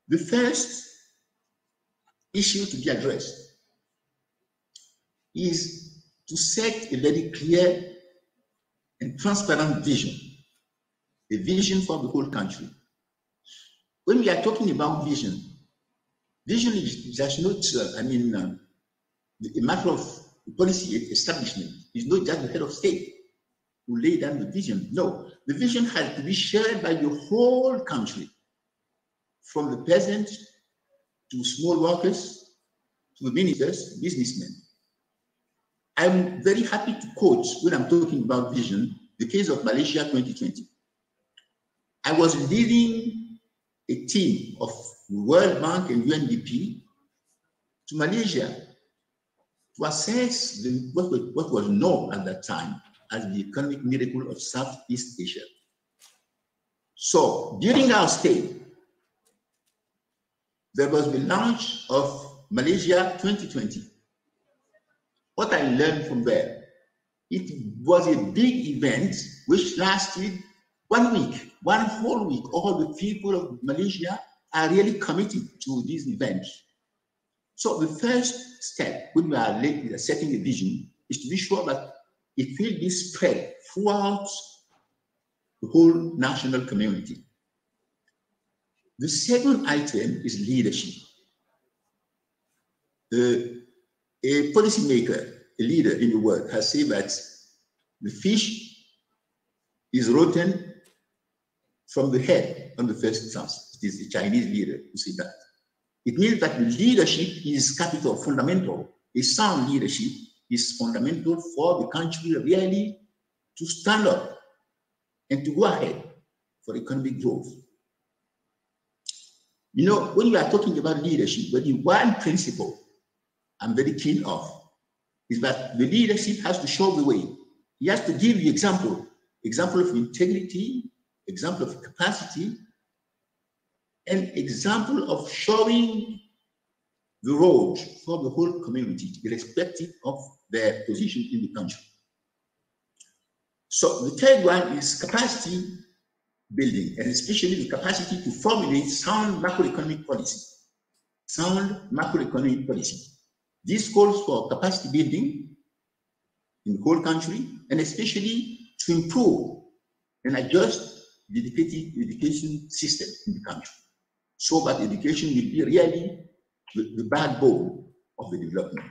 The first issue to be addressed is to set a very clear and transparent vision, a vision for the whole country. When we are talking about vision is just not, a matter of policy establishment. Is not just the head of state who lay down the vision. No, the vision has to be shared by the whole country, from the peasant to small workers to the ministers, businessmen. I'm very happy to quote, when I'm talking about vision, the case of Malaysia 2020. I was leading a team of World Bank and UNDP to Malaysia to assess what was known at that time as the economic miracle of Southeast Asia. So during our stay, there was the launch of Malaysia 2020. What I learned from there, it was a big event which lasted 1 week, one whole week. All the people of Malaysia are really committed to this event. So the first step when we are setting a vision is to be sure that it will be spread throughout the whole national community. The second item is leadership. A policymaker, a leader in the world, has said that the fish is rotten from the head on the first chance. It is the Chinese leader who said that. It means that the leadership is capital, fundamental. A sound leadership is fundamental for the country really to stand up and to go ahead for economic growth. You know, when we are talking about leadership, the one principle I'm very keen of is that the leadership has to show the way. He has to give the example of integrity, example of capacity, and example of showing the road for the whole community, irrespective of their position in the country. So the third one is capacity building, and especially the capacity to formulate sound macroeconomic policy. Sound macroeconomic policy. This calls for capacity building in the whole country, and especially to improve and adjust the education system in the country, so that education will be really the backbone of the development.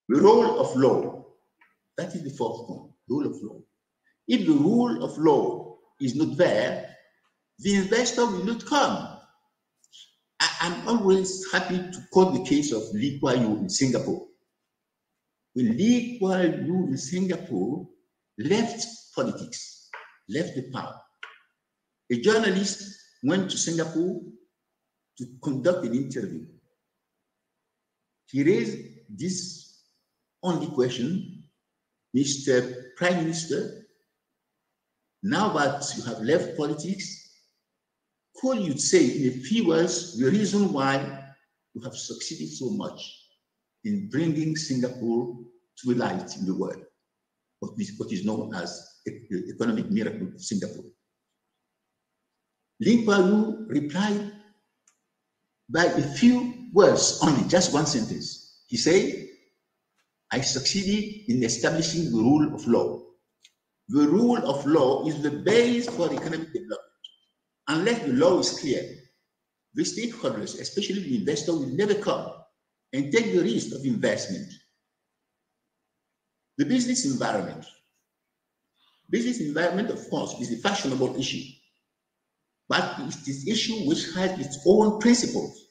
The role of law, that is the fourth one, rule of law. If the rule of law is not there, the investor will not come. I'm always happy to quote the case of Lee Kuan Yew in Singapore. When Lee Kuan Yew in Singapore left politics, left the power, a journalist went to Singapore to conduct an interview. He raised this only question: Mr. Prime Minister, now that you have left politics, could you say in a few words the reason why you have succeeded so much in bringing Singapore to the light in the world, what is known as the economic miracle of Singapore? Lee Kuan Yew replied by a few words only, just one sentence. He said, I succeeded in establishing the rule of law. The rule of law is the base for economic development. Unless the law is clear, the stakeholders, especially the investor, will never come and take the risk of investment. The business environment. Business environment, of course, is a fashionable issue, but it is an issue which has its own principles.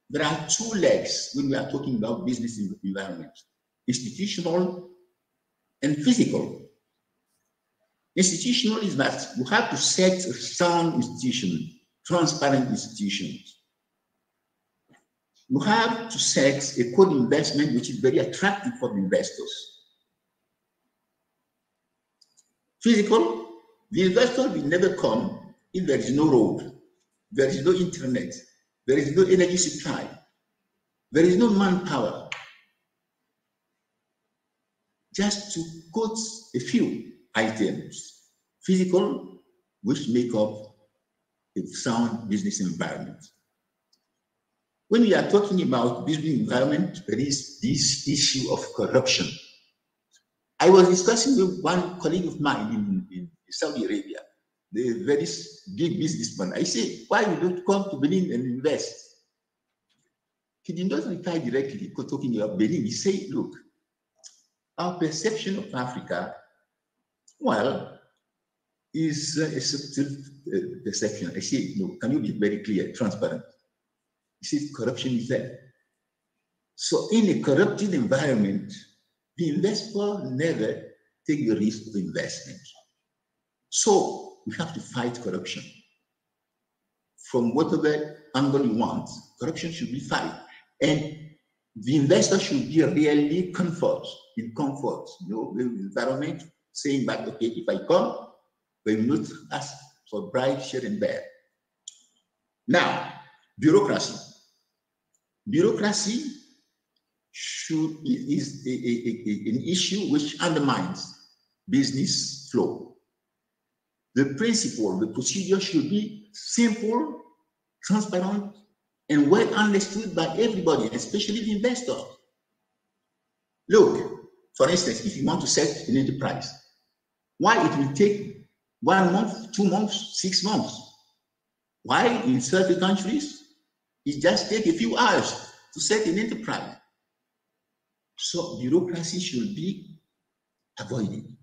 There are two legs when we are talking about business environment: institutional and physical. Institutional is that you have to set a sound institution, transparent institutions. You have to set a code investment which is very attractive for the investors. Physical, the investor will never come if there is no road, there is no internet, there is no energy supply, there is no manpower. Just to quote a few items: physical, which make up a sound business environment. When we are talking about business environment, there is this issue of corruption. I was discussing with one colleague of mine in Saudi Arabia, the very big businessman. I said, why you don't come to Benin and invest? He did not reply directly, talking about Benin. He said, look, our perception of Africa, well, is a subtle perception. I say, no, can you be very clear, transparent? He says corruption is there. So in a corrupted environment, the investor never take the risk of investment. So we have to fight corruption. From whatever angle you want, corruption should be fight. And the investor should be really in comfort, you know, the environment, saying that, okay, if I come, they will not ask for bribe, share, and bear. Now, bureaucracy. Bureaucracy is an issue which undermines business flow. The principle, the procedure should be simple, transparent, and well understood by everybody, especially the investor. Look, for instance, if you want to set an enterprise, why it will take 1 month, 2 months, 6 months? Why in certain countries, it just takes a few hours to set an enterprise. So bureaucracy should be avoided.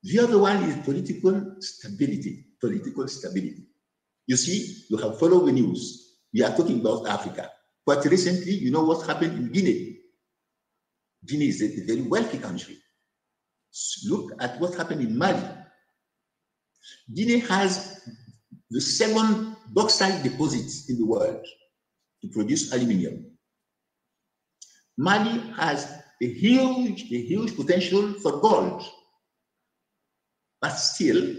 The other one is political stability. Political stability. You see, you have followed the news. We are talking about Africa. But recently, you know what happened in Guinea? Guinea is a very wealthy country. Look at what happened in Mali. Guinea has the 7th bauxite deposit in the world to produce aluminium. Mali has a huge potential for gold. But still,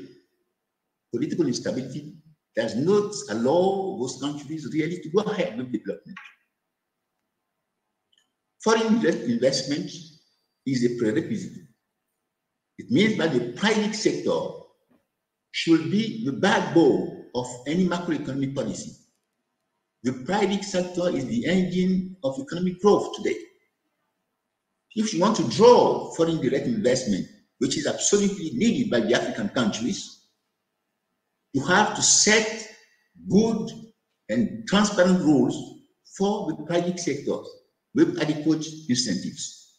political instability does not allow those countries really to go ahead with development. Foreign investment is a prerequisite. It means that the private sector should be the backbone of any macroeconomic policy. The private sector is the engine of economic growth today. If you want to draw foreign direct investment, which is absolutely needed by the African countries, you have to set good and transparent rules for the private sectors with adequate incentives.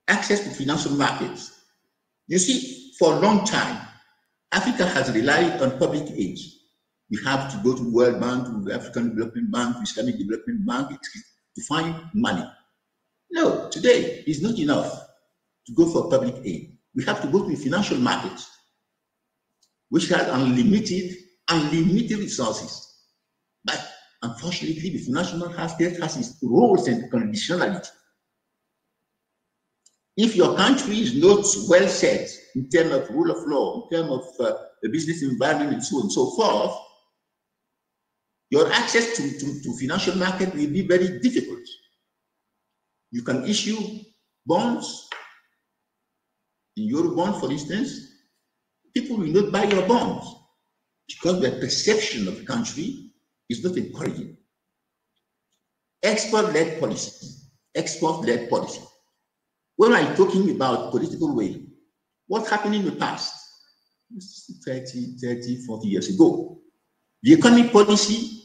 Access to financial markets. You see, for a long time, Africa has relied on public aid. We have to go to the World Bank, to the African Development Bank, to Islamic Development Bank to find money. No, today is not enough to go for public aid. We have to go to the financial markets, which has unlimited resources. But unfortunately, the financial market has its rules and conditionality. If your country is not well set in terms of rule of law, in terms of the business environment, and so on and so forth, your access to financial market will be very difficult. You can issue bonds, in Eurobond, for instance, people will not buy your bonds because the perception of the country is not encouraging. Export-led policy. Export-led policy. When I'm talking about political will, what happened in the past, 30, 40 years ago? The economic policy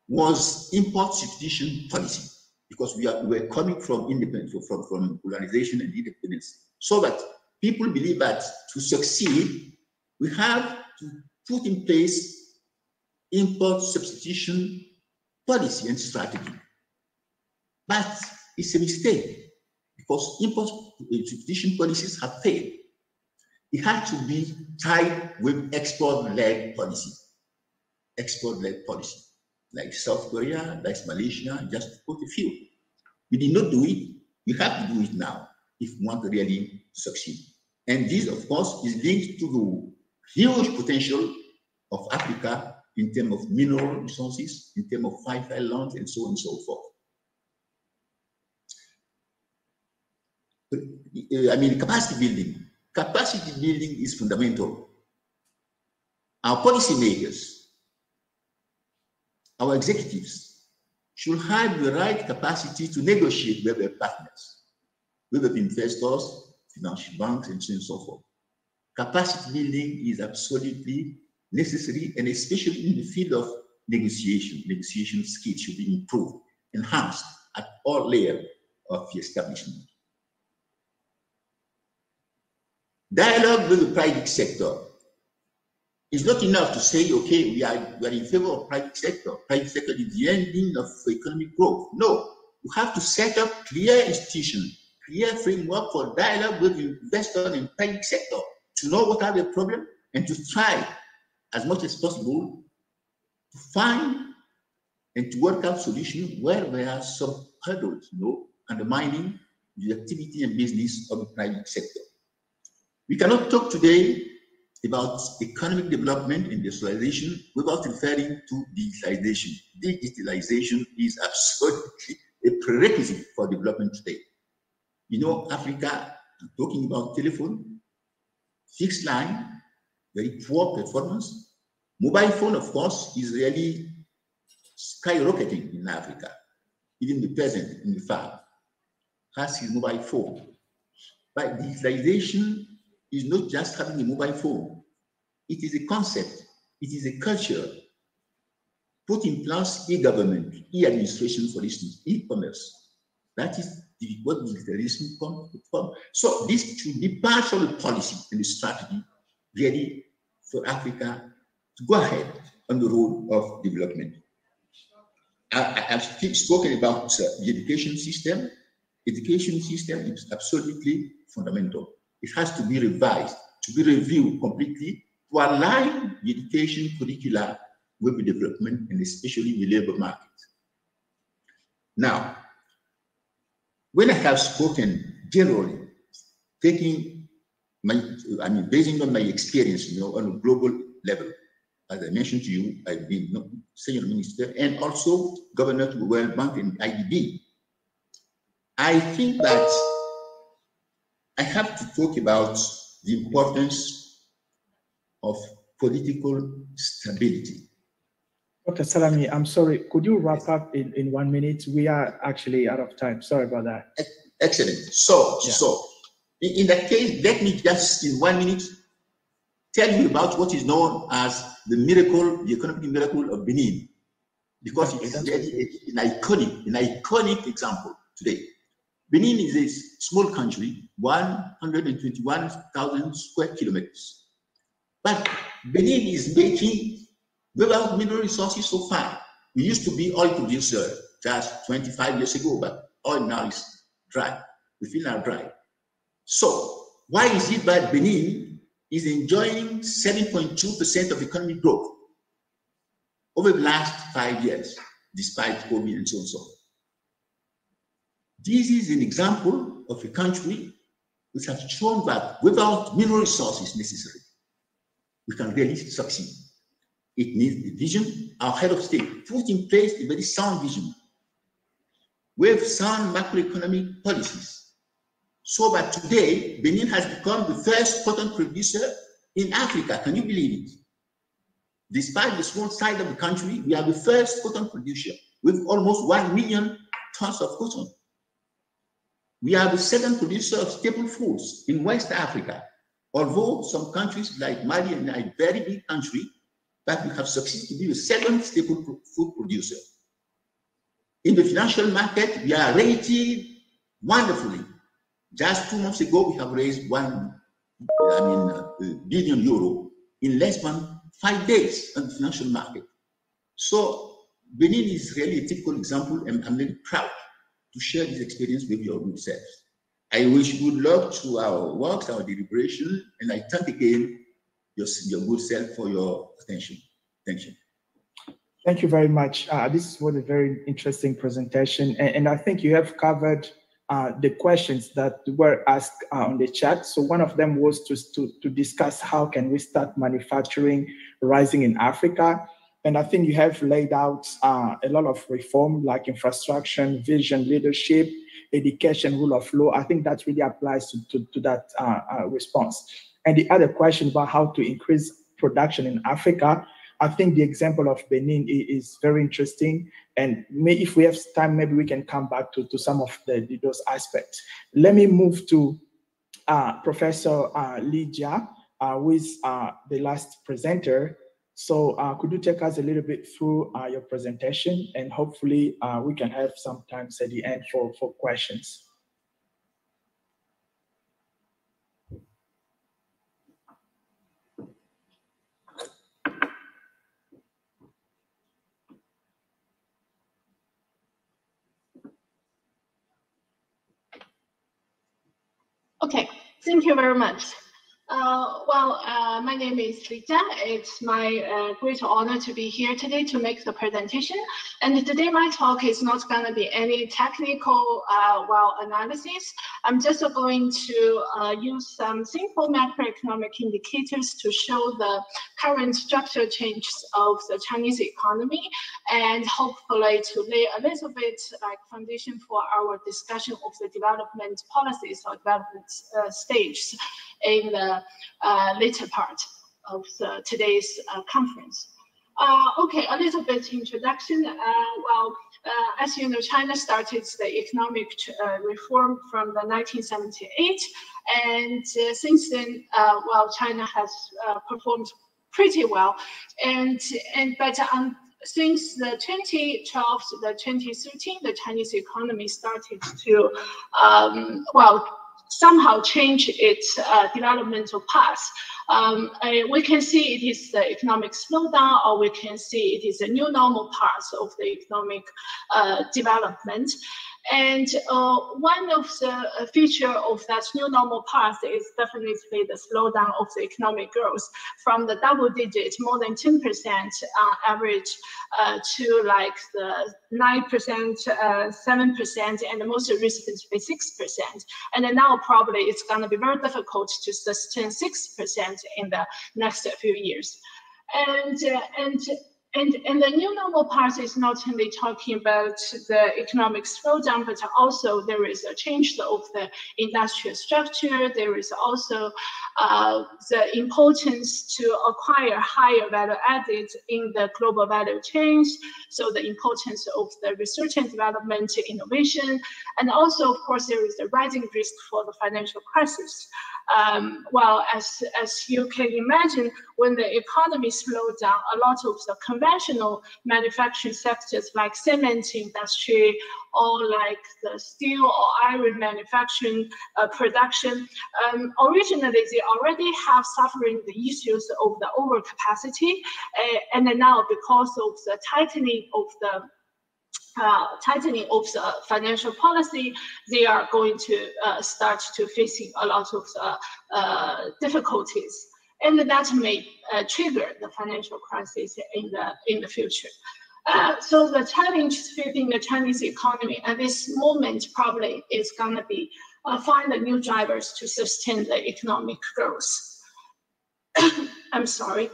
was import substitution policy because we were coming from independence, from polarization and independence. So that people believe that to succeed, we have to put in place import substitution policy and strategy. But it's a mistake because import substitution policies have failed. It had to be tied with export-led policy. Export-led policy, like South Korea, like Malaysia, just to put a few. We did not do it. We have to do it now if we want to really succeed. And this, of course, is linked to the huge potential of Africa in terms of mineral resources, in terms of fertile lands, and so on and so forth. I mean, capacity building. Capacity building is fundamental. Our policymakers, our executives should have the right capacity to negotiate with their partners, with the investors, financial banks, and so on and so forth. Capacity building is absolutely necessary, and especially in the field of negotiation. Negotiation skills should be improved, enhanced at all layers of the establishment. Dialogue with the private sector. It's not enough to say, okay, we are in favor of private sector. Private sector is the engine of economic growth. No, you have to set up clear institutions, clear framework for dialogue with investors and private sector to know what are the problems and to try as much as possible to find and to work out solutions where there are some hurdles, undermining the activity and business of the private sector. We cannot talk today about economic development and industrialization without referring to digitalization. Digitalization is absolutely a prerequisite for development today. Africa, talking about telephone, fixed line, very poor performance. Mobile phone, of course, is really skyrocketing in Africa. Even the peasant in the farm has his mobile phone. But digitalization is not just having a mobile phone. It is a concept. It is a culture. Put in place e-government, e-administration, for instance, e-commerce. That is what digitalization comes from. So this should be part of the policy and the strategy ready for Africa to go ahead on the road of development. I've spoken about the education system. Education system is absolutely fundamental. It has to be revised, to be reviewed completely, to align the education curricula with the development and especially the labor market. Now, when I have spoken generally, basing on my experience, on a global level, as I mentioned to you, I've been senior minister and also governor to the World Bank and IDB. I think that I have to talk about the importance of political stability. Dr. Salami, I'm sorry, could you wrap up in 1 minute? We are actually out of time. Sorry about that. Excellent. So in that case, let me just in 1 minute tell you about what is known as the miracle, the economic miracle of Benin, because it's really an iconic example today. Benin is a small country, 121,000 square kilometers. But Benin is making, without mineral resources so far. We used to be oil producer just 25 years ago, but oil now is dry. We feel now dry. So why is it that Benin is enjoying 7.2% of economic growth over the last 5 years, despite COVID and so on and so on? This is an example of a country which has shown that without mineral resources necessary, we can really succeed. It needs a vision. Our head of state put in place a very sound vision with sound macroeconomic policies, so that today Benin has become the first cotton producer in Africa. Can you believe it? Despite the small size of the country, we are the first cotton producer with almost 1 million tons of cotton. We are the second producer of staple foods in West Africa, although some countries like Mali are a very big country, but we have succeeded to be the second staple food producer. In the financial market, we are rated wonderfully. Just 2 months ago, we have raised €1 billion in less than 5 days on the financial market. So Benin is really a typical example, and I'm really proud to share this experience with your good self. I wish good luck to our works, our deliberation, and I thank again your good self for your attention. Thank you. Thank you very much. This was a very interesting presentation, and I think you have covered the questions that were asked on the chat. So one of them was to discuss how can we start manufacturing rising in Africa. And I think you have laid out a lot of reform like infrastructure, vision, leadership, education, rule of law. I think that really applies to that response. And the other question about how to increase production in Africa, I think the example of Benin is very interesting. And if we have time, maybe we can come back to some of those aspects. Let me move to Professor Lee Jia, who is the last presenter. So could you take us a little bit through your presentation, and hopefully we can have some time at the end for questions. Thank you very much. My name is Li Jia. It's my great honor to be here today to make the presentation. And today my talk is not going to be any technical analysis. I'm just going to use some simple macroeconomic indicators to show the current structural changes of the Chinese economy, and hopefully to lay a little bit like foundation for our discussion of the development policies or development stages in the later part of today's conference. Okay, a little bit introduction. As you know, China started the economic reform from the 1978, and since then, China has performed pretty well. But since the 2012 to the 2013, the Chinese economy started to somehow change its developmental path. We can see it is the economic slowdown, or we can see it is a new normal part of the economic development. And one of the feature of that new normal path is definitely the slowdown of the economic growth from the double digit, more than 10% average, to like the 9%, 7%, and most recently 6%. And then now probably it's going to be very difficult to sustain 6% in the next few years. And the new normal part is not only talking about the economic slowdown, but also there is a change of the industrial structure. There is also the importance to acquire higher value added in the global value chains. So the importance of the research and development, innovation, and also, of course, there is a rising risk for the financial crisis. As you can imagine, when the economy slowed down, a lot of the conventional manufacturing sectors like cement industry or like the steel or iron manufacturing production, originally they already have suffering the issues of the overcapacity, and then now because of the tightening of the financial policy, they are going to start to facing a lot of difficulties, and that may trigger the financial crisis in the future. So the challenge facing the Chinese economy at this moment probably is going to be find the new drivers to sustain the economic growth. I'm sorry.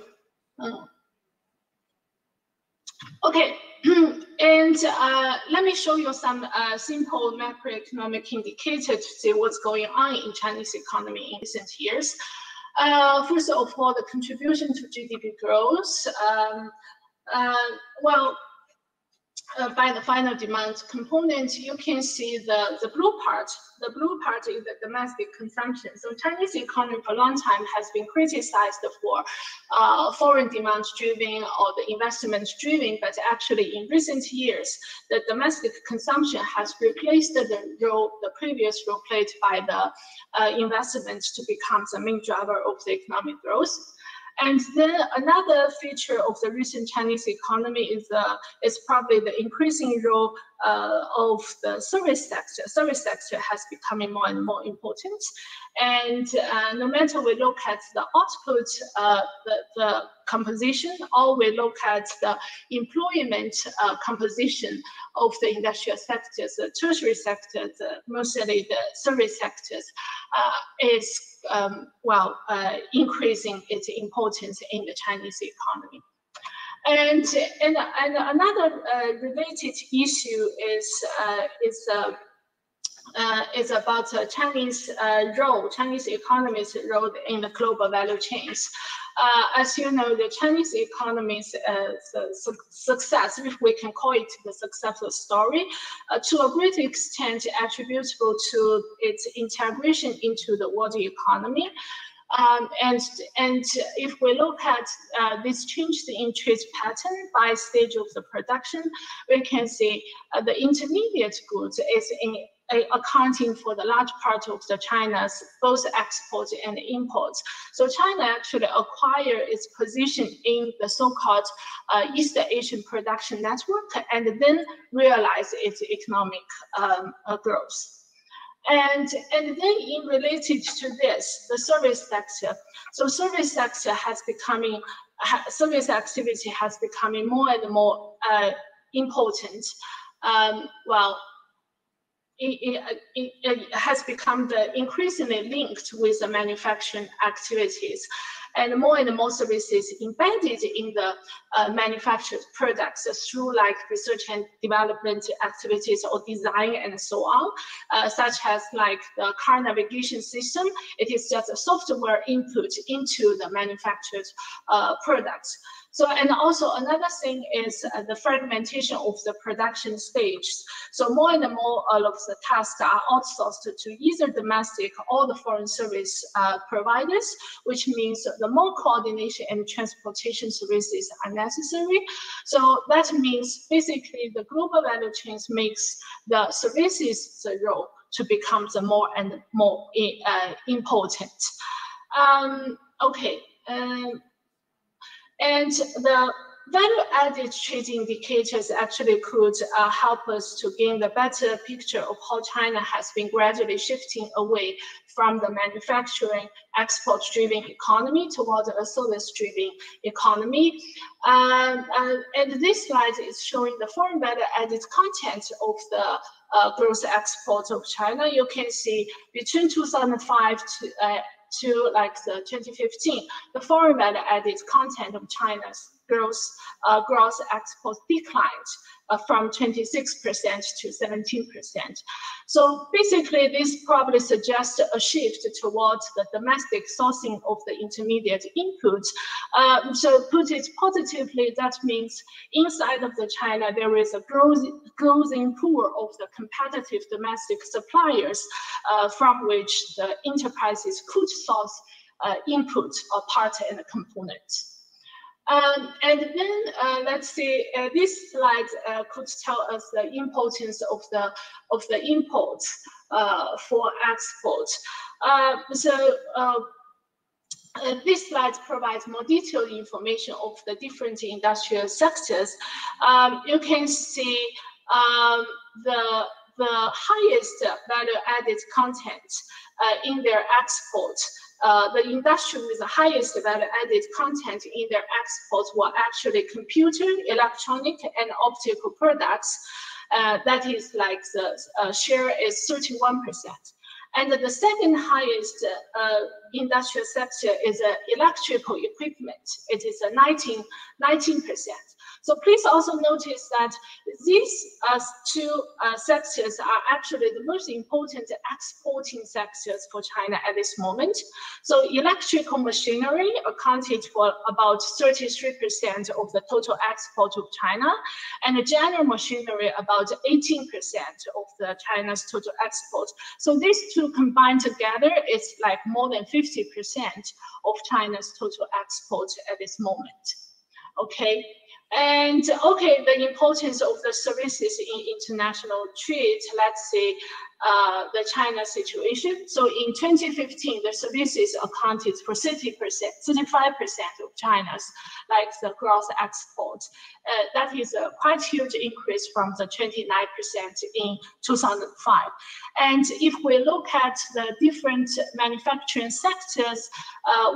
Okay. And let me show you some simple macroeconomic indicators to see what's going on in Chinese economy in recent years. First of all, the contribution to GDP growth. By the final demand component, you can see the blue part. The blue part is the domestic consumption. So Chinese economy for a long time has been criticized for foreign demand driven or the investment driven, but actually in recent years, the domestic consumption has replaced the previous role played by the investment to become the main driver of the economic growth. And then another feature of the recent Chinese economy is probably the increasing role of the service sector. Service sector has becoming more and more important. And no matter we look at the output, the composition, or we look at the employment composition of the industrial sectors, the tertiary sectors, mostly the service sectors, is increasing its importance in the Chinese economy. And another related issue is about Chinese economy's role in the global value chains. As you know, the Chinese economy's success, if we can call it the successful story, to a great extent attributable to its integration into the world economy. And if we look at this change in trade pattern by stage of the production, we can see the intermediate goods is accounting for the large part of the China's both export and imports. So China actually acquired its position in the so-called East Asian production network and then realized its economic growth. And then in related to this, the service sector. So service sector has becoming, service activity has becoming more and more important. Well, it has become increasingly linked with the manufacturing activities, and more services embedded in the manufactured products through like research and development activities or design and so on, such as like the car navigation system. It is just a software input into the manufactured products. So, and also another thing is the fragmentation of the production stage. So more and more all of the tasks are outsourced to either domestic or the foreign service providers, which means the more coordination and transportation services are necessary. So that means basically the global value chains makes the services the role to become the more and more important. And the value-added trade indicators actually could help us to gain the better picture of how China has been gradually shifting away from the manufacturing export-driven economy toward a service-driven economy. And this slide is showing the foreign value-added content of the gross export of China. You can see between 2005 to like the 2015, the foreign value-added content of China's gross export declined from 26% to 17%. So basically, this probably suggests a shift towards the domestic sourcing of the intermediate inputs. So put it positively, that means inside of the China, there is a growing pool of the competitive domestic suppliers from which the enterprises could source inputs or parts and components. And then let's see, this slide could tell us the importance of the imports for export. This slide provides more detailed information of the different industrial sectors. You can see the highest value-added content in their export. The industry with the highest value-added content in their exports were actually computer, electronic, and optical products. That is like the share is 31%. And the second highest industrial sector is electrical equipment. It is 19%. So please also notice that these two sectors are actually the most important exporting sectors for China at this moment. So electrical machinery accounted for about 33% of the total export of China, and general machinery about 18% of the China's total export. So these two combined together is like more than 50% of China's total export at this moment. Okay. And okay, the importance of the services in international trade, let's see the China situation. So in 2015, the services accounted for 35% of China's like the gross export. That is a quite huge increase from the 29% in 2005. And if we look at the different manufacturing sectors,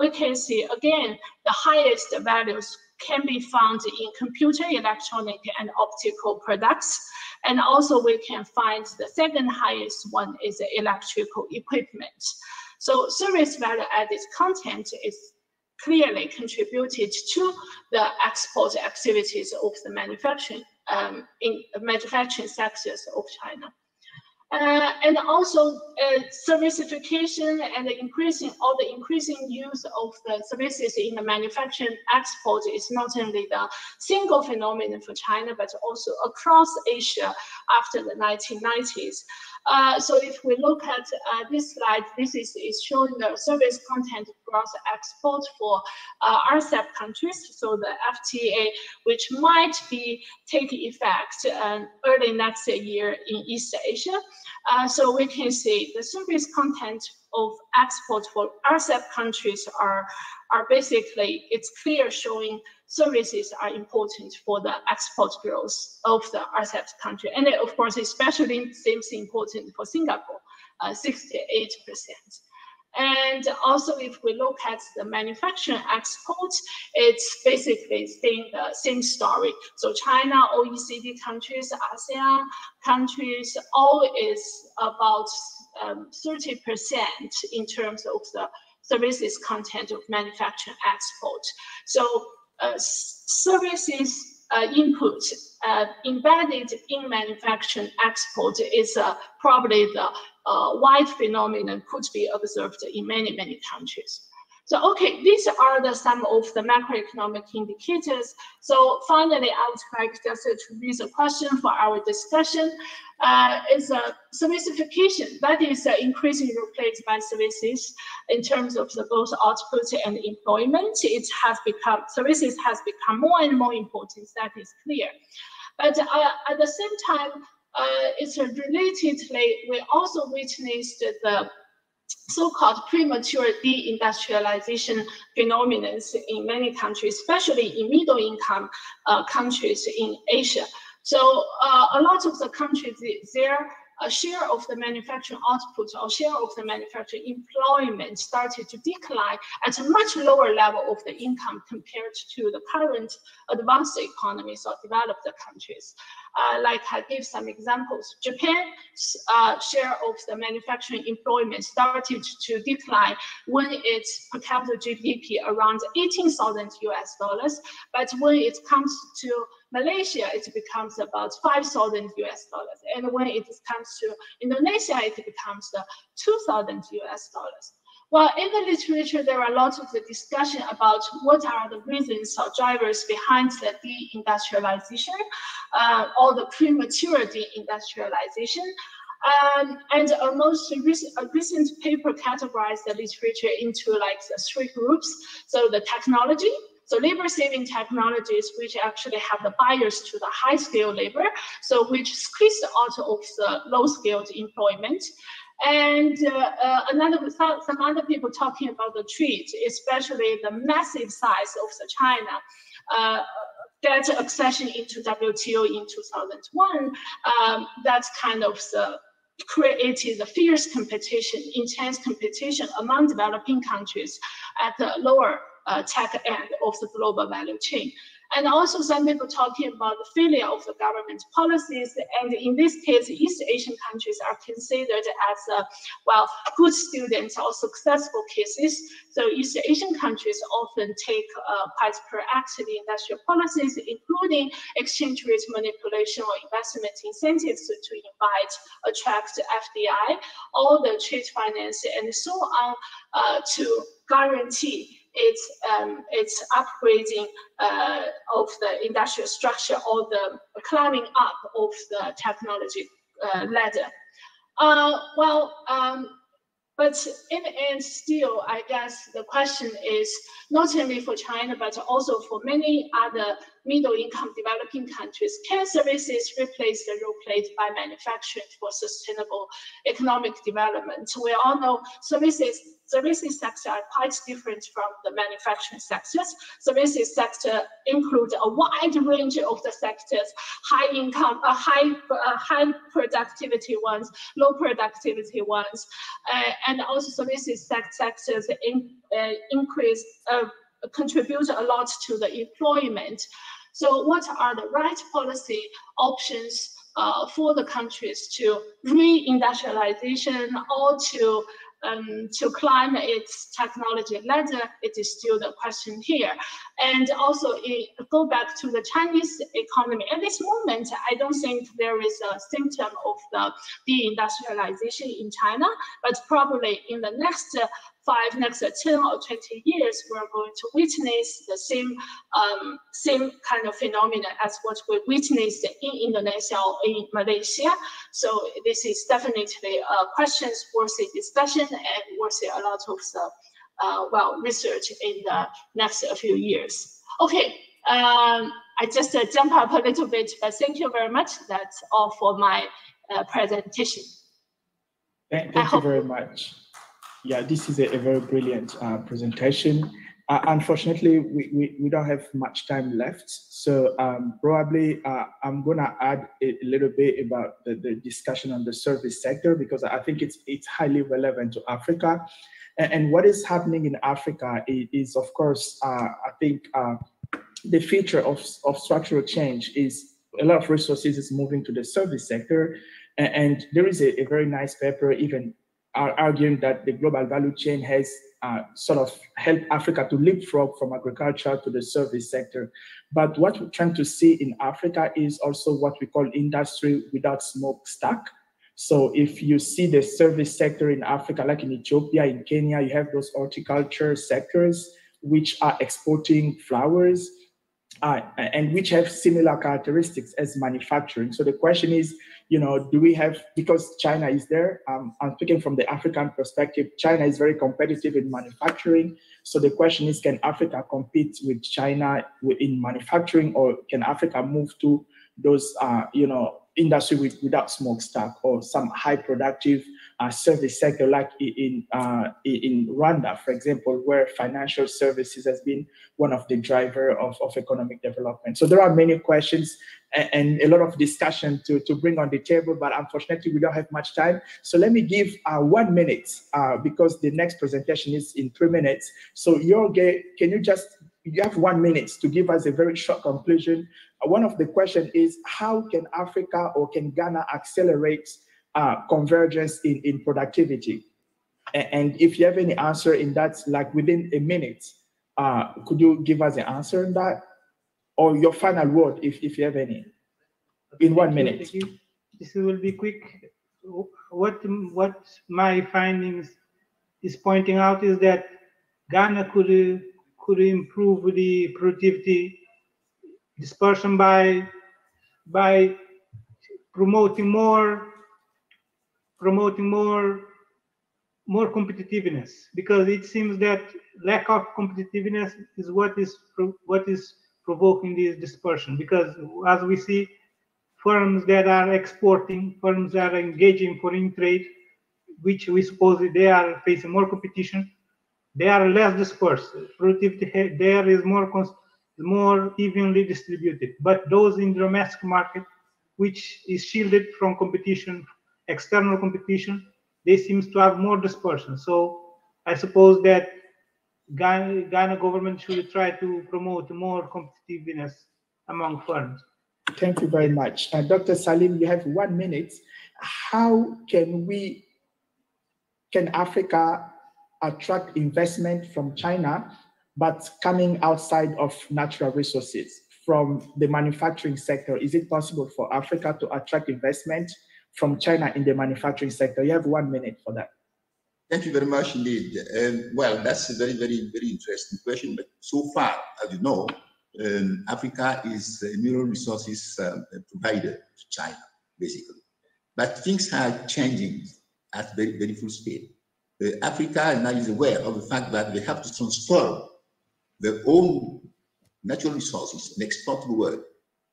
we can see again the highest values can be found in computer, electronic, and optical products. And also we can find the second highest one is electrical equipment. So service value added content is clearly contributed to the export activities of the manufacturing sectors of China. And also servicification and the increasing use of the services in the manufacturing export is not only the single phenomenon for China, but also across Asia after the 1990s. So if we look at this slide, this is showing the service content gross export for RCEP countries, so the FTA, which might be taking effect early next year in East Asia. So we can see the service content of export for RCEP countries are basically, it's clear showing services are important for the export growth of the RCEP country. And it, of course, especially seems important for Singapore 68%. And also, if we look at the manufacturing export, it's basically staying the same story. So China, OECD countries, ASEAN countries, all is about 30% in terms of the services content of manufacturing export. So services input embedded in manufacturing export is probably the wide phenomenon could be observed in many, many countries. So, okay, these are some of the macroeconomic indicators. So finally, I would like just to raise a question for our discussion. Is servicification, that is increasingly replaced by services in terms of the both output and employment. It has become, services has become more and more important, that is clear. But at the same time, it's relatedly, we also witnessed the so-called premature deindustrialization phenomena in many countries, especially in middle-income countries in Asia. So a lot of the countries, their share of the manufacturing output or share of the manufacturing employment started to decline at a much lower level of the income compared to the current advanced economies or developed countries. Like I gave some examples. Japan's share of the manufacturing employment started to decline when its per capita GDP around 18,000 US dollars, but when it comes to Malaysia, it becomes about 5,000 US dollars. And when it comes to Indonesia, it becomes 2,000 US dollars. Well, in the literature, there are lots of the discussion about what are the reasons or drivers behind the deindustrialization or the premature deindustrialization. And a recent paper categorized the literature into like the three groups. So the technology, so labor-saving technologies, which actually have the bias to the high-skilled labor, so which squeeze out of the low-skilled employment. And some other people talking about the trade, especially the massive size of the China debt accession into WTO in 2001. That's kind of created the fierce competition, intense competition among developing countries at the lower tech end of the global value chain. And also some people talking about the failure of the government policies. And in this case, East Asian countries are considered as, well, good students or successful cases. So East Asian countries often take quite proactive industrial policies, including exchange rate manipulation or investment incentives to invite, attract FDI, all the trade finance and so on to guarantee its upgrading of the industrial structure or the climbing up of the technology ladder. But in the end, still, I guess the question is not only for China, but also for many other middle-income developing countries, can services replace the role played by manufacturing for sustainable economic development? We all know services sector are quite different from the manufacturing sectors. Services sector include a wide range of the sectors: high income, high productivity ones, low productivity ones, and also services sectors contribute a lot to the employment. So what are the right policy options for the countries to re-industrialization or to climb its technology ladder? It is still the question here. And also go back to the Chinese economy. At this moment, I don't think there is a symptom of the deindustrialization in China, but probably in the next 10 or 20 years, we're going to witness the same kind of phenomena as what we witnessed in Indonesia or in Malaysia. So this is definitely questions worthy discussion and worthy a lot of research in the next few years. Okay, I just jump up a little bit, but thank you very much. That's all for my presentation. Thank you very much. Yeah, this is a very brilliant presentation. Unfortunately, we don't have much time left. So probably I'm going to add a little bit about the discussion on the service sector, because I think it's highly relevant to Africa. And what is happening in Africa is, of course, I think the feature of structural change is a lot of resources is moving to the service sector. And there is a very nice paper even arguing that the global value chain has sort of helped Africa to leapfrog from agriculture to the service sector. But what we're trying to see in Africa is also what we call industry without smokestack. So if you see the service sector in Africa, like in Ethiopia, in Kenya, you have those horticulture sectors which are exporting flowers and which have similar characteristics as manufacturing. So the question is, you know, do we have, because China is there, I'm speaking from the African perspective, China is very competitive in manufacturing. So the question is, can Africa compete with China in manufacturing, or can Africa move to those, you know, industry without smokestack, or some high productive service sector like in Rwanda, for example, where financial services has been one of the driver of economic development. So there are many questions and a lot of discussion to bring on the table, but unfortunately we don't have much time. So let me give 1 minute because the next presentation is in 3 minutes. So Jorge, can you just, you have 1 minute to give us a very short conclusion. One of the questions is, how can Africa or can Ghana accelerate convergence in productivity? And if you have any answer in that, like within a minute, could you give us an answer in that? Or your final word, if you have any, in 1 minute. This will be quick. What my findings is pointing out is that Ghana could improve the productivity dispersion by promoting more competitiveness, because it seems that lack of competitiveness is what is provoking this dispersion. Because as we see, firms that are exporting, firms that are engaging in foreign trade, which we suppose they are facing more competition, they are less dispersed. Productivity there is more evenly distributed. But those in the domestic market, which is shielded from competition, external competition, they seem to have more dispersion. So I suppose that Ghana government should try to promote more competitiveness among firms. Thank you very much. Dr. Salim, you have 1 minute. How can Africa attract investment from China, but coming outside of natural resources, from the manufacturing sector? Is it possible for Africa to attract investment from China in the manufacturing sector? You have 1 minute for that. Thank you very much indeed. Well, that's a very, very, very interesting question. But so far, as you know, Africa is a mineral resources provider to China, basically. But things are changing at very, very full speed. Africa now is aware of the fact that they have to transform their own natural resources and export to the world.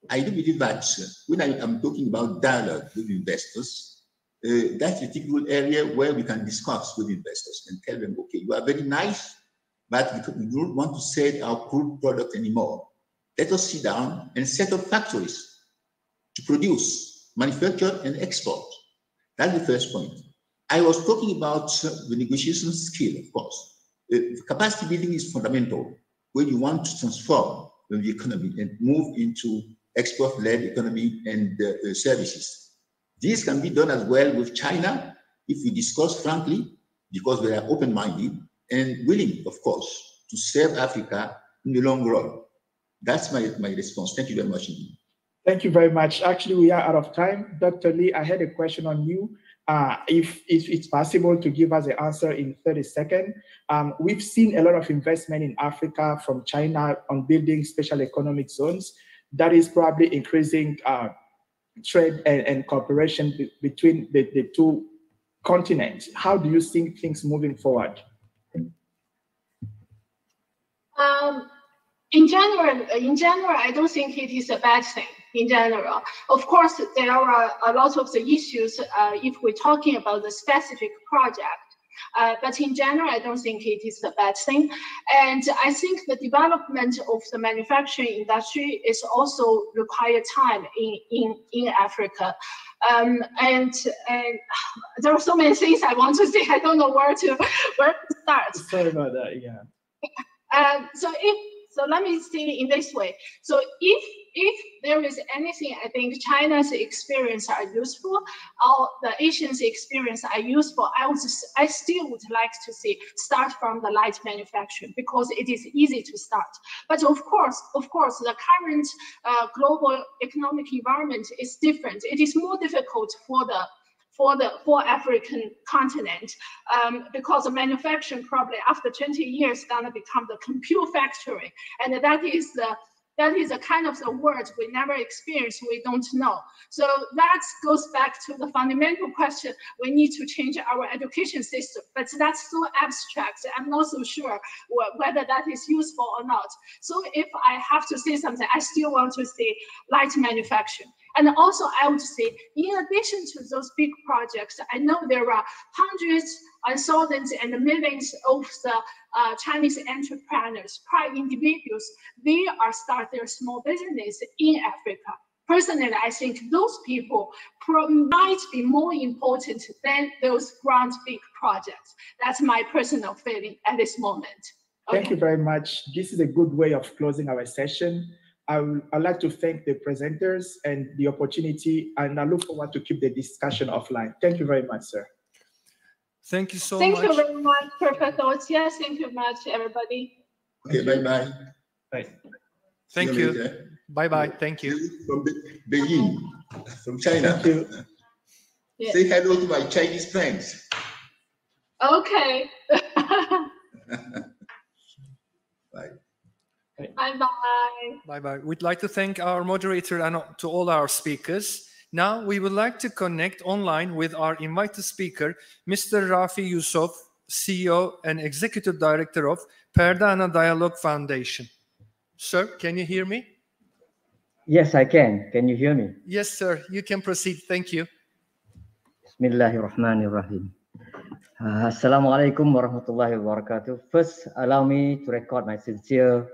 I do believe that when I'm talking about dialogue with investors, that's a typical area where we can discuss with investors and tell them, okay, you are very nice, but we don't want to sell our crude product anymore. Let us sit down and set up factories to produce, manufacture, and export. That's the first point. I was talking about the negotiation skill, of course. Capacity building is fundamental when you want to transform the economy and move into export-led economy and services. This can be done as well with China if we discuss frankly, because they are open-minded and willing, of course, to serve Africa in the long run. That's my response. Thank you very much indeed. Thank you very much. Actually, we are out of time. Dr. Lee, I had a question on you. If it's possible to give us the answer in 30 seconds. We've seen a lot of investment in Africa from China on building special economic zones. That is probably increasing trade and cooperation between the two continents. How do you see things moving forward? In general, I don't think it is a bad thing. In general, of course, there are a lot of the issues if we're talking about the specific project. But in general, I don't think it is a bad thing. And I think the development of the manufacturing industry is also require time in Africa. And there are so many things I want to say. I don't know where to start. Sorry about that. Yeah. So let me say it in this way. So if there is anything I think China's experience are useful, or the Asians' experience are useful, I still would like to see start from the light manufacturing, because it is easy to start. But of course, the current global economic environment is different. It is more difficult for African continent, because the manufacturing probably after 20 years gonna become the compute factory, and that is a kind of the word we never experienced, we don't know. So that goes back to the fundamental question, we need to change our education system, but that's so abstract, I'm not so sure whether that is useful or not. So if I have to say something, I still want to say light manufacturing. And also I would say, in addition to those big projects, I know there are hundreds and thousands and millions of the Chinese entrepreneurs, private individuals, they are starting their small business in Africa. Personally, I think those people might be more important than those grand big projects. That's my personal feeling at this moment. Okay. Thank you very much. This is a good way of closing our session. I'd like to thank the presenters and the opportunity, and I look forward to keep the discussion offline. Thank you very much, sir. Thank you so much. Thank you very much, Professor Otia. Thank you much, everybody. Okay, bye-bye. Bye. Thank you. Bye-bye. Thank you. From Beijing, from China. Thank you. Yeah. Say hello to my Chinese friends. Okay. Bye. Bye-bye. Bye-bye. We'd like to thank our moderator and to all our speakers. Now, we would like to connect online with our invited speaker, Mr. Rafi Yusuf, CEO and Executive Director of Perdana Dialogue Foundation. Sir, can you hear me? Yes, I can. Can you hear me? Yes, sir. You can proceed. Thank you. Bismillahirrahmanirrahim. Assalamualaikum warahmatullahi wabarakatuh. First, allow me to record my sincere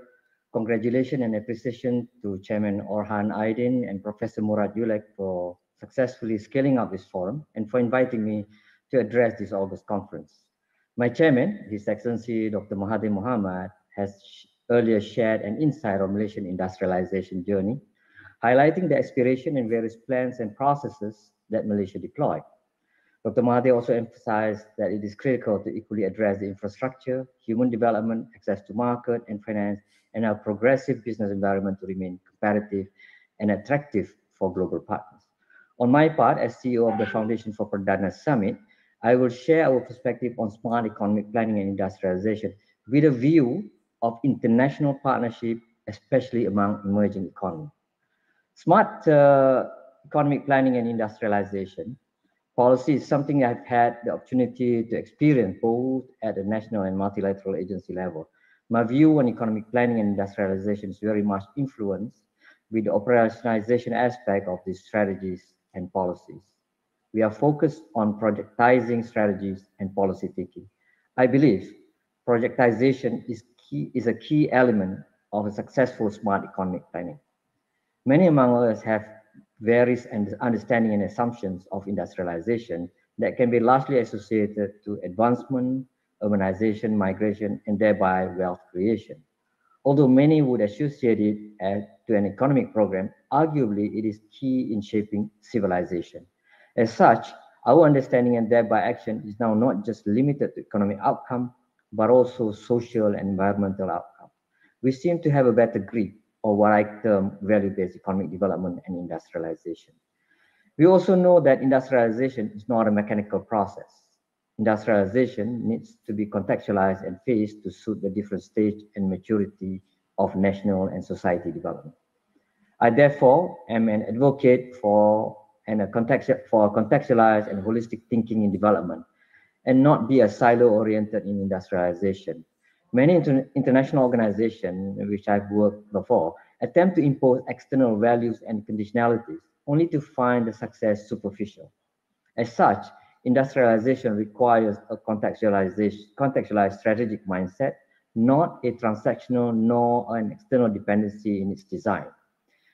congratulations and appreciation to Chairman Orhan Aydin and Professor Murad Yulek for successfully scaling up this forum and for inviting me to address this August conference. My chairman, His Excellency Dr. Mahathir Mohamad, has earlier shared an insight on Malaysian industrialization journey, highlighting the aspiration and various plans and processes that Malaysia deployed. Dr. Mahathir also emphasized that it is critical to equally address the infrastructure, human development, access to market and finance, and our progressive business environment to remain competitive and attractive for global partners. On my part, as CEO of the Foundation for Perdana Summit, I will share our perspective on smart economic planning and industrialization with a view of international partnership, especially among emerging economies. Smart economic planning and industrialization policy is something I've had the opportunity to experience both at the national and multilateral agency level. My view on economic planning and industrialization is very much influenced with the operationalization aspect of these strategies and policies. We are focused on projectizing strategies and policy thinking. I believe projectization is a key element of a successful smart economic planning. Many among us have various understanding and assumptions of industrialization that can be largely associated to advancement, urbanization, migration, and thereby wealth creation. Although many would associate it to an economic program, arguably it is key in shaping civilization. As such, our understanding and thereby action is now not just limited to economic outcome, but also social and environmental outcome. We seem to have a better grip on what I term value-based economic development and industrialization. We also know that industrialization is not a mechanical process. Industrialization needs to be contextualized and phased to suit the different stage and maturity of national and society development. I therefore am an advocate for a contextualized and holistic thinking in development, and not be a silo-oriented in industrialization. Many international organizations, which I've worked before, attempt to impose external values and conditionalities only to find the success superficial. As such, Industrialization requires a contextualized strategic mindset, not a transactional nor an external dependency in its design.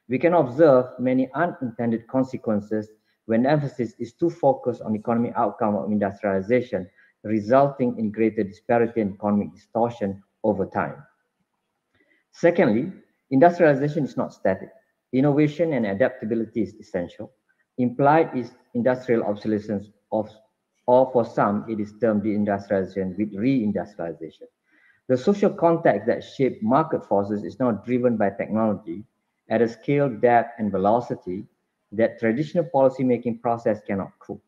We can observe many unintended consequences when emphasis is too focused on economic outcome of industrialization, resulting in greater disparity and economic distortion over time. Secondly, industrialization is not static. Innovation and adaptability is essential. Implied is industrial obsolescence or for some, it is termed deindustrialization with reindustrialization. The social context that shapes market forces is now driven by technology at a scale, depth, and velocity that traditional policy-making process cannot cope.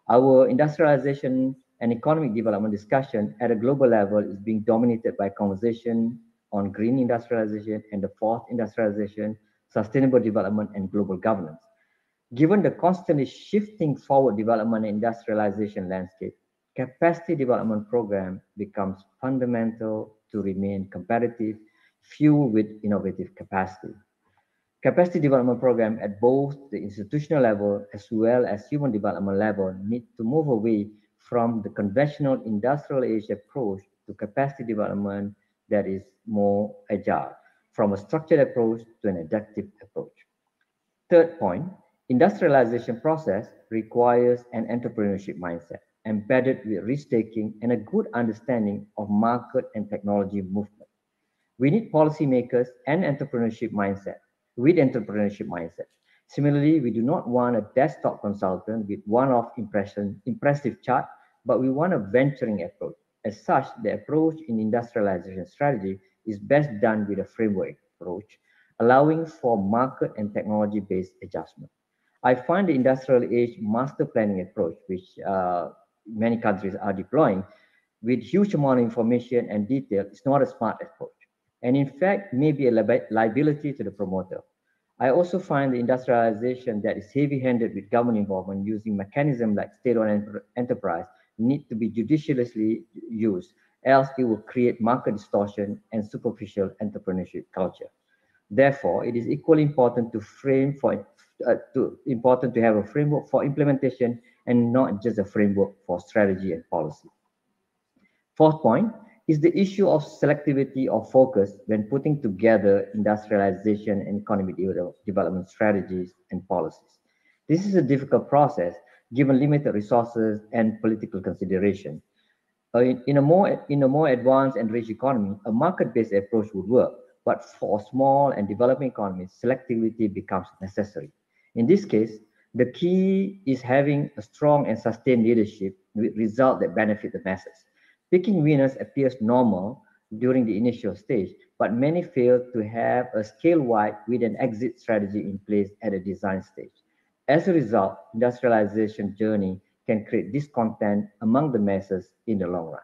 Our industrialization and economic development discussion at a global level is being dominated by conversation on green industrialization and the fourth industrialization, sustainable development, and global governance. Given the constantly shifting forward development and industrialization landscape, capacity development program becomes fundamental to remain competitive, fueled with innovative capacity. Capacity development program at both the institutional level as well as human development level need to move away from the conventional industrial age approach to capacity development that is more agile, from a structured approach to an adaptive approach. Third point, industrialization process requires an entrepreneurship mindset embedded with risk-taking and a good understanding of market and technology movement. We need policymakers and entrepreneurship mindset. Similarly, we do not want a desktop consultant with one-off impressive chart, but we want a venturing approach. As such, the approach in industrialization strategy is best done with a framework approach, allowing for market and technology-based adjustment. I find the industrial age master planning approach, which many countries are deploying, with huge amount of information and detail, is not a smart approach, and in fact may be a liability to the promoter. I also find the industrialization that is heavy-handed with government involvement using mechanisms like state-owned enterprise need to be judiciously used, else it will create market distortion and superficial entrepreneurship culture. Therefore, it is equally important to have a framework for implementation and not just a framework for strategy and policy. Fourth point is the issue of selectivity of focus when putting together industrialization and economic development strategies and policies. This is a difficult process given limited resources and political consideration. In a more advanced and rich economy, a market-based approach would work, but for small and developing economies, selectivity becomes necessary. In this case, the key is having a strong and sustained leadership with results that benefit the masses. Picking winners appears normal during the initial stage, but many fail to have a scale-wide with an exit strategy in place at a design stage. As a result, industrialization journey can create discontent among the masses in the long run.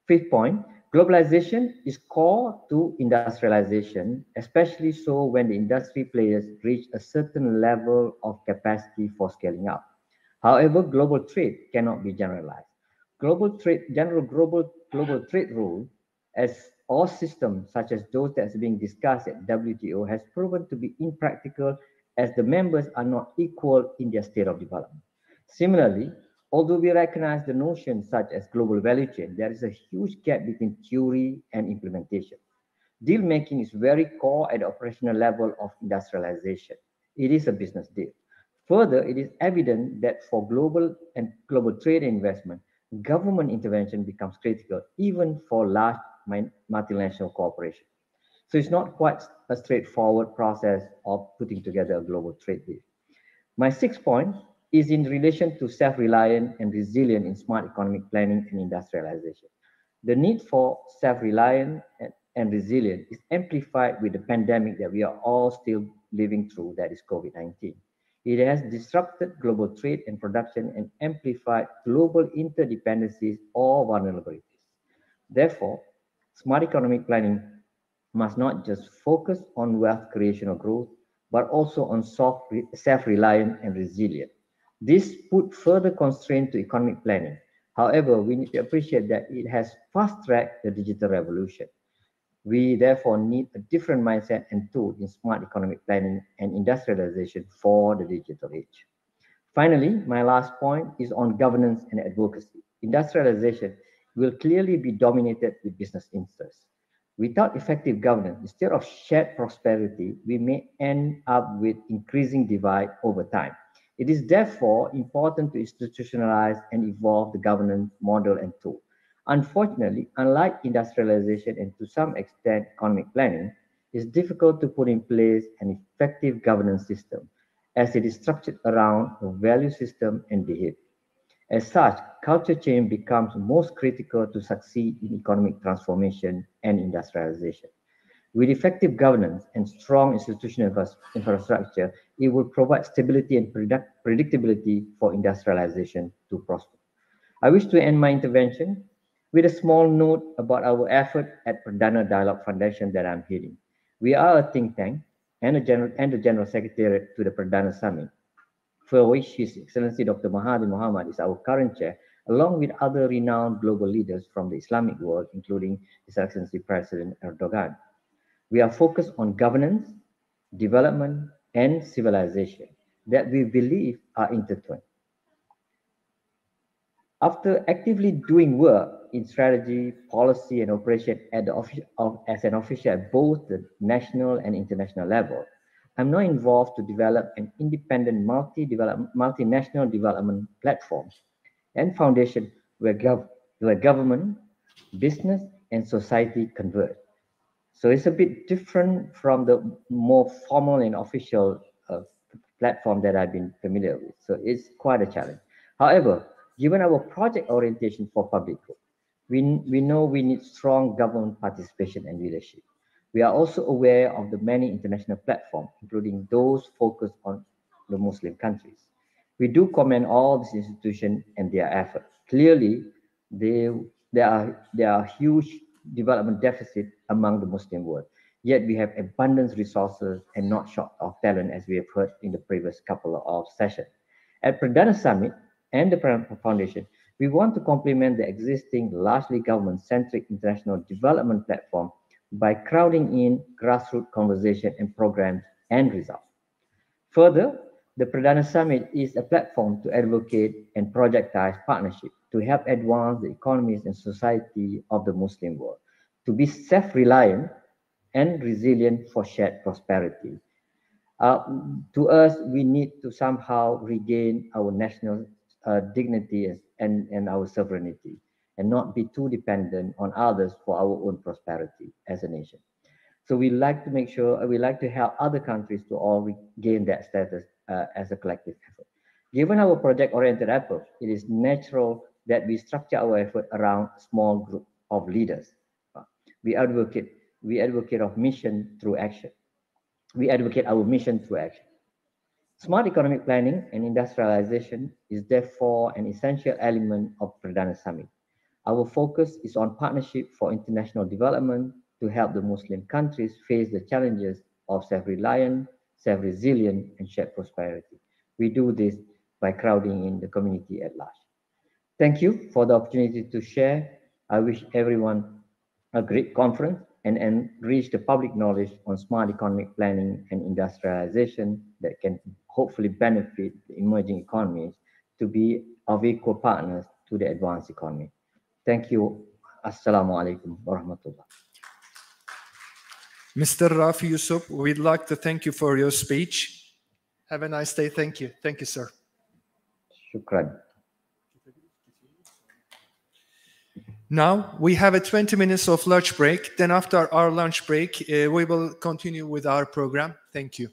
Fifth point, globalization is core to industrialization, especially so when the industry players reach a certain level of capacity for scaling up. However, global trade cannot be generalized. Global trade rule or systems such as those that are being discussed at WTO has proven to be impractical as the members are not equal in their state of development. Similarly, although we recognize the notion such as global value chain, there is a huge gap between theory and implementation. Deal making is very core at the operational level of industrialization. It is a business deal. Further, it is evident that for global trade and investment, government intervention becomes critical even for large multinational corporations. So it's not quite a straightforward process of putting together a global trade deal. My sixth point is in relation to self-reliant and resilient in smart economic planning and industrialization. The need for self-reliant and resilient is amplified with the pandemic that we are all still living through, that is COVID-19. It has disrupted global trade and production and amplified global interdependencies or vulnerabilities. Therefore, smart economic planning must not just focus on wealth creation or growth, but also on self-reliant and resilient. This put further constraint to economic planning. However, we need to appreciate that it has fast-tracked the digital revolution. We therefore need a different mindset and tool in smart economic planning and industrialization for the digital age. Finally, my last point is on governance and advocacy. Industrialization will clearly be dominated with business interests. Without effective governance, instead of shared prosperity, we may end up with increasing divide over time. It is therefore important to institutionalize and evolve the governance model and tool. Unfortunately, unlike industrialization and to some extent economic planning, it's difficult to put in place an effective governance system as it is structured around a value system and behavior. As such, culture change becomes most critical to succeed in economic transformation and industrialization. With effective governance and strong institutional infrastructure, it will provide stability and predictability for industrialization to prosper. I wish to end my intervention with a small note about our effort at Perdana Dialogue Foundation that I'm heading. We are a think tank and the General Secretariat to the Perdana Summit, for which His Excellency Dr. Mahathir Mohamad is our current chair, along with other renowned global leaders from the Islamic world, including His Excellency President Erdogan. We are focused on governance, development, and civilization that we believe are intertwined. After actively doing work in strategy, policy, and operation as an official at both the national and international level, I'm now involved to develop an independent multinational development platform and foundation where government, business, and society converge. So it's a bit different from the more formal and official platform that I've been familiar with. So it's quite a challenge. However, given our project orientation for public good, we know we need strong government participation and leadership. We are also aware of the many international platforms, including those focused on the Muslim countries. We do commend all these institutions and their efforts. Clearly, there are huge development deficits among the Muslim world, yet we have abundant resources and not short of talent, as we have heard in the previous couple of sessions. At Perdana Summit and the Perdana Foundation, we want to complement the existing largely government-centric international development platform by crowding in grassroots conversation and programs and results. Further, the Perdana Summit is a platform to advocate and projectize partnership to help advance the economies and society of the Muslim world, to be self-reliant and resilient for shared prosperity. To us, we need to somehow regain our national dignity and our sovereignty, and not be too dependent on others for our own prosperity as a nation. So we like to make sure, we like to help other countries to all regain that status as a collective effort. Given our project-oriented approach, it is natural that we structure our effort around a small group of leaders. We advocate of mission through action. We advocate our mission through action. Smart economic planning and industrialization is therefore an essential element of Perdana Summit. Our focus is on partnership for international development to help the Muslim countries face the challenges of self-reliant, self-resilient, and shared prosperity. We do this by crowding in the community at large. Thank you for the opportunity to share. I wish everyone a great conference and enrich the public knowledge on smart economic planning and industrialization that can hopefully benefit the emerging economies to be of equal partners to the advanced economy. Thank you. Assalamu alaikum warahmatullah. Mr. Rafi Yusuf, we'd like to thank you for your speech. Have a nice day. Thank you. Thank you, sir. Shukran. Now we have a 20 minutes of lunch break. Then after our lunch break, we will continue with our program. Thank you.